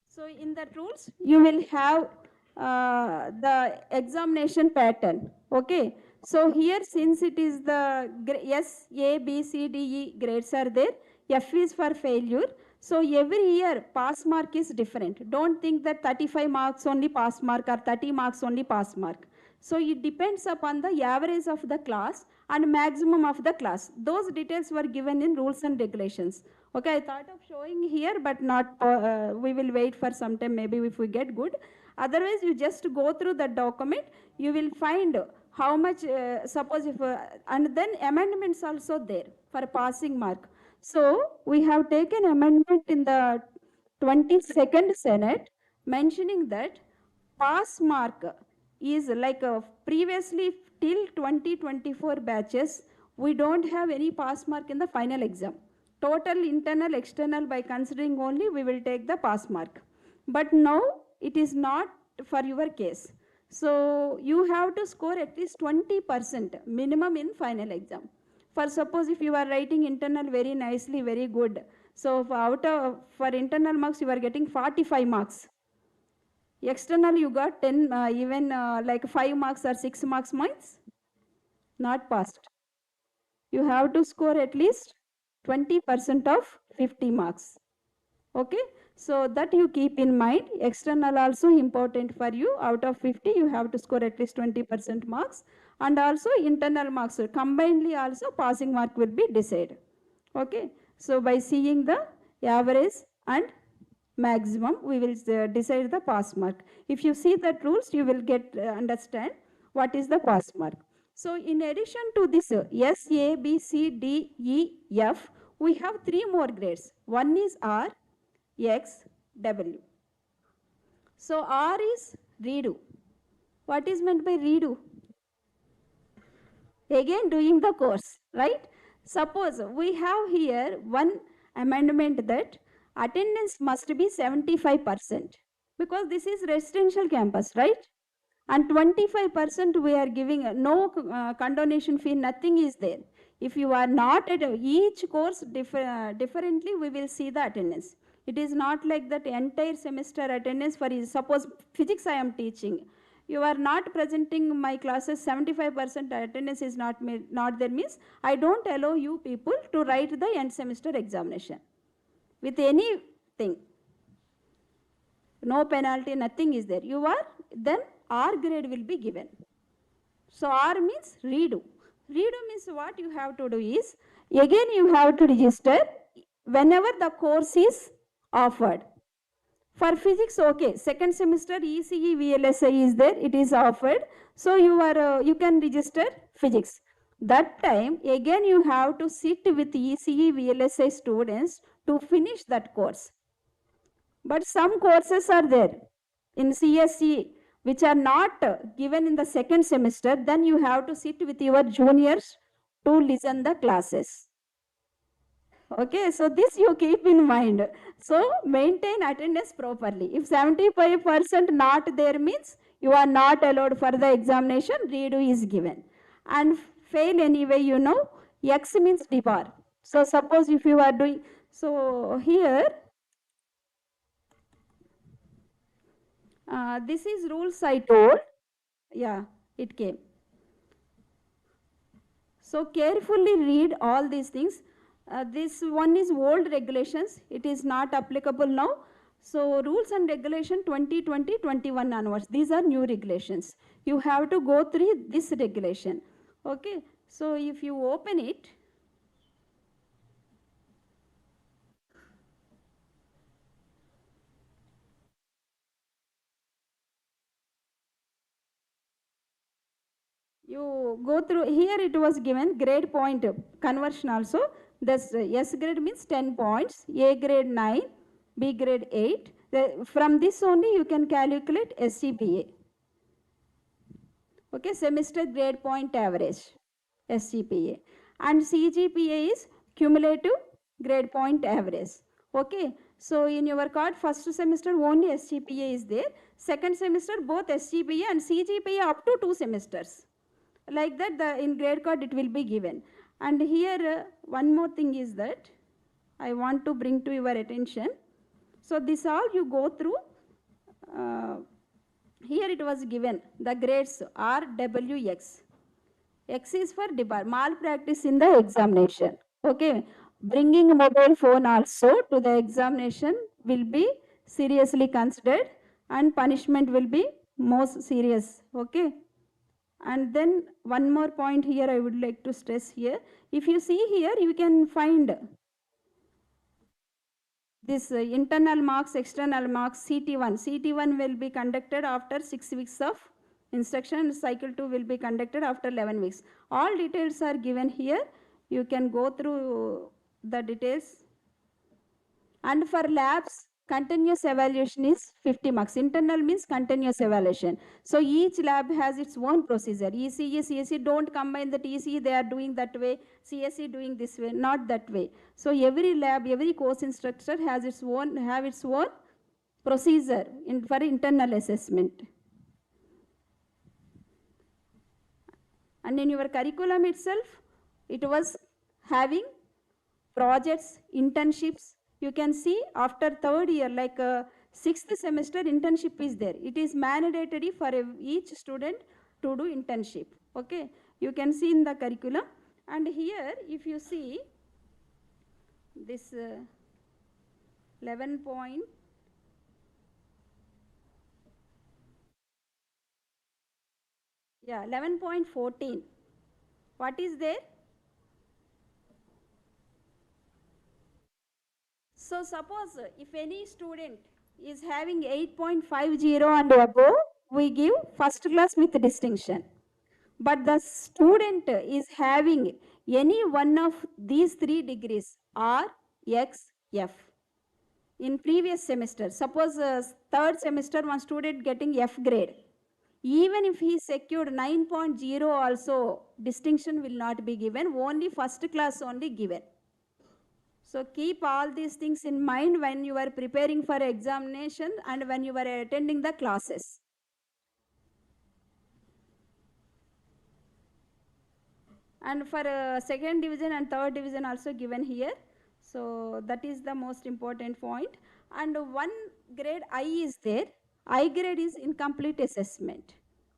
So in that rules, you will have the examination pattern. Okay. So here, since it is the S, A, B, C, D, E grades are there, F is for failure. So every year pass mark is different. Don't think that 35 marks only pass mark or 30 marks only pass mark. So it depends upon the average of the class and maximum of the class. Those details were given in rules and regulations. Okay, I thought of showing here, but not, we will wait for some time, maybe if we get good. Otherwise, you just go through the document, you will find how much, suppose if, and then amendments also there for passing mark. So we have taken amendment in the 22nd Senate mentioning that pass mark is like previously till 2024 batches, we don't have any pass mark in the final exam. Total internal, external by considering only we will take the pass mark. But now it is not for your case. So you have to score at least 20% minimum in final exam. For suppose if you are writing internal very nicely, very good. So for internal marks you are getting 45 marks. External you got 10, even like 5 marks or 6 marks points, not passed. You have to score at least 20% of 50 marks. Okay, so that you keep in mind. External also important for you. Out of 50 you have to score at least 20% marks, and also internal marks combinedly also passing mark will be decided. Okay, so by seeing the average and maximum we will decide the pass mark. If you see that rules you will get understand what is the pass mark. So in addition to this S, A, B, C, D, E, F, we have 3 more grades. One is R, X, W. So R is redo. What is meant by redo? Again doing the course, right? Suppose we have here one amendment that attendance must be 75% because this is residential campus, right? And 25% we are giving no condonation fee, nothing is there. If you are not at each course differently, we will see the attendance. It is not like that entire semester attendance for suppose physics I am teaching. You are not presenting my classes, 75% attendance is not there means I don't allow you people to write the end semester examination with anything. No penalty, nothing is there. You are, then R grade will be given. So R means redo. Redo means what you have to do is, again you have to register whenever the course is offered. For physics, okay, second semester ECE VLSI is there, it is offered. So you can register physics. That time again you have to sit with ECE VLSI students to finish that course. But some courses are there in CSE which are not given in the second semester, then you have to sit with your juniors to listen the classes. Okay, so this you keep in mind. So maintain attendance properly. If 75% not there means you are not allowed for the examination, redo is given. And fail anyway, you know, X means debar. So suppose if you are doing, so here, this is rules I told. Yeah, it came. So carefully read all these things. This one is old regulations. It is not applicable now. So rules and regulation 2020-21 onwards. These are new regulations. You have to go through this regulation. Okay. So if you open it, you go through here, it was given grade point conversion also. This S grade means 10 points, A grade 9, B grade 8. From this only you can calculate SCPA. Okay, semester grade point average, SCPA. And CGPA is cumulative grade point average. Okay, so in your card, first semester only SGPA is there. Second semester both SGPA and CGPA up to 2 semesters. Like that, in grade card it will be given. And here one more thing is that I want to bring to your attention. So this all you go through. Here it was given the grades R, W, X. X is for malpractice in the examination. Okay. bringing a mobile phone also to the examination will be seriously considered and punishment will be most serious. Okay. And then one more point here I would like to stress here. If you see here, you can find this internal marks, external marks, CT1. CT1 will be conducted after 6 weeks of instruction. Cycle 2 will be conducted after 11 weeks. All details are given here. You can go through the details. And for labs, continuous evaluation is 50 marks. Internal means continuous evaluation. So each lab has its own procedure. ECE, CSE don't combine that ECE, they are doing that way, CSE doing this way, not that way. So every lab, every course instructor has its own procedure for internal assessment. And in your curriculum itself, it was having projects, internships. You can see after third year, like sixth semester internship is there. It is mandatory for each student to do internship. Okay, you can see in the curriculum. And here, if you see this 11 point, yeah, 11.14. What is there? So suppose if any student is having 8.50 and above, we give first class with distinction. But the student is having any one of these 3 degrees R, X, F. In previous semester, suppose third semester one student getting F grade. Even if he secured 9.0 also, distinction will not be given, only first class only given. So keep all these things in mind when you are preparing for examination and when you are attending the classes. And for second division and third division also given here. So that is the most important point. And one grade I is there. I grade is incomplete assessment.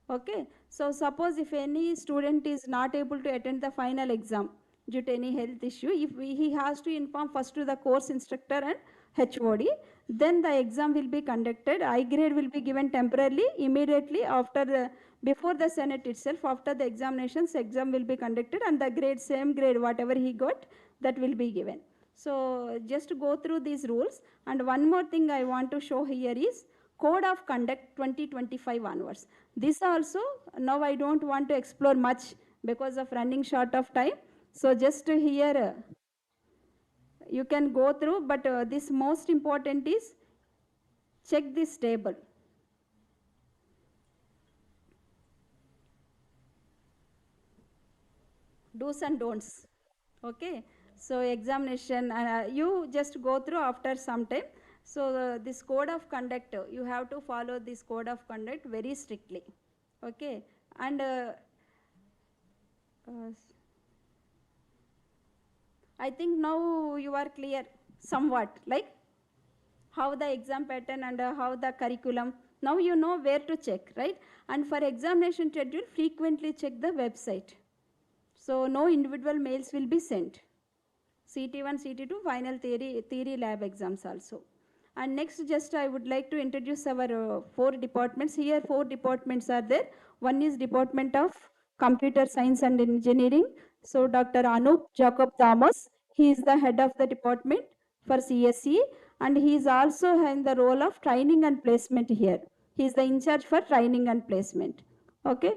Okay. So suppose if any student is not able to attend the final exam due to any health issue, he has to inform first to the course instructor and HOD, then the exam will be conducted. I grade will be given temporarily, immediately after before the Senate itself, after the examinations, exam will be conducted and the grade, same grade, whatever he got, that will be given. So just go through these rules. And one more thing I want to show here is Code of Conduct 2025 onwards. This also, now I don't want to explore much because of running short of time. So just here, you can go through, but this most important is check this table. Do's and don'ts. Okay. So examination, you just go through after some time. So this code of conduct, you have to follow this code of conduct very strictly. Okay. And I think now you are clear somewhat, like how the exam pattern and how the curriculum. Now you know where to check, right? And for examination schedule, frequently check the website. So no individual mails will be sent. CT1, CT2, final theory lab exams also. And next, just I would like to introduce our 4 departments. Here 4 departments are there. One is Department of Computer Science and Engineering. So Dr. Anup Jacob Thomas, he is the head of the department for CSE, and he is also in the role of training and placement here. He is the in charge for training and placement. Okay.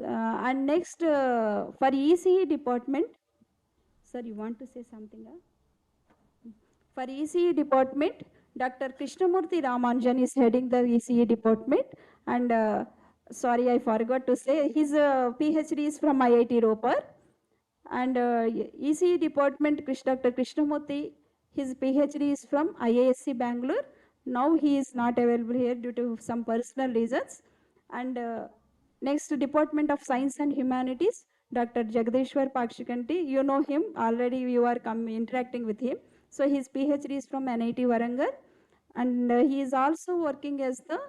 And next, for ECE department, sir, you want to say something? For ECE department, Dr. Krishnamurthy Ramanujan is heading the ECE department. And sorry, I forgot to say, his PhD is from IIT Ropar. And ECE department, Dr. Krishnamurthy, his PhD is from IISc Bangalore. Now he is not available here due to some personal reasons. And next, Department of Science and Humanities, Dr. Jagadeshwar Pakshikanti. You know him, already you are interacting with him. So his PhD is from NIT Warangal. And he is also working as the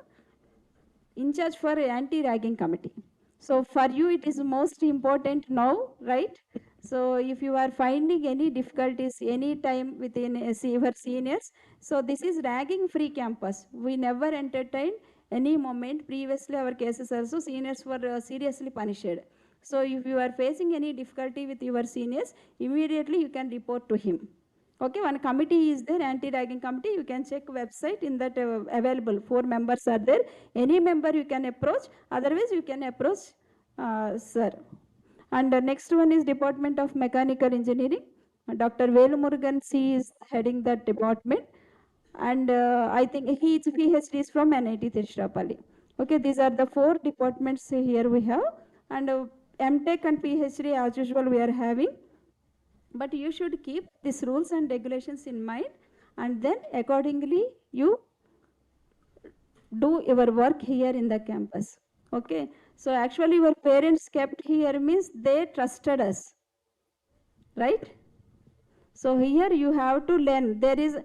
in charge for anti-ragging committee. So for you, it is most important now, right? So if you are finding any difficulties any time within your seniors, so this is ragging free campus. We never entertained any moment. Previously our cases also seniors were seriously punished. So if you are facing any difficulty with your seniors, immediately you can report to him. Okay, one committee is there, anti-ragging committee. You can check website in that available. 4 members are there. Any member you can approach. Otherwise, you can approach sir. And the next one is Department of Mechanical Engineering. Dr. Velu Murugan C is heading that department. And I think he is PhD is from IIIT Tiruchirappalli. Okay, these are the 4 departments here we have. And MTech and PhD as usual we are having. But you should keep these rules and regulations in mind, and then accordingly you do your work here in the campus. Okay, so actually your parents kept here means they trusted us, right? So here you have to learn. There is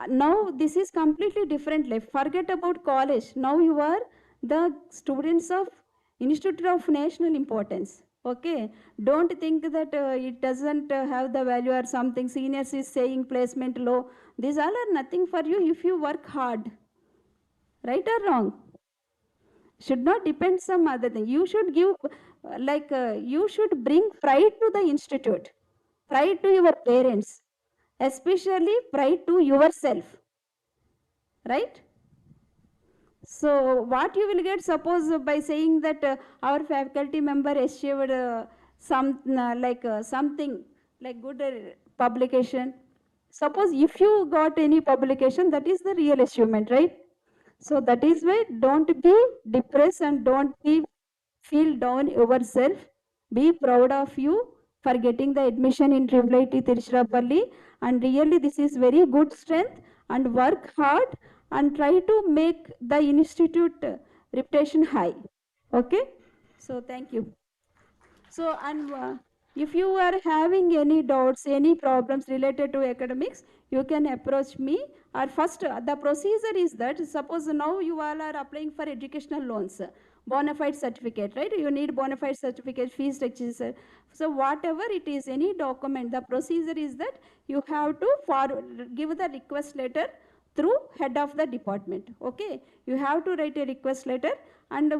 now this is completely different life. Forget about college. Now you are the students of Institute of National Importance. Okay, don't think that it doesn't have the value or something. Seniors is saying placement low. These all are nothing for you if you work hard. Right or wrong? Should not depend some other thing. You should give you should bring pride to the institute, pride to your parents, especially pride to yourself, right? So what you will get, suppose by saying that our faculty member achieved something like good publication. Suppose if you got any publication, that is the real achievement, right? So that is why don't be depressed and don't be feel down yourself. Be proud of you for getting the admission in IIIT Tiruchirappalli, and really this is very good strength, and work hard and try to make the institute reputation high. Okay, so thank you. So, and if you are having any doubts, any problems related to academics, you can approach me. Or first, the procedure is that suppose now you all are applying for educational loans, bona fide certificate, right? You need bona fide certificate, fees structure. So whatever it is, any document, the procedure is that you have to give the request letter through head of the department. Okay, you have to write a request letter, and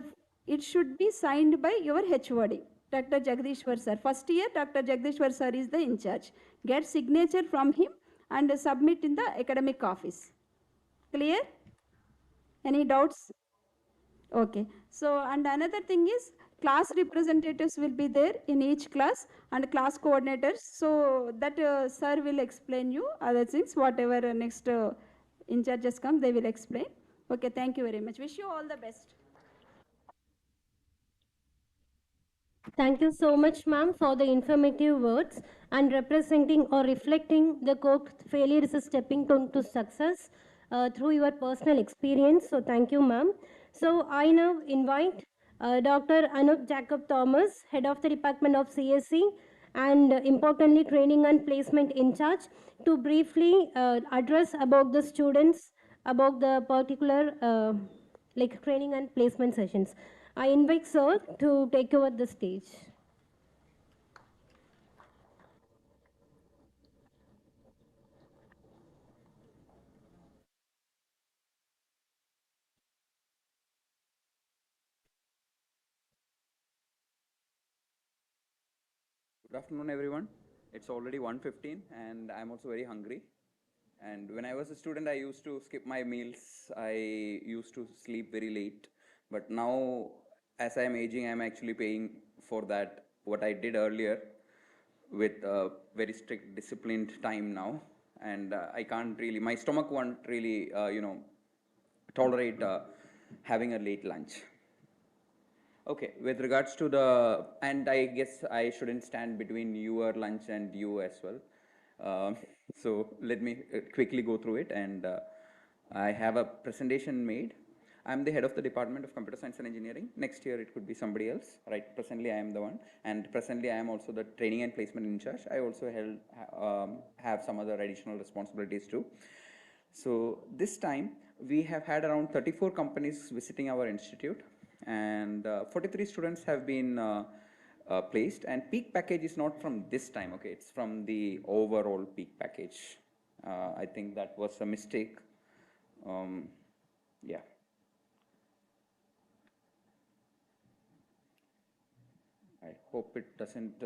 it should be signed by your HOD, Dr. Jagdishwar sir. First year, Dr. Jagdishwar sir is the in charge. Get signature from him and submit in the academic office. Clear? Any doubts? Okay. So, and another thing is class representatives will be there in each class, and class coordinators. So that sir will explain you other things, whatever next in charges come, they will explain. Okay, thank you very much. Wish you all the best. Thank you so much, ma'am, for the informative words and representing or reflecting the quote, failure is a stepping stone to success through your personal experience. So, thank you, ma'am. So, I now invite Dr. Anup Jacob Thomas, Head of the Department of CSE and importantly, Training and Placement in charge, to briefly address about the students, about the particular like training and placement sessions. I invite sir to take over the stage. Good afternoon, everyone. It's already 1:15 and I'm also very hungry. And when I was a student, I used to skip my meals. I used to sleep very late. But now, as I'm aging, I'm actually paying for that, what I did earlier with a very strict, disciplined time now. And I can't really, my stomach won't really, tolerate having a late lunch. Okay, with regards to the, and I guess I shouldn't stand between your lunch and you as well. Um, so let me quickly go through it, and I have a presentation made. I'm the head of the Department of Computer Science and Engineering. Next year it could be somebody else, right? Presently I am the one, and presently I am also the training and placement in charge. I also have some other additional responsibilities too. So this time we have had around 34 companies visiting our institute, and 43 students have been placed, and peak package is not from this time, okay, it's from the overall peak package. I think that was a mistake. Yeah. I hope it doesn't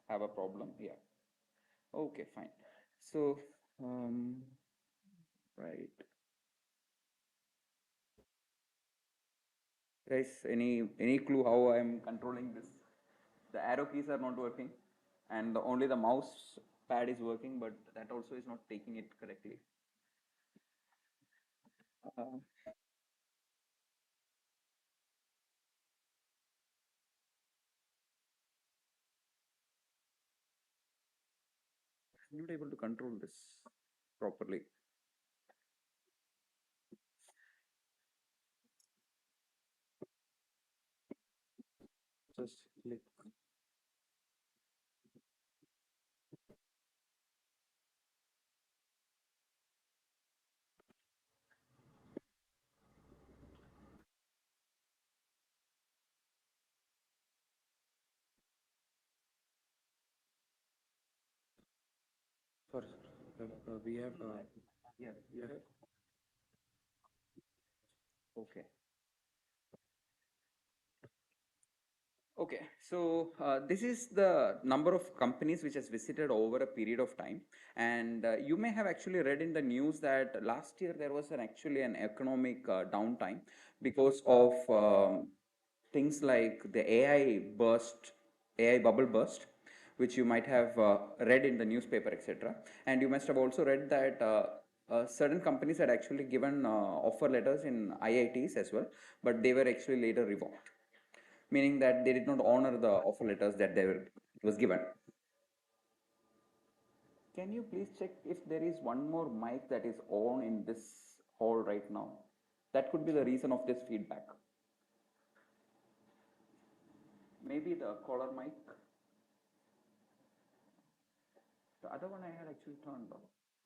have a problem. Yeah. Okay, fine. So, right. Guys, any clue how I am controlling this? The arrow keys are not working, and only the mouse pad is working, but that also is not taking it correctly. Uh, I'm not able to control this properly. Just click. Sorry, sir. We have. Yeah, we have. Okay. Okay, so this is the number of companies which has visited over a period of time, and you may have actually read in the news that last year there was actually an economic downtime because of things like the AI bubble burst, which you might have read in the newspaper, etc. And you must have also read that certain companies had actually given offer letters in IITs as well, but they were actually later revoked, meaning that they did not honor the offer letters that was given. Can you please check if there is one more mic that is on in this hall right now? That could be the reason of this feedback. Maybe the caller mic. The other one I had actually turned on.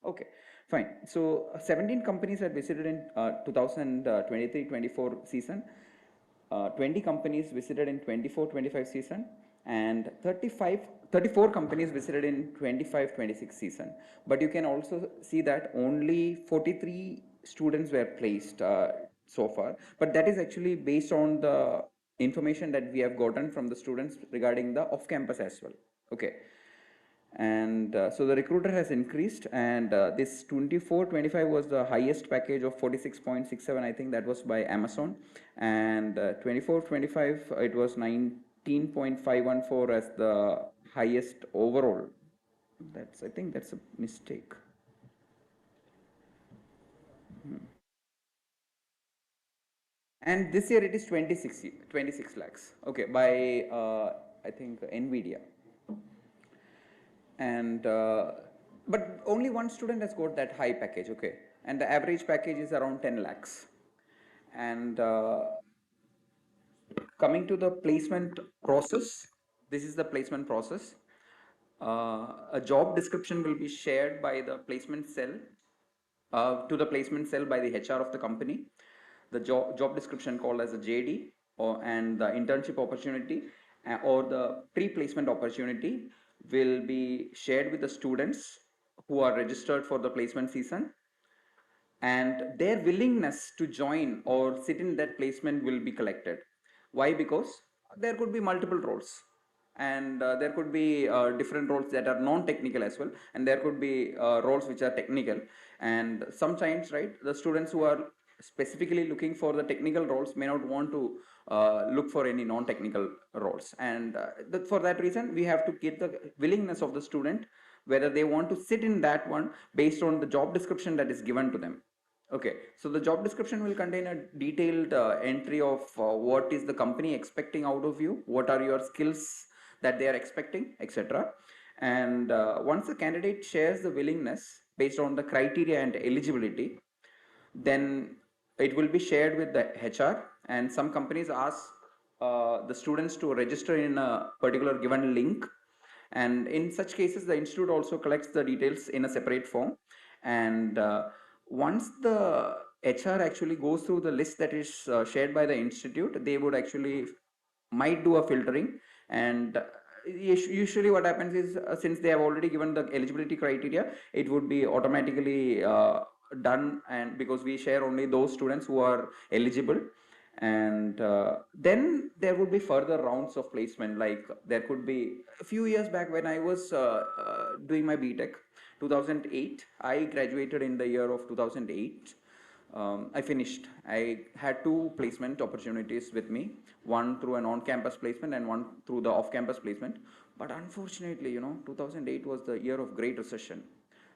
Okay, fine. So 17 companies had visited in 2023-24 season. 20 companies visited in 24-25 season, and 34 companies visited in 25-26 season. But you can also see that only 43 students were placed so far. But that is actually based on the information that we have gotten from the students regarding the off-campus as well. Okay. And so the recruiter has increased, and this 24-25 was the highest package of 46.67. I think that was by Amazon, and 24-25 it was 19.514 as the highest overall. I think that's a mistake. And this year it is 26 lakhs, okay, by I think NVIDIA. And but only one student has got that high package, okay, and the average package is around 10 lakhs. And coming to the placement process, this is the placement process. A job description will be shared by the placement cell to the placement cell by the HR of the company. The job description called as a JD, and the internship opportunity or the pre-placement opportunity will be shared with the students who are registered for the placement season, and their willingness to join or sit in that placement will be collected. Why? Because there could be multiple roles, and there could be different roles that are non-technical as well, and there could be roles which are technical. And sometimes, right, the students who are specifically looking for the technical roles may not want to look for any non-technical roles, and for that reason we have to get the willingness of the student whether they want to sit in that one based on the job description that is given to them. Okay, so the job description will contain a detailed entry of what is the company expecting out of you, what are your skills that they are expecting, etc. And once the candidate shares the willingness based on the criteria and eligibility, then it will be shared with the HR, and some companies ask the students to register in a particular given link, and in such cases the institute also collects the details in a separate form. And once the HR actually goes through the list that is shared by the institute, they would actually might do a filtering, And usually what happens is, since they have already given the eligibility criteria, it would be automatically done, and because we share only those students who are eligible. And then there would be further rounds of placement. Like there could be a few years back when I was doing my btech, 2008, I graduated in the year of 2008. I finished. I had two placement opportunities with me, one through an on-campus placement and one through the off-campus placement. But unfortunately, 2008 was the year of great recession,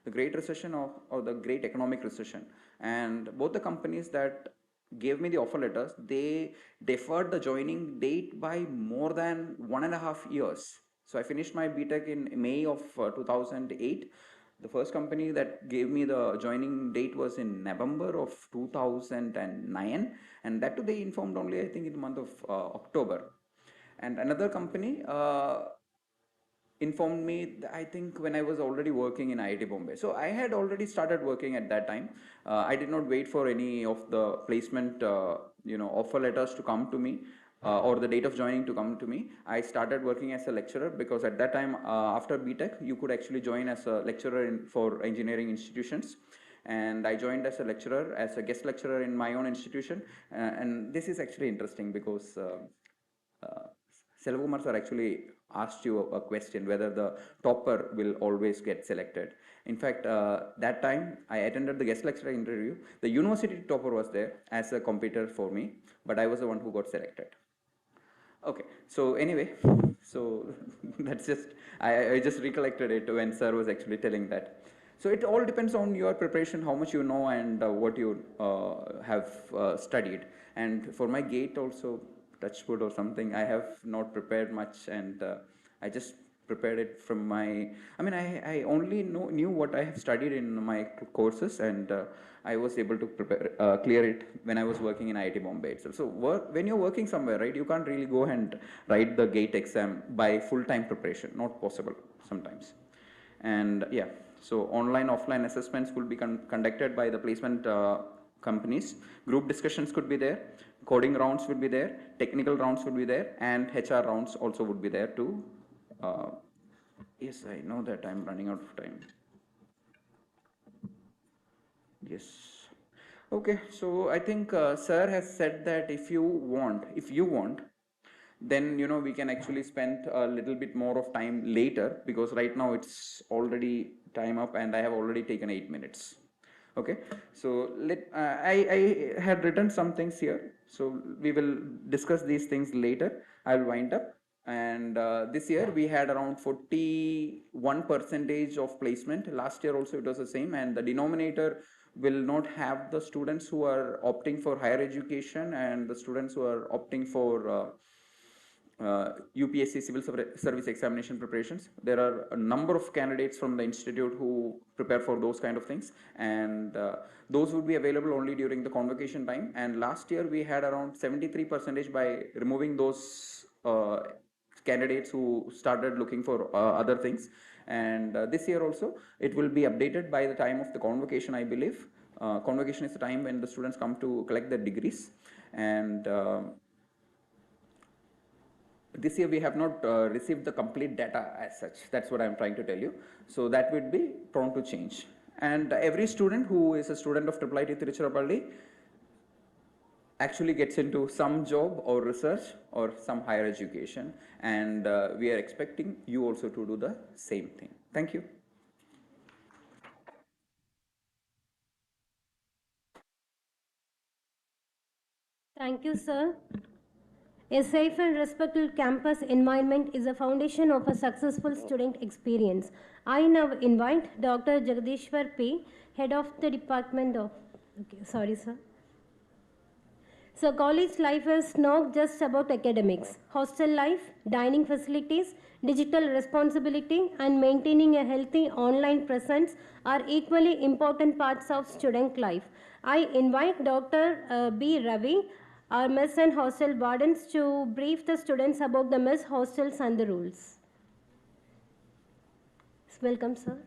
the great recession or the great economic recession. And both the companies that gave me the offer letters, they deferred the joining date by more than 1.5 years. So I finished my BTech in May of 2008. The first company that gave me the joining date was in November of 2009, and that too they informed only, I think, in the month of October. And another company informed me, I think, when I was already working in IIT Bombay. So I had already started working at that time. I did not wait for any of the placement, offer letters to come to me, or the date of joining to come to me. I started working as a lecturer, because at that time, after BTech, you could actually join as a lecturer for engineering institutions. And I joined as a lecturer, as a guest lecturer in my own institution. And this is actually interesting, because uh, Selvakumar sir actually asked you a question whether the topper will always get selected. In fact, that time I attended the guest lecturer interview. The university topper was there as a competitor for me, but I was the one who got selected. Okay, so anyway, so that's just, I just recollected it when sir was actually telling that. So it all depends on your preparation, how much you know, and what you have studied. And for my gate also, touchwood or something, I have not prepared much, and I just prepared it from my, I only knew what I have studied in my courses, and I was able to clear it when I was working in IIT Bombay itself. So when you're working somewhere, right, you can't really go and write the gate exam by full-time preparation. Not possible sometimes. And yeah, so online, offline assessments will be conducted by the placement companies. Group discussions could be there, coding rounds would be there, technical rounds would be there, and HR rounds also would be there too. Yes, I know that I'm running out of time. Yes. Okay, so I think sir has said that if you want, then we can actually spend a little bit more of time later, because right now it's already time up and I have already taken 8 minutes. Okay, so I had written some things here, so we will discuss these things later. I'll wind up. And this year we had around 41 percentage of placement. Last year also it was the same, and the denominator will not have the students who are opting for higher education and the students who are opting for UPSC civil service examination preparations. There are a number of candidates from the institute who prepare for those kind of things, and those would be available only during the convocation time. And last year we had around 73 percentage by removing those candidates who started looking for other things. And this year also it will be updated by the time of the convocation, I believe. Convocation is the time when the students come to collect their degrees. And this year we have not received the complete data as such. That's what I'm trying to tell you. So that would be prone to change. And every student who is a student of IIIT Tiruchirappalli actually gets into some job or research or some higher education. And we are expecting you also to do the same thing. Thank you. Thank you, sir. A safe and respectful campus environment is a foundation of a successful student experience. I now invite Dr. Jagadishwar P., Head of the Department of... Okay, sorry, sir. So, college life is not just about academics. Hostel life, dining facilities, digital responsibility, and maintaining a healthy online presence are equally important parts of student life. I invite Dr. B. Ravi, our mess and hostel wardens, to brief the students about the mess hostels and the rules. Welcome, sir.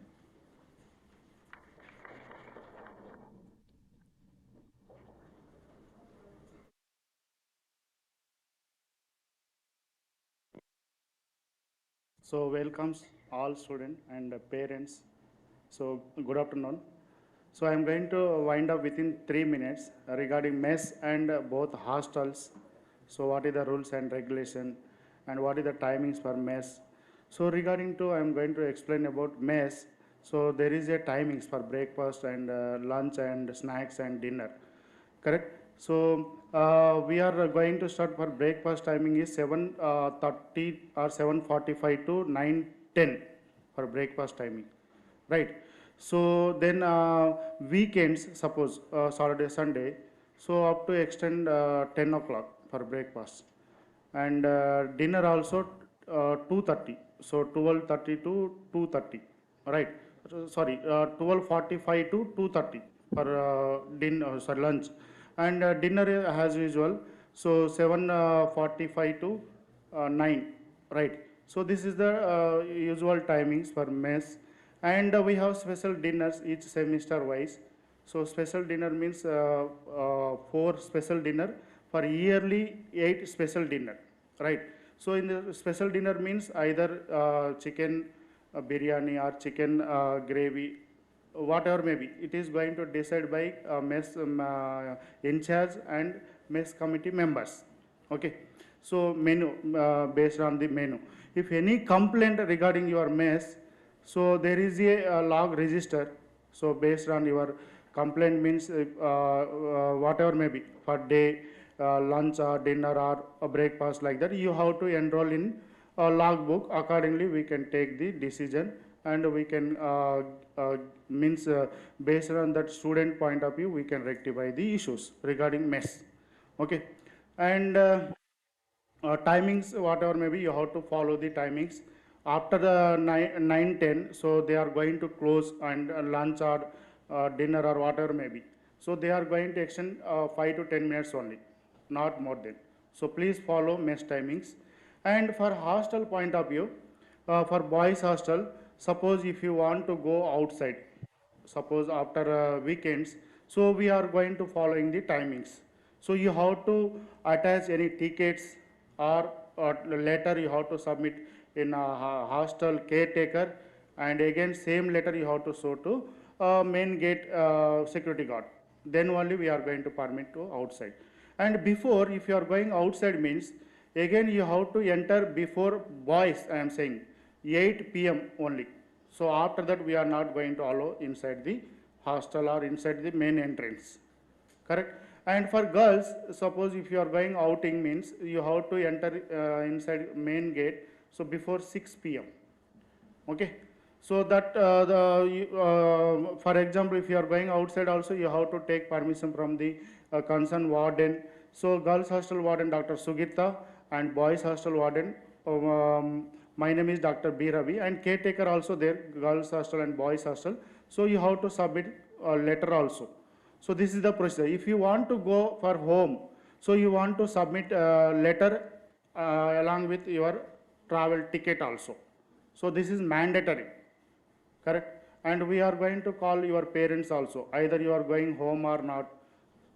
So welcomes all students and parents. So good afternoon. So I'm going to wind up within 3 minutes regarding mess and both hostels. So what is the rules and regulation and what is the timings for mess. So regarding to I'm going to explain about mess. So there is a timings for breakfast and lunch and snacks and dinner. Correct? So we are going to start for breakfast timing is 7:30 or 7:45 to 9:10 for breakfast timing, right? So then weekends, suppose Saturday, Sunday, so up to extend 10 o'clock for breakfast, and dinner also 2:30, so 12:30 to 2:30, right? Sorry, 12:45 to 2:30 for dinner, sorry, lunch, and dinner as usual, so 7:45 to 9, right? So this is the usual timings for mess, and we have special dinners each semester wise. So special dinner means 4 special dinner for yearly 8 special dinner, right? So in the special dinner means either chicken biryani or chicken gravy, whatever may be. It is going to decide by mess in charge and mess committee members. Okay. So menu based on the menu. If any complaint regarding your mess, so there is a log register. So based on your complaint means whatever may be for day, lunch or dinner or a breakfast like that, you have to enroll in a log book. Accordingly, we can take the decision and we can means based on that student point of view, we can rectify the issues regarding mess. Okay, and timings whatever maybe you have to follow the timings after the 9:10, so they are going to close and lunch or dinner or whatever maybe, so they are going to extend 5 to 10 minutes only, not more than. So please follow mess timings. And for hostel point of view, for boys hostel, suppose if you want to go outside, suppose after weekends, so we are going to following the timings. So you have to attach any tickets, or letter you have to submit in a hostel caretaker, and again same letter you have to show to main gate security guard, then only we are going to permit to outside. And before, if you are going outside means, again you have to enter before boys, I am saying 8 p.m. only. So after that we are not going to allow inside the hostel or inside the main entrance. Correct? And for girls, suppose if you are going outing means, you have to enter inside main gate, so before 6 p.m. Okay, so that for example, if you are going outside also, you have to take permission from the concerned warden. So girls hostel warden Dr. Sugita, and boys hostel warden my name is Dr. B Ravi, and caretaker also there, girls hostel and boys hostel. So you have to submit a letter also. So this is the procedure. If you want to go for home, so you want to submit a letter along with your travel ticket also. So this is mandatory, correct? And we are going to call your parents also, either you are going home or not,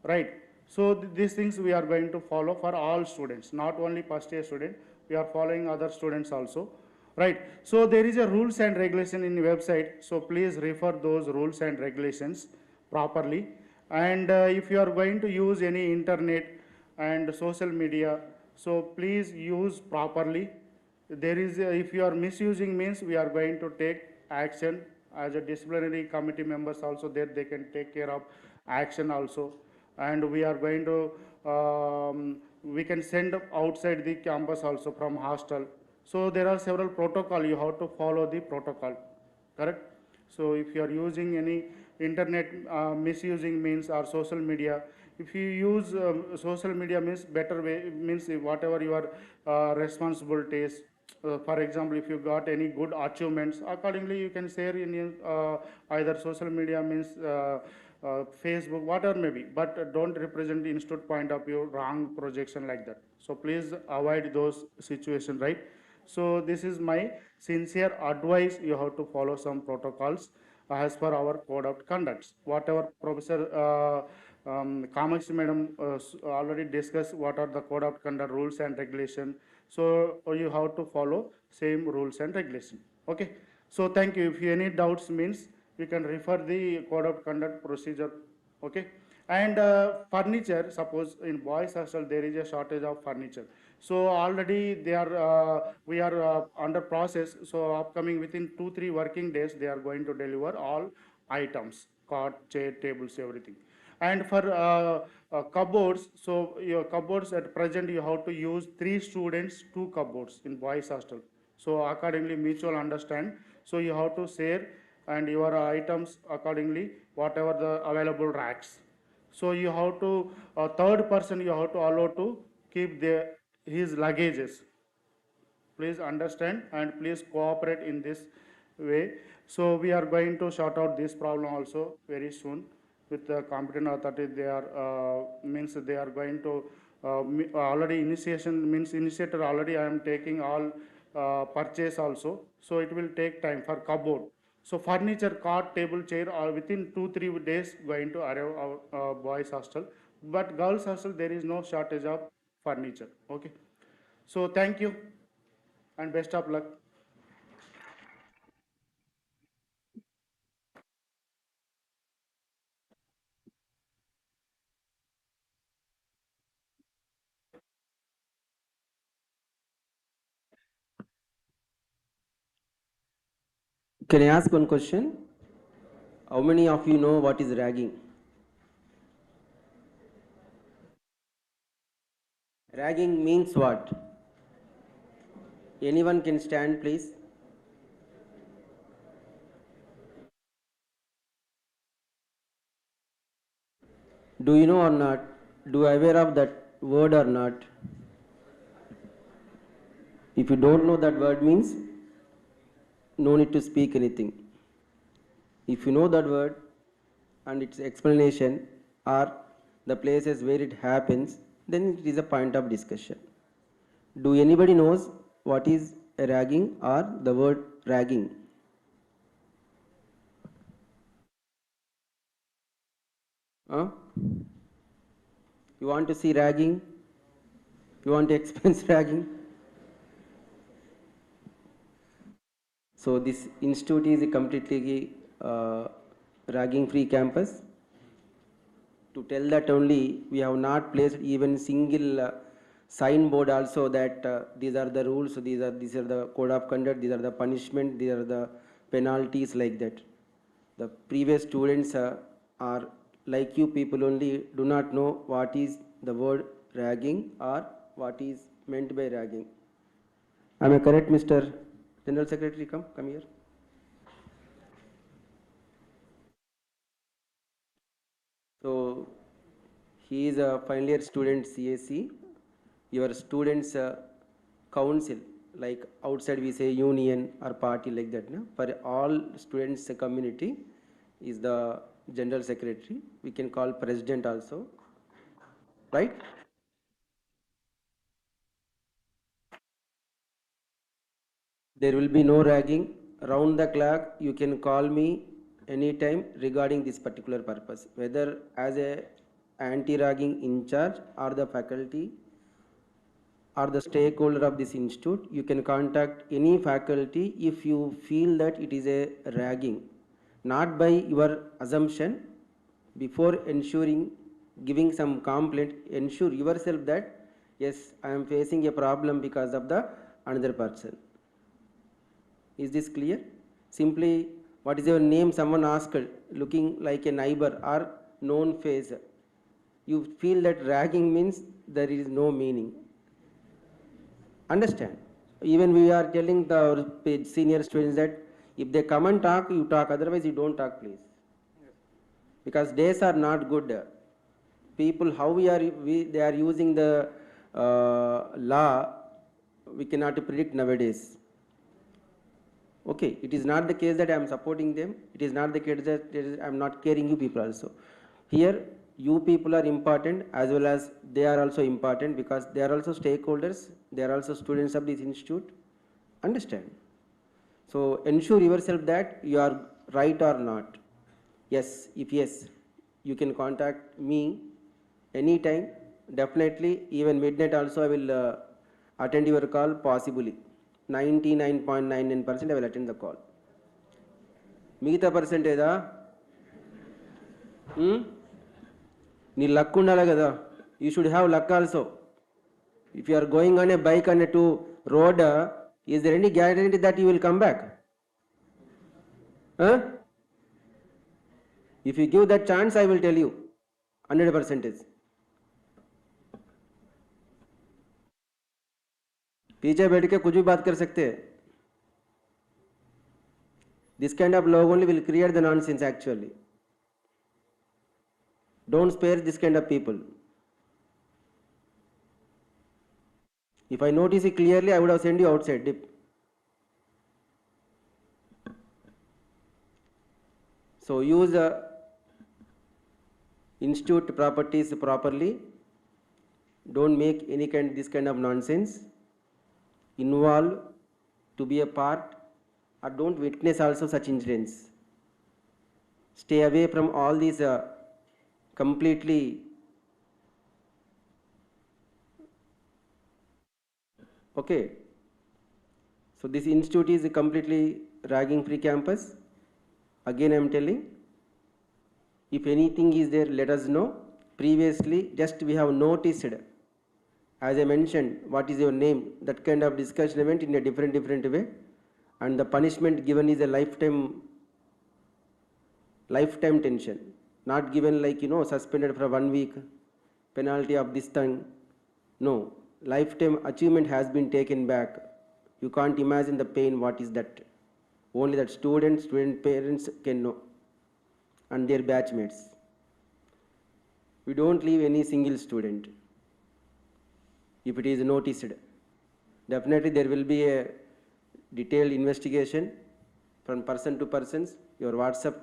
right? So these things we are going to follow for all students, not only first year student, we are following other students also, right? So there is a rules and regulation in the website, so please refer those rules and regulations properly. And if you are going to use any internet and social media, so please use properly. There is if you are misusing means, we are going to take action as a disciplinary committee members also there, they can take care of action also. And we are going to we can send outside the campus also from hostel. So there are several protocol, you have to follow the protocol, correct? So if you are using any internet misusing means, or social media, if you use social media means, better way means whatever your responsibilities. For example, if you got any good achievements, accordingly you can share in either social media means Facebook, whatever may be, but don't represent the institute point of view, wrong projection like that. So please avoid those situations, right? So this is my sincere advice. You have to follow some protocols as per our code of conducts. Whatever Professor Kamakshi madam already discussed what are the code of conduct rules and regulation. So you have to follow same rules and regulation. Okay. So thank you. If you any doubts means you can refer the code of conduct procedure. Okay. And furniture, suppose in boys hostel there is a shortage of furniture. So already they are we are under process. So upcoming within 2-3 working days they are going to deliver all items, cot, chair, tables, everything. And for cupboards, so your cupboards at present you have to use 3 students, 2 cupboards in boys hostel. So accordingly mutual understand. So you have to share and your items accordingly whatever the available racks. So you have to third person you have to allow to keep his luggages. Please understand and please cooperate in this way. So we are going to sort out this problem also very soon with the competent authority. They are means they are going to already initiation means initiator already I am taking all purchase also. So it will take time for cupboard. So furniture, cot, table, chair are within 2-3 days going to arrive our boys hostel. But girls hostel there is no shortage of furniture. Okay. So thank you and best of luck. Can I ask one question? How many of you know what is ragging? Ragging means what? Anyone can stand, please? Do you know or not? Do you aware of that word or not? If you don't know that word means, no need to speak anything. If you know that word and its explanation or the places where it happens, then it is a point of discussion. Do anybody knows what is a ragging or the word ragging? Huh? You want to see ragging? You want to experience ragging? So this institute is a completely ragging free campus. To tell that only, we have not placed even single signboard also that these are the rules, these are the code of conduct, these are the punishment, these are the penalties, like that. The previous students are like you people only do not know what is the word ragging or what is meant by ragging. Am I correct, Mr. General Secretary? Come here. So he is a final year student CAC. Your students council, like outside we say union or party, like that. No? For all students community is the general secretary. We can call president also, right? There will be no ragging. Round the clock, you can call me anytime regarding this particular purpose, whether as a anti-ragging in charge or the faculty or the stakeholder of this institute. You can contact any faculty if you feel that it is a ragging, not by your assumption. Before ensuring giving some complaint, ensure yourself that yes, I am facing a problem because of the another person. Is this clear? Simply, what is your name? Someone asked, looking like a neighbor or known face. You feel that ragging means there is no meaning. Understand? Even we are telling the senior students that if they come and talk, you talk. Otherwise, you don't talk, please. Because days are not good. People, how they are using the law, we cannot predict nowadays. Okay, it is not the case that I am supporting them. It is not the case that I am not caring you people also. Here, you people are important as well as they are also important because they are also stakeholders. They are also students of this institute. Understand? So ensure yourself that you are right or not. Yes, if yes, you can contact me anytime. Definitely, even midnight also I will attend your call possibly. 99.99% I will attend the call. మిగతా పర్సెంటేదా నీ luck ఉండాలి కదా, you should have luck also. If you are going on a bike on a road, is there any guarantee that you will come back? Huh? If you give that chance, I will tell you 100%. पीछे बैठ के कुछ भी बात कर सकते हैं. This kind of love only will create the nonsense actually. Don't spare this kind of people. If I notice it clearly, I would have sent you outside. Dip. So use institute properties properly. Don't make any this kind of nonsense. Involve to be a part, or don't witness also such incidents. Stay away from all these completely okay. So this institute is a completely ragging free campus. Again I am telling, if anything is there, let us know. Previously just we have noticed, as I mentioned, what is your name, that kind of discussion went in a different way, and the punishment given is a lifetime tension, not given like suspended for 1 week, penalty of this thing. No, lifetime achievement has been taken back. You can't imagine the pain. What is that? Only that student parents can know, and their batchmates. We don't leave any single student. If it is noticed, definitely there will be a detailed investigation from person to persons. Your WhatsApp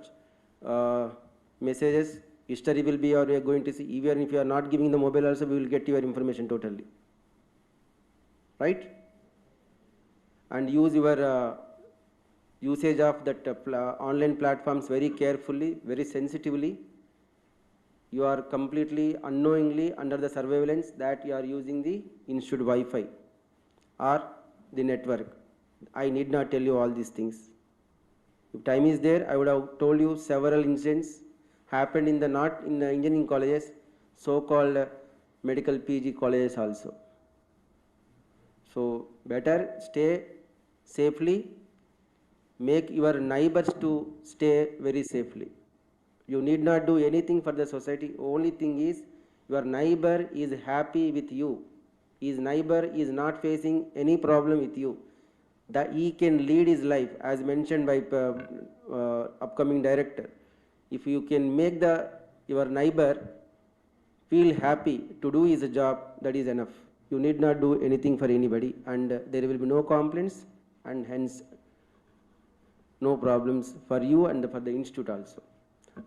messages history will be, or we are going to see. Even if you are not giving the mobile also, we will get your information totally, right? And use your usage of that online platforms very carefully, very sensitively. You are completely unknowingly under the surveillance that you are using the institute Wi-Fi or the network. I need not tell you all these things. If time is there, I would have told you several incidents happened in the not in the engineering colleges, so-called medical PG colleges also. So better stay safely, make your neighbors to stay very safely. You need not do anything for the society. Only thing is your neighbor is happy with you. His neighbor is not facing any problem with you. That he can lead his life, as mentioned by upcoming director. If you can make your neighbor feel happy to do his job, that is enough. You need not do anything for anybody, and there will be no complaints, and hence no problems for you and for the institute also.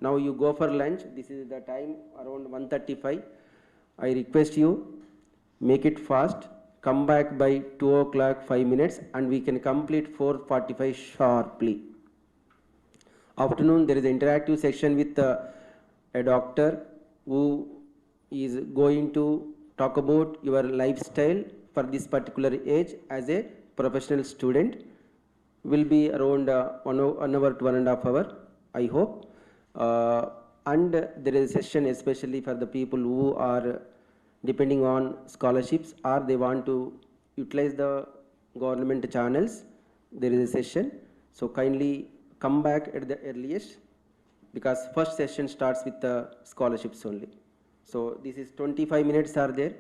Now you go for lunch. This is the time around 1:35. I request you, make it fast. Come back by 2 o'clock 5 minutes, and we can complete 4:45 sharply. Afternoon there is an interactive section with a doctor who is going to talk about your lifestyle for this particular age as a professional student. Will be around 1 hour to 1.5 hours, I hope. And there is a session especially for the people who are depending on scholarships or they want to utilize the government channels. There is a session, so kindly come back at the earliest, because first session starts with the scholarships only. So this is 25 minutes are there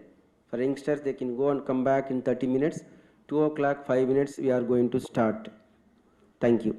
for youngsters. They can go and come back in 30 minutes. 2 o'clock 5 minutes we are going to start. Thank you.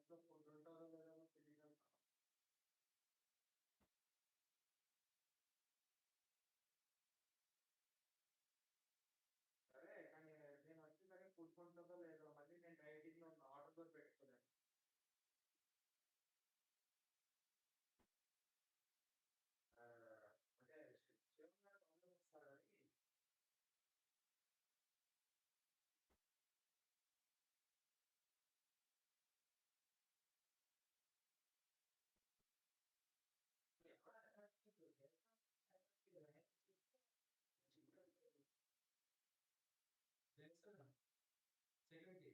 దాంట్లో food ఉంటుందో లేదో తెలియదు. సరే కానీ నేను వచ్చేసరికి food ఉంటుందో లేదో మళ్ళీ నేను డైటింగ్లో ఉన్న ఆర్డర్ కూడా పెట్టుకోలేను. అంటే శివన్ గారు వస్తారని సెక్యూరిటీ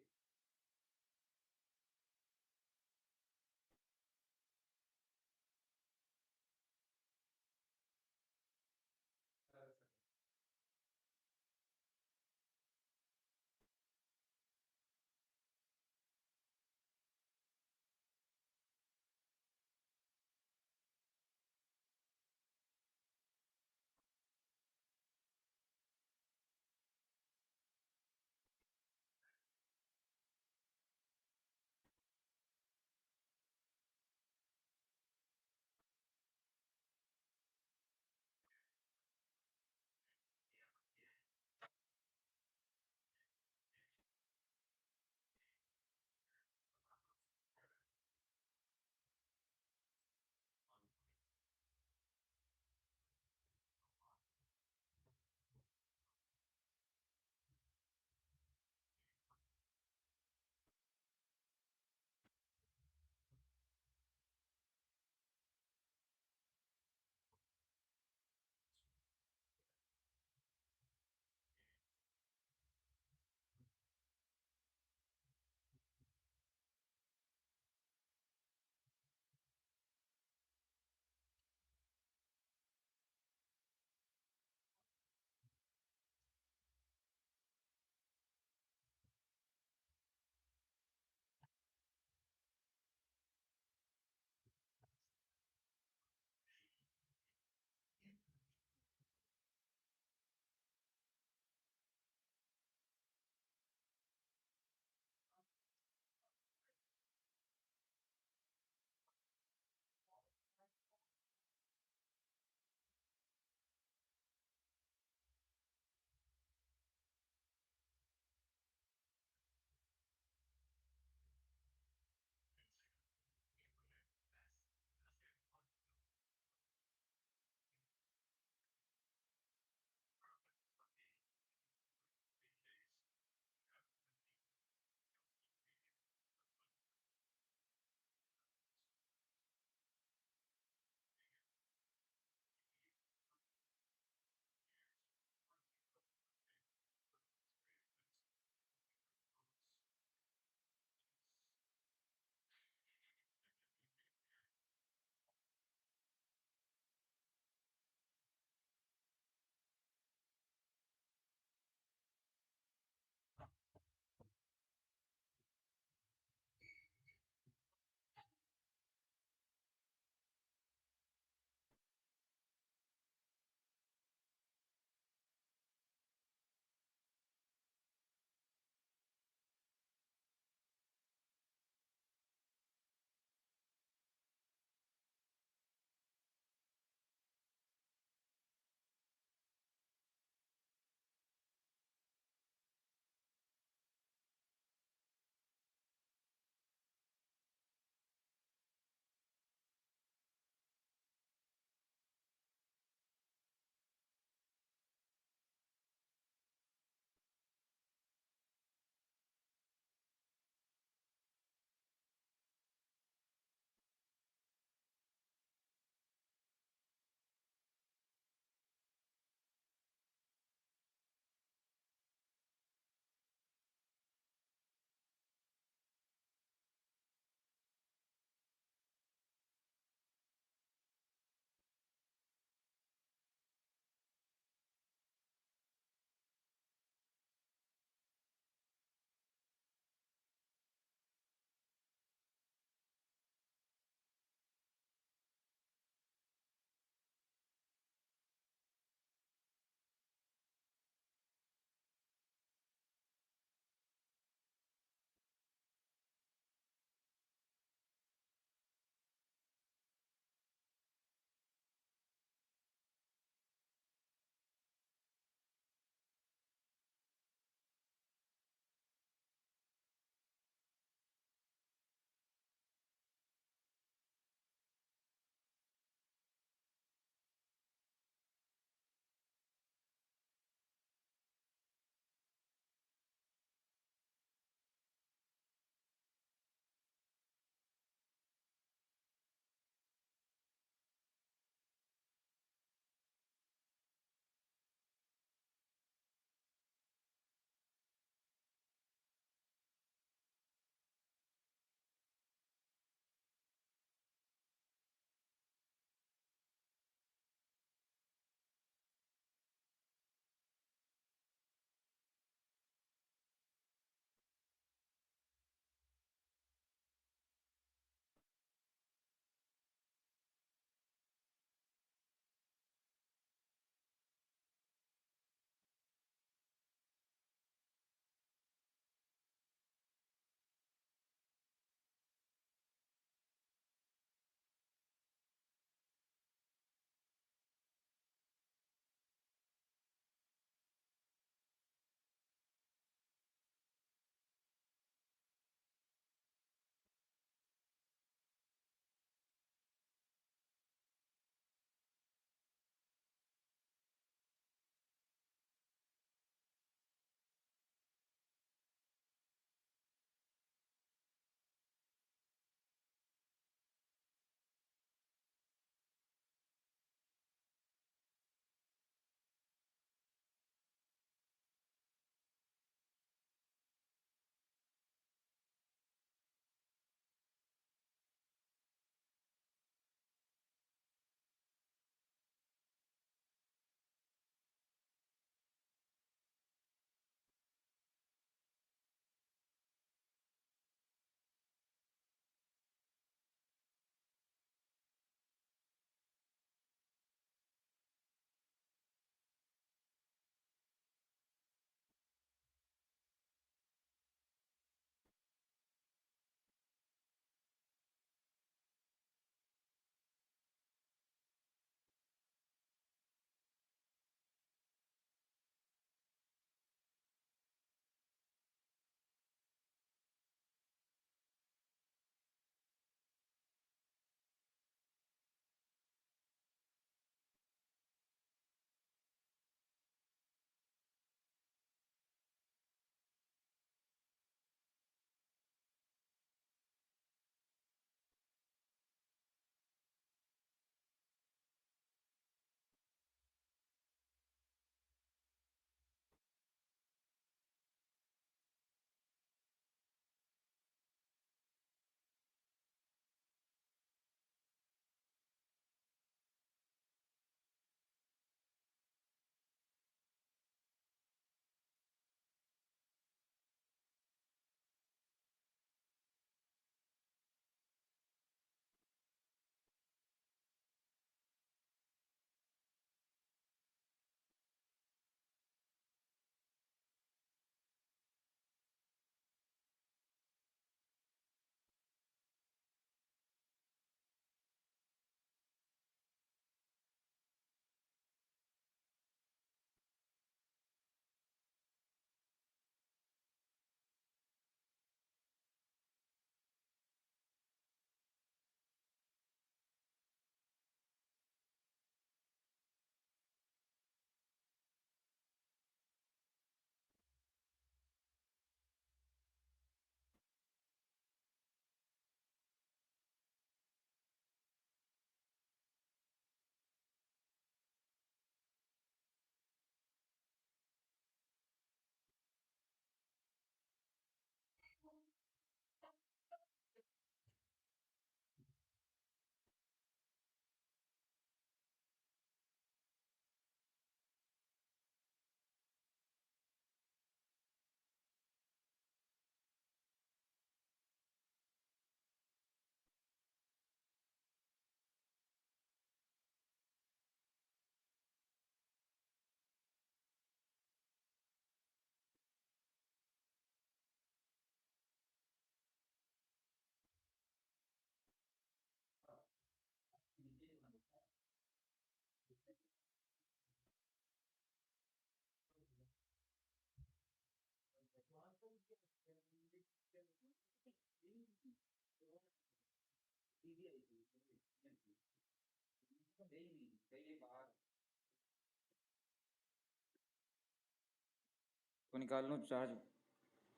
को निकाल लूँ चार्ज?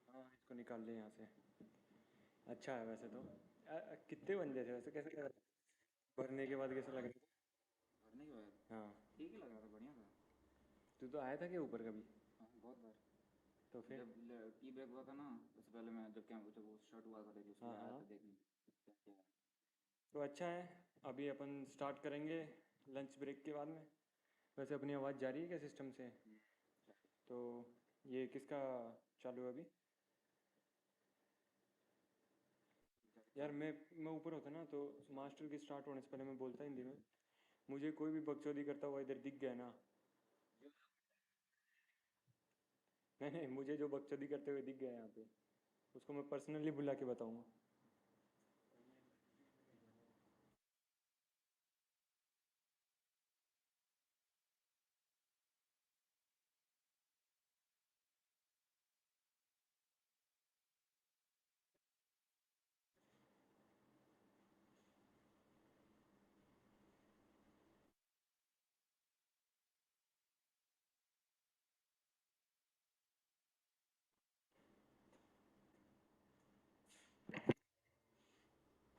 हाँ, इसको निकाल ले यहाँ से। अच्छा है वैसे तो। कितने बन गए थे वैसे, कैसे लगा भरने के बाद, कैसे लग रहा था? भरने के बाद हाँ, ठीक ही लग रहा था, बढ़िया था। तू तो आया था क्या ऊपर कभी? हाँ, बहुत बार। तो फिर जब टी ब्रेक हुआ था ना, उससे पहले मैं जब वो शर्ट हुआ था उसके हाँ लिए आया हाँ, था देखने क्या क्या है। तो अच्छा है। अभी अपन स्टार्ट करेंगे लंच ब्रेक के बाद में। वैसे अपनी आवाज़ जा रही है क्या सिस्टम से? तो ये किसका चालू है अभी? यार मैं ऊपर होता ना तो मास्टर की स्टार्ट होने से पहले मैं बोलता हिंदी में, मुझे कोई भी बकचोदी करता हुआ इधर दिख गया ना, नहीं नहीं, मुझे जो बकचोदी करते हुए दिख गया यहाँ पे, उसको मैं पर्सनली बुला के बताऊंगा।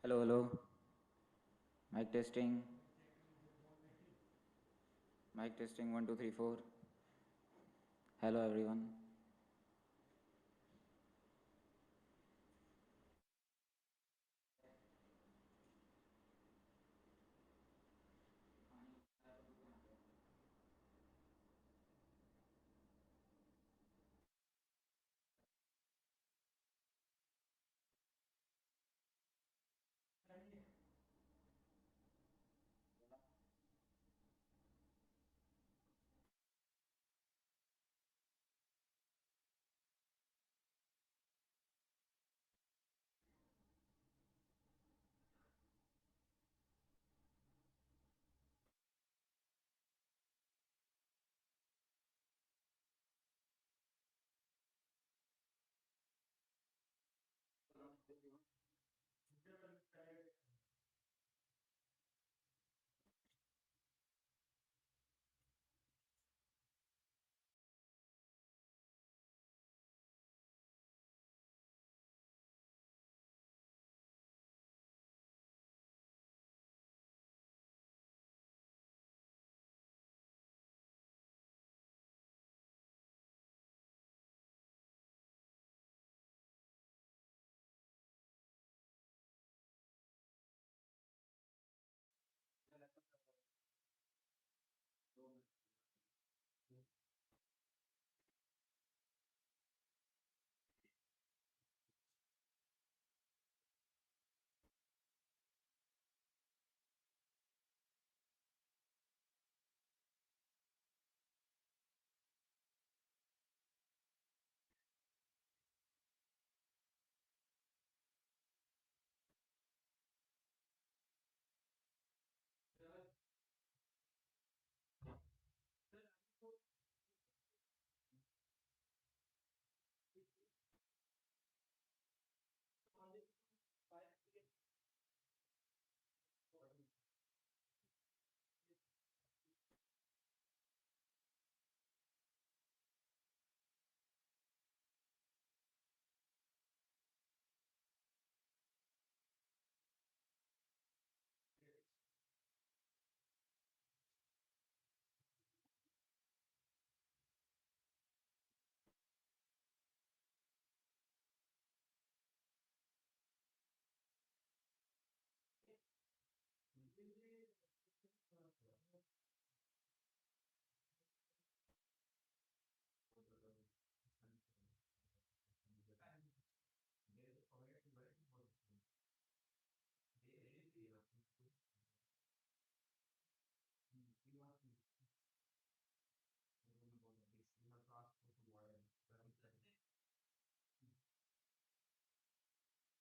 Hello hello, mic testing, mic testing 1 2 3 4। Hello everyone.